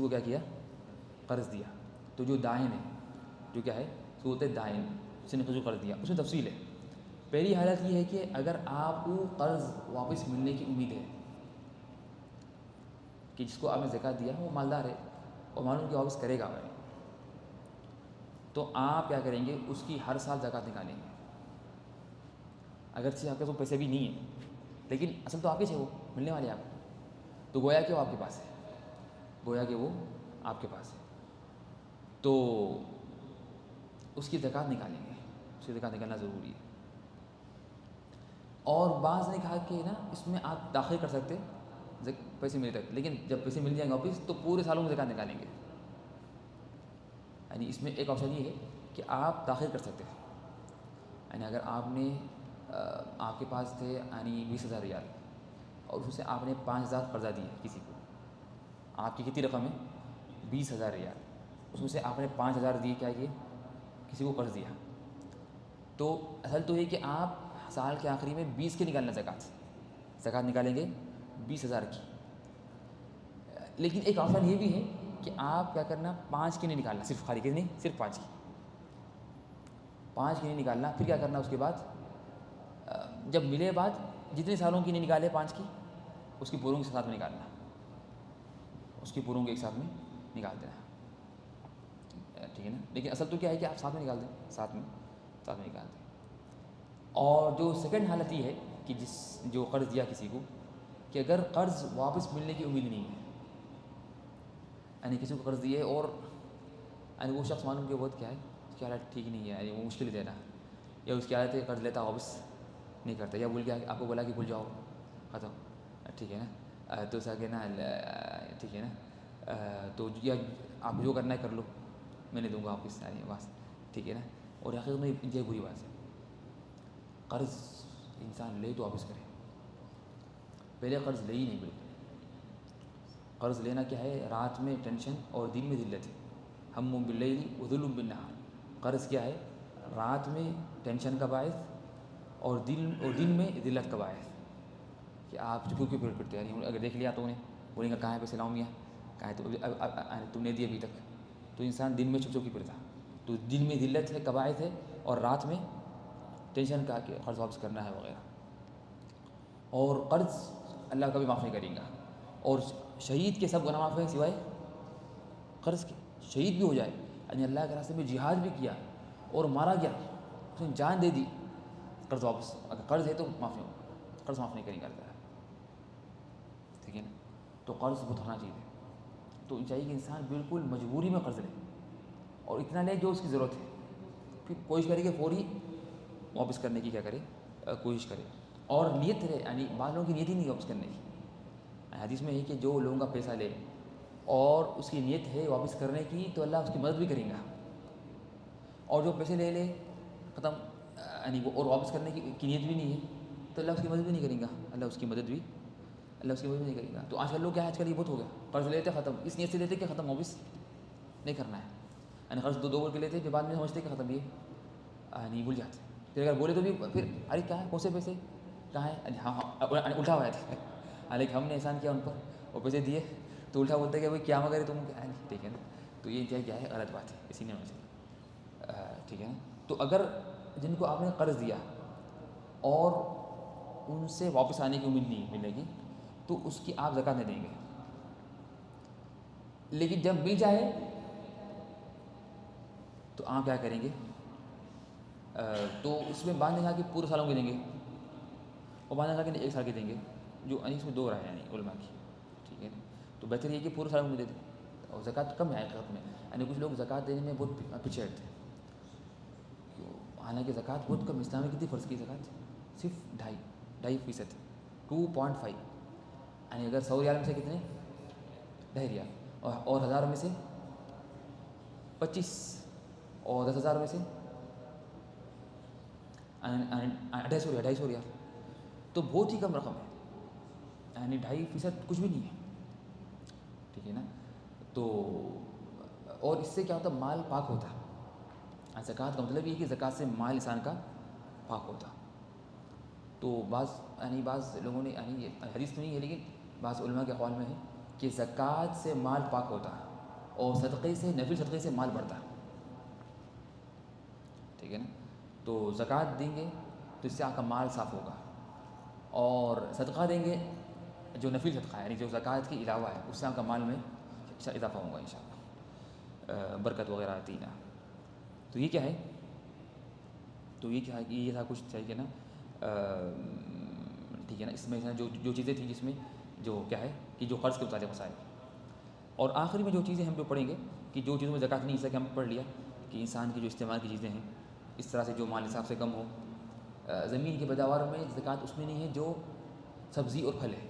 کیا کیا قرض دیا، تو جو دائن ہے، جو کیا ہے صورت دائن، جس نے کسی کو قرض دیا، اس میں تفصیل ہے. پہلی حالت یہ ہے کہ اگر آپ کو قرض واپس ملنے کی امید ہے، کہ جس کو آپ نے زکوٰۃ دیا وہ مالدار ہے اور معلوم کہ واپس کرے گا بھائی، تو آپ کیا کریں گے اس کی ہر سال زکوٰۃ نکالیں گے. اگرچہ آپ کے پاس پیسے بھی نہیں ہیں، لیکن اصل تو آپ ہی سے وہ ملنے والے آپ کو، تو گویا کہ وہ آپ کے پاس ہے، گویا کہ وہ آپ کے پاس ہے، تو اس کی زکوٰۃ نکالیں گے، اس کی زکوٰۃ نکالنا ضروری ہے. اور بعض نے کہا کہ نا اس میں آپ تاخیر کر سکتے پیسے ملے تک، لیکن جب پیسے مل جائیں گے واپس تو پورے سالوں میں زکوٰۃ نکالیں گے. یعنی اس میں ایک آپشن یہ ہے کہ آپ تاخیر کر سکتے ہیں، یعنی اگر آپ نے آپ کے پاس تھے یعنی 20,000 ریال اور اس سے آپ نے 5,000 قرضہ دیے کسی کو، آپ کی کتنی رقم ہے 20,000 ریال، اس میں سے آپ نے 5,000 دیے کیا یہ کسی کو قرض دیا، تو اصل تو یہ کہ آپ سال کے آخری میں 20 کی نکالنا زکوٰۃ نکالیں گے 20,000 کی. لیکن ایک آپشن یہ بھی ہے کہ آپ کیا کرنا 5 کی نہیں نکالنا، صرف خالی کی نہیں، صرف 5 کی نہیں نکالنا. پھر کیا کرنا اس کے بعد جب ملے بعد جتنے سالوں کی نہیں نکالے 5 کی، اس کی پوروں کے ساتھ میں نکالنا، اس کی پوروں کے ایک ساتھ میں نکال دینا، ٹھیک ہے نا. لیکن اصل تو کیا ہے کہ آپ ساتھ میں نکال دیں، ساتھ میں نکال دیں. اور جو سیکنڈ حالت یہ ہے کہ جو قرض دیا کسی کو، کہ اگر قرض واپس ملنے کی امید نہیں ہے، یعنی کسی کو قرض دیے اور یعنی وہ شخص معلوم کہ بہت کیا ہے اس کی حالت ٹھیک نہیں ہے، یعنی وہ مشکل دینا، یا اس کی حالت ہے قرض لیتا واپس نہیں کرتا، یا آپ کو بولا کہ بھول جاؤ ختم، ٹھیک ہے نا، تو ایسا کہ نا ٹھیک ہے نا، تو یا آپ جو کرنا ہے کر لو، میں نہیں دوں گا واپس، یعنی بس ٹھیک ہے نا. اور حقیقت میں یہ بری بات ہے، قرض انسان لے تو واپس کرے، پہلے قرض لے ہی نہیں. بالکل قرض لینا کیا ہے، رات میں ٹینشن اور دن میں ذلت ہے، ہم باللیل و ظلم بالنہار. قرض کیا ہے، رات میں ٹینشن کا باعث اور دن میں ذلت کا باعث، کہ آپ چکو کے پھرتے ہیں. یعنی اگر دیکھ لیا تو انہیں بولیں گا کہاں ہے پیسے لاؤں میاں، کہاں ہے، تو تم نے دیے ابھی تک، تو انسان دن میں چپ کی پھرتا، تو دن میں ذلت ہے قبائث ہے، اور رات میں ٹینشن کا کہ قرض واپس کرنا ہے وغیرہ. اور قرض اللہ کبھی معاف نہیں کرے گا. اور شہید کے سب گناہ معاف ہیں سوائے قرض کے. شہید بھی ہو جائے، یعنی اللہ کے راستے میں جہاد بھی کیا اور مارا گیا، اس نے جان دے دی، قرض واپس اگر قرض ہے تو معاف نہیں ہوگا، قرض معاف نہیں کرتا ہے، ٹھیک ہے نا. تو قرض بہت خطرناک چیز ہے. تو چاہیے کہ انسان بالکل مجبوری میں قرض لے، اور اتنا لے جو اس کی ضرورت ہے، پھر کوشش کرے کہ فوری واپس کرنے کی کیا کرے، کوشش کرے. اور نیت رہے، یعنی بعض لوگوں کی نیت ہی نہیں واپس کرنے کی. حدیث میں ہے کہ جو لوگوں کا پیسہ لے اور اس کی نیت ہے واپس کرنے کی، تو اللہ اس کی مدد بھی کرے گا. اور جو پیسے لے ختم، یعنی وہ اور واپس کرنے کی نیت بھی نہیں ہے، تو اللہ اس کی مدد بھی نہیں کرے گا، اللہ اس کی مدد بھی نہیں کرے گا۔ تو آج کل لوگ کیا ہے، آج کل یہ بہت ہو گیا، قرض لیتے ختم، اس نیت سے لیتے کہ ختم واپس نہیں کرنا ہے، یعنی قرض دو بول کے لیتے پھر بعد میں سمجھتے کہ ختم، یہ نہیں بھول جاتے، پھر اگر بولے تو بھی پھر ارے کیا ہے، کون سے پیسے کہاں ہے، ہاں الٹا ہوا ہے، حالانکہ ہم نے احسان کیا ان پر، وہ پیسے دیے تو الٹا بولتے کہ بھائی کیا مگر تم، ٹھیک ہے نا، تو یہ کیا ہے، غلط بات ہے، اسی نے مجھے، ٹھیک ہے نا۔ تو اگر جن کو آپ نے قرض دیا اور ان سے واپس آنے کی امید نہیں ملے گی تو اس کی آپ زکوٰۃ نہیں دیں گے، لیکن جب مل جائے تو آپ کیا کریں گے، تو اس میں بعد نے کہا کہ پورے سالوں کے دیں گے، اور بعد نے کہا کہ ایک سال کے دیں گے، جو اس میں دو رائے ہیں یعنی علماء کی، ٹھیک ہے نا۔ تو بہتر یہ کہ پورے سالوں میں دے دیں، اور زکوٰۃ کم ہے حقیقت میں، یعنی کچھ لوگ زکوٰۃ دینے میں بہت پیچھے ہٹتے ہیں، حالانکہ زکوٰۃ بہت کم، اسلام میں کتنی فرض کی زکوٰۃ، صرف 2.5%، 2.5، یعنی اگر 100 ریال میں سے کتنے، 10 ریال، اور 1000 میں سے 25، اور 10,000 میں سے 250 ریال، تو بہت ہی کم رقم ہے، یعنی 2.5% کچھ بھی نہیں ہے، ٹھیک ہے نا۔ تو اور اس سے کیا ہوتا ہے، مال پاک ہوتا ہے، زکوٰۃ کا مطلب یہ کہ زکوٰۃ سے مال انسان کا پاک ہوتا۔ تو بعض لوگوں نے، یعنی یہ حدیث نہیں ہے لیکن بعض علماء کے قول میں ہے کہ زکوٰۃ سے مال پاک ہوتا ہے اور صدقے سے، نفل صدقے سے مال بڑھتا ہے، ٹھیک ہے نا۔ تو زکوٰۃ دیں گے تو اس سے آپ کا مال صاف ہوگا، اور صدقہ دیں گے جو نفل صدقہ ہے، یعنی جو زکوٰۃ کے علاوہ ہے، اس سے آپ کا مال میں اضافہ ہوگا انشاءاللہ، برکت وغیرہ آتی نا۔ تو یہ کیا ہے، تو یہ کیا ہے کہ یہ تھا کچھ چاہیے نا، ٹھیک ہے نا۔ اس میں جو چیزیں تھیں جس میں جو کیا ہے کہ جو قرض کے متعلق مسائل، اور آخری میں جو چیزیں ہم جو پڑھیں گے کہ جو چیزوں میں زکوٰۃ نہیں، جیسا کہ ہم پڑھ لیا کہ انسان کی جو استعمال کی چیزیں ہیں، اس طرح سے جو مال نصاب سے کم ہو، زمین کی پیداوار میں زکوٰۃ اس میں نہیں ہے جو سبزی اور پھل ہے،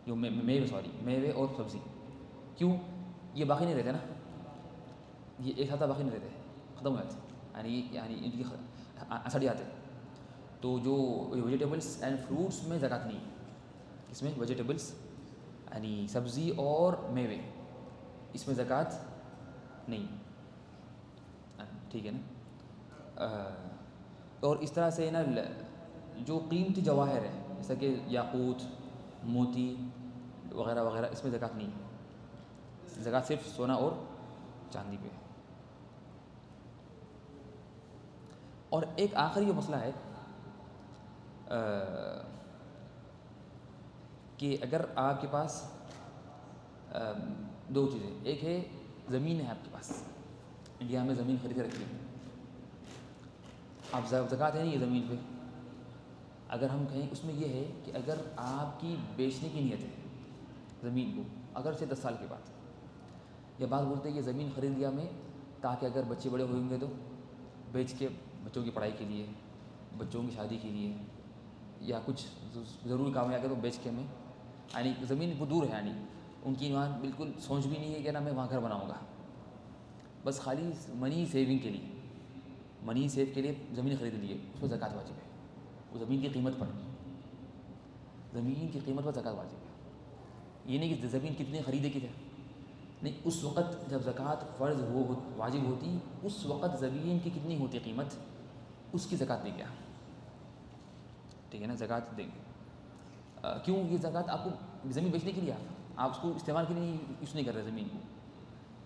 جو میوے اور سبزی، کیوں، یہ باقی نہیں رہتے نا، یہ ایک ہفتہ باقی نہیں رہتے، ختم ہو جاتے، یعنی ان کی سڑ جاتے، تو جو ویجیٹیبلس اینڈ فروٹس میں زکوٰۃ نہیں ہے، اس میں ویجیٹیبلس یعنی سبزی اور میوے، اس میں زکوٰۃ نہیں، ٹھیک ہے نا۔ اور اس طرح سے نا جو قیمتی جواہر ہے جیسا کہ یاقوت، موتی وغیرہ وغیرہ، اس میں زکوٰۃ نہیں ہے، زکوٰۃ صرف سونا اور چاندی پہ ہے۔ اور ایک آخری جو مسئلہ ہے کہ اگر آپ کے پاس دو چیزیں، ایک ہے زمین ہے آپ کے پاس، انڈیا میں زمین خرید کے رکھی ہے، آپ زکوٰۃ ہے نہیں یہ زمین پہ، اگر ہم کہیں اس میں یہ ہے کہ اگر آپ کی بیچنے کی نیت ہے زمین کو، اگر سے 10 سال کے بعد، یا بعض بولتے ہیں یہ زمین خرید لیا میں تاکہ اگر بچے بڑے ہوئیں گے تو بیچ کے بچوں کی پڑھائی کے لیے، بچوں کی شادی کے لیے، یا کچھ ضروری کام آ گیا تو بیچ کے میں، یعنی زمین کو دور ہے، یعنی ان کی وہاں بالکل سوچ بھی نہیں ہے کہ نا میں وہاں گھر بناؤں گا، بس خالی منی سیونگ کے لیے، منی سیو کے لیے زمین خرید لیے، اس پر زکوٰۃ واجب ہے، وہ زمین کی قیمت پر زکوٰۃ واجب ہے، یہ نہیں کہ زمین کتنے خریدے کی تھے، نہیں، اس وقت جب زکوٰۃ فرض واجب ہوتی، اس وقت زمین کی کتنی ہوتی قیمت، اس کی زکوٰۃ دیں گے، ٹھیک ہے نا، زکوٰۃ دیں گے، کیوں، یہ زکوٰۃ آپ کو زمین بیچنے کے لیے، آپ اس کو استعمال کے لیے یوز نہیں کر رہے زمین کو،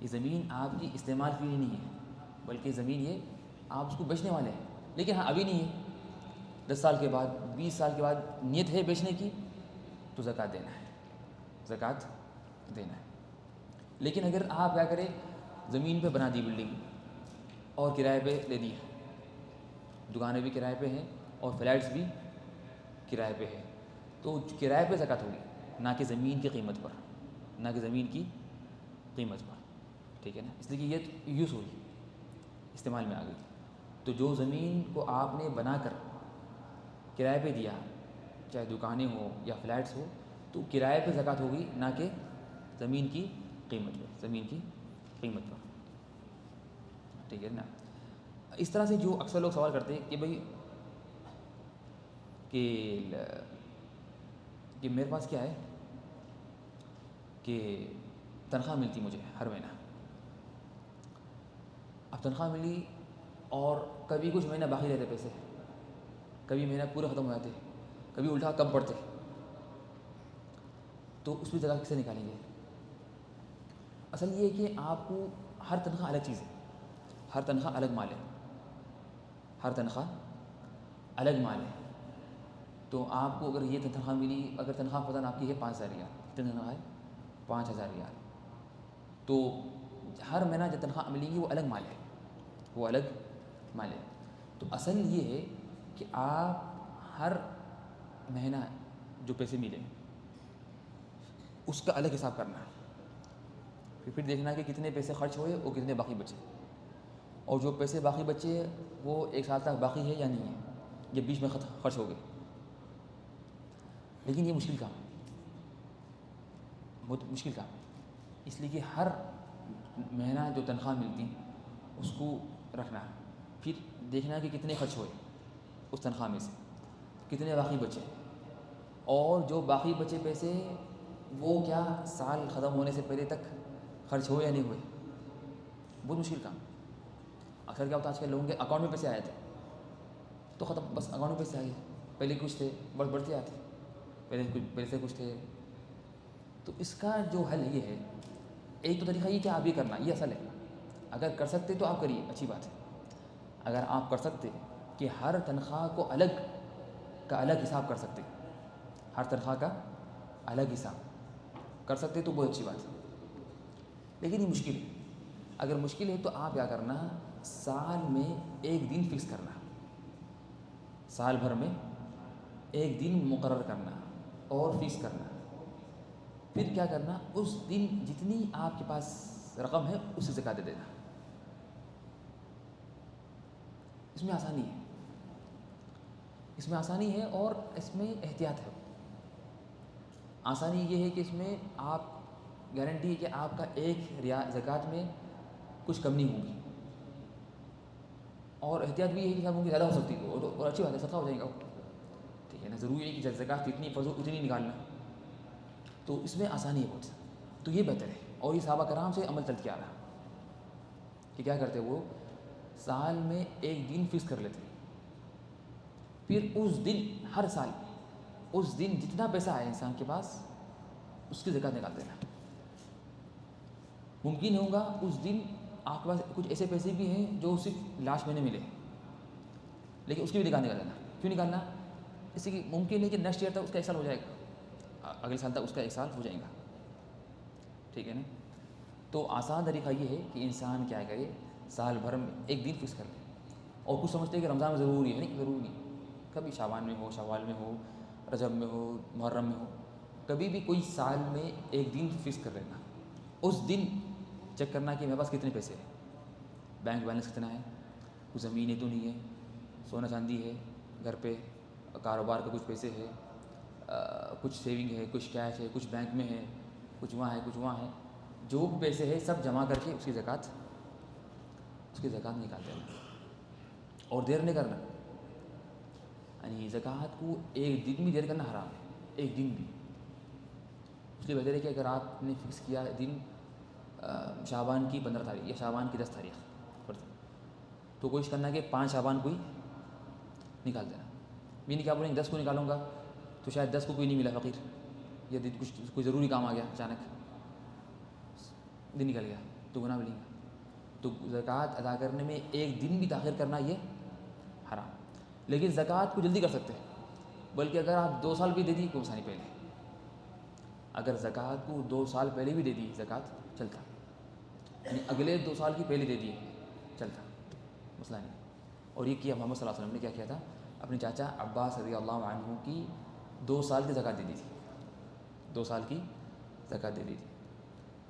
یہ زمین آپ کی استعمال کے لیے نہیں ہے، بلکہ زمین یہ آپ اس کو بیچنے والے ہیں، لیکن ہاں ابھی نہیں ہے، 10 سال کے بعد، 20 سال کے بعد نیت ہے بیچنے کی تو زکوٰۃ دینا ہے، لیکن اگر آپ کیا کریں، زمین پہ بنا دی بلڈنگ اور کرائے پہ لے دی، دکانیں بھی کرائے پہ ہیں اور فلیٹس بھی کرائے پہ ہے، تو کرائے پہ زکوٰۃ ہوگی، نہ کہ زمین کی قیمت پر، ٹھیک ہے نا، اس لیے کہ یہ یوز ہوئی، استعمال میں آ گئی، تو جو زمین کو آپ نے بنا کر کرائے پہ دیا، چاہے دکانیں ہو یا فلیٹس ہو، تو کرائے پہ زکوٰۃ ہوگی، نہ کہ زمین کی قیمت پر، ٹھیک ہے نا۔ اس طرح سے جو اکثر لوگ سوال کرتے ہیں کہ بھئی کہ میرے پاس کیا ہے کہ تنخواہ ملتی مجھے ہر مہینہ. اب تنخواہ ملی اور کبھی کچھ مہینہ باقی رہتے پیسے, کبھی مہینہ پورے ختم ہو جاتے, کبھی الٹا کم پڑتے, تو اس میں زکوٰۃ کیسے نکالیں گے؟ اصل یہ ہے کہ آپ کو ہر تنخواہ الگ چیز ہے, ہر تنخواہ الگ مال ہے, ہر تنخواہ الگ مال ہے. تو آپ کو اگر یہ تنخواہ ملی, اگر تنخواہ فوراً آپ کی ہے 5,000 ریال, کتنی تنخواہ ہے؟ 5,000 ریال. تو ہر مہینہ جو تنخواہ ملیں گی وہ الگ مال ہے, وہ الگ مال ہے. تو اصل یہ ہے کہ آپ ہر مہینہ جو پیسے ملیں اس کا الگ حساب کرنا, پھر دیکھنا کہ کتنے پیسے خرچ ہوئے اور کتنے باقی بچے, اور جو پیسے باقی بچے وہ 1 سال تک باقی ہے یا نہیں ہے, یہ بیچ میں خرچ ہو گئے. لیکن یہ مشکل کام ہے, بہت مشکل کام ہے, اس لیے کہ ہر مہینہ جو تنخواہ ملتی اس کو رکھنا, پھر دیکھنا کہ کتنے خرچ ہوئے اس تنخواہ میں سے, کتنے باقی بچے, اور جو باقی بچے پیسے وہ کیا سال ختم ہونے سے پہلے تک خرچ ہوئے یا نہیں ہوئے. بہت مشکل کام. اکثر کیا ہوتا ہے آج کل لوگوں کے اکاؤنٹ میں پیسے آئے تھے تو ختم, بس اکاؤنٹ میں پیسے آئے, پہلے کچھ تھے بڑھتے آتے, پہلے سے کچھ تھے. تو اس کا جو حل یہ ہے, ایک تو طریقہ یہ کہ آپ یہ کرنا, یہ اصل ہے, اگر کر سکتے تو آپ کریے, اچھی بات ہے. اگر آپ کر سکتے کہ ہر تنخواہ کو الگ کا الگ حساب کر سکتے, ہر تنخواہ کا الگ حساب کر سکتے تو بہت اچھی بات ہے. لیکن یہ مشکل ہے. اگر مشکل ہے تو آپ کیا کرنا, سال میں 1 دن فکس کرنا, سال بھر میں 1 دن مقرر کرنا اور فکس کرنا. پھر کیا کرنا, اس دن جتنی آپ کے پاس رقم ہے اس سے زکوٰۃ دے دینا. اس میں آسانی ہے, اس میں آسانی ہے اور اس میں احتیاط ہے. آسانی یہ ہے کہ اس میں آپ گارنٹی ہے کہ آپ کا 1 ریال زکوٰۃ میں کچھ کم نہیں ہوگی, اور احتیاط بھی ہے کہ ان کی زیادہ ہو سکتی ہے, اور اچھی بات ہے, صدقہ ہو جائے گا. ٹھیک ہے نا, ضروری ہے کہ زکوٰۃ اتنی فرض اتنی نکالنا. تو اس میں آسانی ہے بہت, تو یہ بہتر ہے. اور یہ صحابہ کرام سے عمل چلتے آ رہا کہ کیا کرتے, وہ سال میں 1 دن فکس کر لیتے, پھر اس دن ہر سال اس دن جتنا پیسہ آئے انسان کے پاس اس کی زکوٰۃ نکال دینا. ممکن ہوگا اس دن آپ کے پاس کچھ ایسے پیسے بھی ہیں جو صرف لاسٹ مہینے ملے, لیکن اس کی بھی نکال دینا. کیوں نکالنا؟ اس سے کہ ممکن ہے کہ نیکسٹ ایئر تک اس کا 1 سال ہو جائے گا, اگلے سال تک اس کا 1 سال ہو جائے گا. ٹھیک ہے نا. تو آسان طریقہ یہ ہے کہ انسان کیا کرے, سال بھر میں 1 دن فکس کر لے. اور کچھ سمجھتے ہیں کہ رمضان میں ضروری ہے, نہیں ضروری نہیں, کبھی شعبان میں ہو, شوال میں ہو, رجب میں ہو, محرم میں ہو, کبھی بھی کوئی سال میں 1 دن فکس کر لینا. اس دن چیک کرنا کہ میرے پاس کتنے پیسے ہیں, بینک بیلنس کتنا ہے, کچھ زمینیں تو نہیں ہے, سونا چاندی ہے گھر پہ, کاروبار کا کچھ پیسے ہے, کچھ سیونگ ہے, کچھ کیش ہے, کچھ بینک میں ہے, کچھ وہاں ہے, کچھ وہاں ہے. جو بھی پیسے ہے سب جمع کر کے اس کی زکوٰۃ نکال دینا. اور دیر نہیں کرنا, یعنی زکوٰۃ کو 1 دن بھی دیر کرنا حرام ہے, 1 دن بھی. اس لیے بہتر ہے کہ اگر آپ نے فکس کیا دن شعبان کی 15 تاریخ یا شعبان کی 10 تاریخ پر, تو کوشش کرنا کہ 5 شعبان کو ہی نکال دینا. بھی نہیں کیا بولیں 10 کو نکالوں گا تو شاید 10 کو کوئی نہیں ملا فقیر, یا کچھ کوئی ضروری کام آ گیا اچانک, دن نکل گیا تو گناہ ملیں گا. تو زکوٰۃ ادا کرنے میں 1 دن بھی تاخیر کرنا یہ حرام. لیکن زکوٰۃ کو جلدی کر سکتے ہیں, بلکہ اگر آپ 2 سال بھی دے دی کوئی مسئلہ نہیں. پہلے اگر زکوٰۃ کو 2 سال پہلے بھی دے دی زکوٰۃ چلتا, یعنی اگلے 2 سال کی پہلے دے دیے چلتا, مسئلہ نہیں. اور یہ کیا محمد صلی اللہ علیہ وسلم نے کیا کیا تھا, اپنے چاچا عباس رضی اللہ عنہ کی 2 سال کی زکوٰۃ دے دی تھی, 2 سال کی زکوٰۃ دے دی تھی.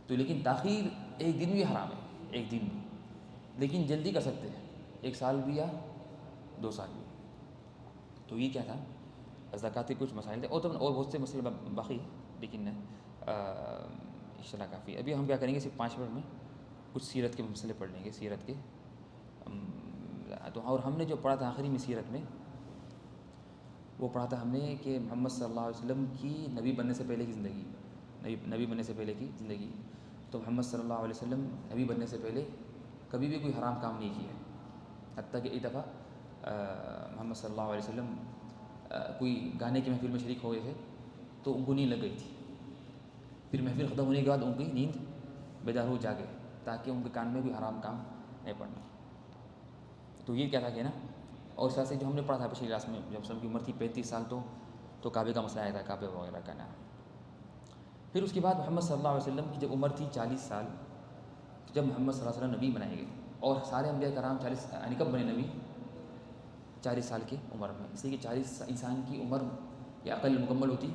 تو لیکن تاخیر 1 دن بھی حرام ہے, 1 دن بھی, لیکن جلدی کر سکتے ہیں 1 سال بھی یا 2 سال بھی. تو یہ کیا تھا, زکوٰۃ کے کچھ مسائل تھے, اور بہت سے مسئلے باقی, لیکن انشاءاللہ کافی. ابھی ہم کیا کریں گے, صرف 5 منٹ میں کچھ سیرت کے مسئلے پڑھ لیں گے, سیرت کے. تو اور ہم نے جو پڑھا تھا آخری میں سیرت میں, وہ پڑھا تھا ہم نے کہ محمد صلی اللہ علیہ وسلم کی نبی بننے سے پہلے کی زندگی، نبی بننے سے پہلے کی زندگی. تو محمد صلی اللہ علیہ وسلم نبی بننے سے پہلے کبھی بھی کوئی حرام کام نہیں کیا، حتیٰ کہ ایک دفعہ محمد صلی اللہ علیہ وسلم کوئی گانے کی محفل میں شریک ہو گئے تھے تو ان کو نیند لگ گئی تھی. پھر محفل ختم ہونے کے بعد ان کی نیند بیدار ہو جاگے تاکہ ان کے کان میں کوئی حرام کام نہیں پڑنا. تو یہ کیا تھا کہ نا، اور اس طرح سے جو ہم نے پڑھا تھا پچھلی کلاس میں، جب سب کی عمر تھی 35 سال تو کعبے کا مسئلہ آیا تھا، کعبے وغیرہ کا نام. پھر اس کے بعد محمد صلی اللہ علیہ وسلم کی جب عمر تھی 40 سال، جب محمد صلی اللہ علیہ وسلم نبی بنائے گئے، اور سارے انبیاء کرام 40 یعنی کب بنے نبی؟ 40 سال کی عمر میں. اس لیے کہ 40 انسان کی عمر یا عقل مکمل ہوتی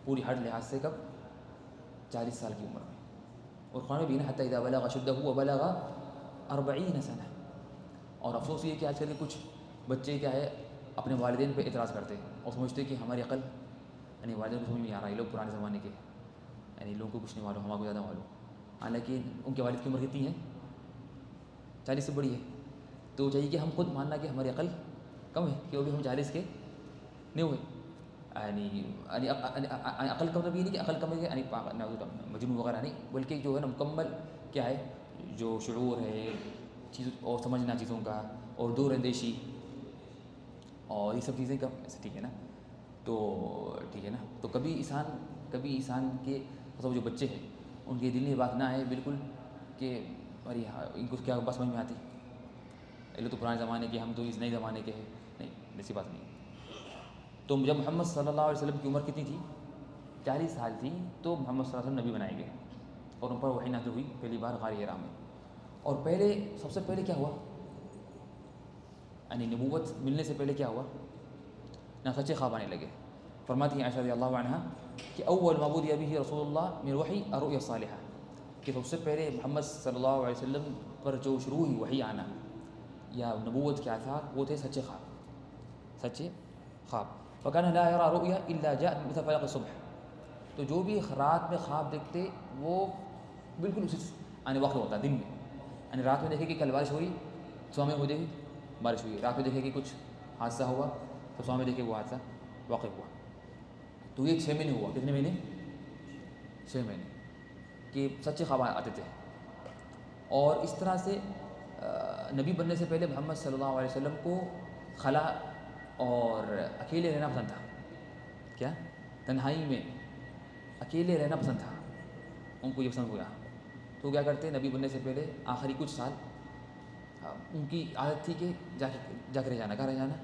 پوری ہر لحاظ سے کب؟ 40 سال کی عمر میں. اور قرآن میں بھی نا حتیٰ اذا بلغ اشدہ وبلغ 40 سنہ. اور افسوس یہ کہ آج کل کے کچھ بچے کیا ہے اپنے والدین پہ اعتراض کرتے ہیں اور سمجھتے ہیں کہ ہماری عقل، یعنی والدین کو سمجھ نہیں آ رہا، یہ لوگ پرانے زمانے کے، یعنی لوگوں کو کچھ نہیں معلوم، ہمارے کو زیادہ معلوم. حالانکہ ان کے والد کی عمر کتنی ہے؟ 40 سے بڑی ہے. تو چاہیے کہ ہم خود ماننا کہ ہماری عقل کم ہے، کہ ابھی ہم 40 کے نہیں ہوئے. یعنی عقل کم بھی نہیں کہ عقل کم ہے یعنی مجنون وغیرہ نہیں، بلکہ جو ہے نا مکمل کیا ہے، جو شعور ہے چیز اور سمجھنا چیزوں کا، اور دور اندیشی اور یہ سب چیزیں کم ایسے. ٹھیک ہے نا؟ تو ٹھیک ہے نا؟ تو کبھی انسان کے مطلب جو بچے ہیں ان کے دل میں یہ بات نہ آئے بالکل کہ ارے ان کو کیا بات سمجھ میں آتی، یہ لوگ تو پرانے زمانے کے، ہم تو اس نئے زمانے کے ہیں. نہیں، ایسی بات نہیں. تو جب محمد صلی اللہ علیہ وسلم کی عمر کتنی تھی؟ 40 سال تھی. تو محمد صلی اللہ علیہ وسلم نبی بنائے گئے اور ان پر وحی نازل ہوئی پہلی بار غار حرا میں. اور سب سے پہلے کیا ہوا، یعنی نبوت ملنے سے پہلے کیا ہوا نہ، سچے خواب آنے لگے. فرماتی ہیں عائشہ رضی اللہ عنہا کہ اول ما بدأ به رسول اللہ من الوحی الرؤیا الصالحہ، کہ سب سے پہلے محمد صلی اللہ علیہ وسلم پر جو شروع ہوئی وحی آنا یا نبوت کے آثار وہ تھے سچے خواب. فَكَانَ لَا يَرَى رُؤْيَا إِلَّا جَاءَتْ مِثْلَ فَلَقِ الصُّبْحِ. تو جو بھی رات میں خواب دیکھتے وہ بالکل اسی یعنی واقع ہوتا دن میں. یعنی رات میں دیکھے کہ کل بارش ہوئی، صبح میں ہو دیکھے بارش ہوئی، رات میں دیکھے کہ کچھ حادثہ ہوا تو صبح میں دیکھے وہ حادثہ واقع ہوا. تو یہ 6 مہینے ہوا. کتنے مہینے؟ 6 مہینے کہ سچے خواب آتے تھے. اور اس طرح سے نبی بننے سے پہلے محمد صلی اللہ علیہ وسلم کو خلا اور اکیلے رہنا پسند تھا. کیا؟ تنہائی میں اکیلے رہنا پسند تھا، ان کو یہ پسند ہوا. تو کیا کرتے نبی بننے سے پہلے آخری کچھ سال ان کی عادت تھی کہ جا کے رہ جانا. کہاں رہ جانا؟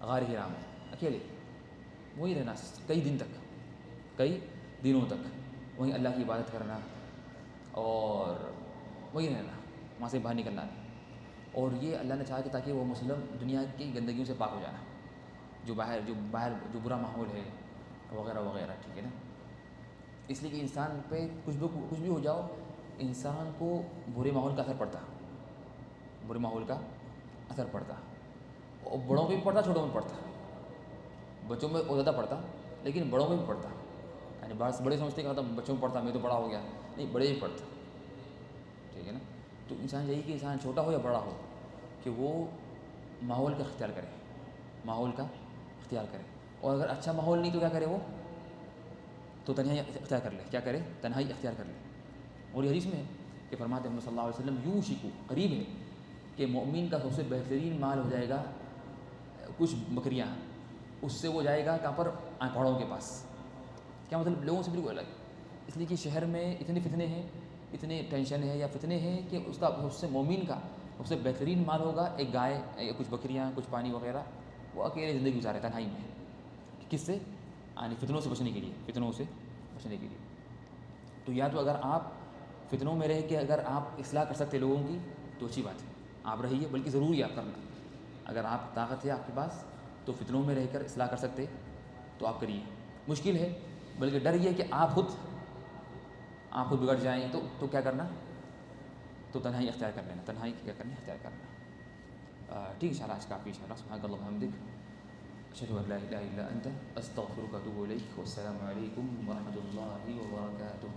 غار حرا میں اکیلے وہیں رہنا کئی دنوں تک وہیں اللہ کی عبادت کرنا اور وہیں رہنا، وہاں سے باہر نکلنا نہیں. اور یہ اللہ نے چاہا کہ تاکہ وہ مسلم دنیا کی گندگیوں سے پاک ہو جانا، جو باہر جو برا ماحول ہے وغیرہ وغیرہ. ٹھیک ہے نا؟ اس لیے کہ انسان پہ کچھ بھی ہو جاؤ، انسان کو برے ماحول کا اثر پڑتا، اور بڑوں پہ بھی پڑتا، چھوٹوں میں پڑتا. بچوں میں زیادہ پڑتا لیکن بڑوں میں بھی پڑتا. یعنی بڑے سمجھتے کہ بچوں میں پڑتا، میں تو بڑا ہو گیا، نہیں، بڑے بھی پڑتا. ٹھیک ہے نا؟ تو انسان یہی کہ انسان چھوٹا ہو یا بڑا ہو کہ وہ ماحول کا اختیار کرے. اور اگر اچھا ماحول نہیں تو کیا کرے وہ؟ تو تنہائی اختیار کر لے. کیا کرے؟ تنہائی اختیار کر لے. اور یہ حدیث میں ہے کہ فرماتے ہیں صلی اللہ علیہ وسلم یوشک، قریب ہے کہ مومن کا سب سے بہترین مال ہو جائے گا کچھ بکریاں، اس سے وہ جائے گا کہاں پر؟ پہاڑوں کے پاس. کیا مطلب؟ لوگوں سے بالکل الگ. اس لیے کہ شہر میں اتنے فتنے ہیں، اتنے ٹینشن ہے یا فتنے ہیں کہ اس کا سب سے مومن کا سب سے بہترین مال ہوگا ایک گائے یا کچھ بکریاں، کچھ پانی وغیرہ. وہ اکیلے زندگی گزارے تنہائی میں. کس سے؟ یعنی فتنوں سے بچنے کے لیے. تو یا تو اگر آپ فتنوں میں رہ کے اگر آپ اصلاح کر سکتے لوگوں کی تو اچھی بات ہے، آپ رہیے، بلکہ ضروری آپ کرنا. اگر آپ طاقت ہے آپ کے پاس تو فتنوں میں رہ کر اصلاح کر سکتے تو آپ کریے. مشکل ہے، بلکہ ڈر یہ کہ آپ خود بگڑ جائیں تو کیا کرنا؟ تو تنہائی اختیار کر لینا. تنہائی کیا کرنا؟ اختیار کرنا. ٹھیک ہے، آج کافی ان شاء اللہ. سبحانک اللہم وبحمدک، اشہد ان لا الہ الا انت، استغفرک و اتوب الیک. والسلام علیکم ورحمۃ اللہ وبرکاتہ.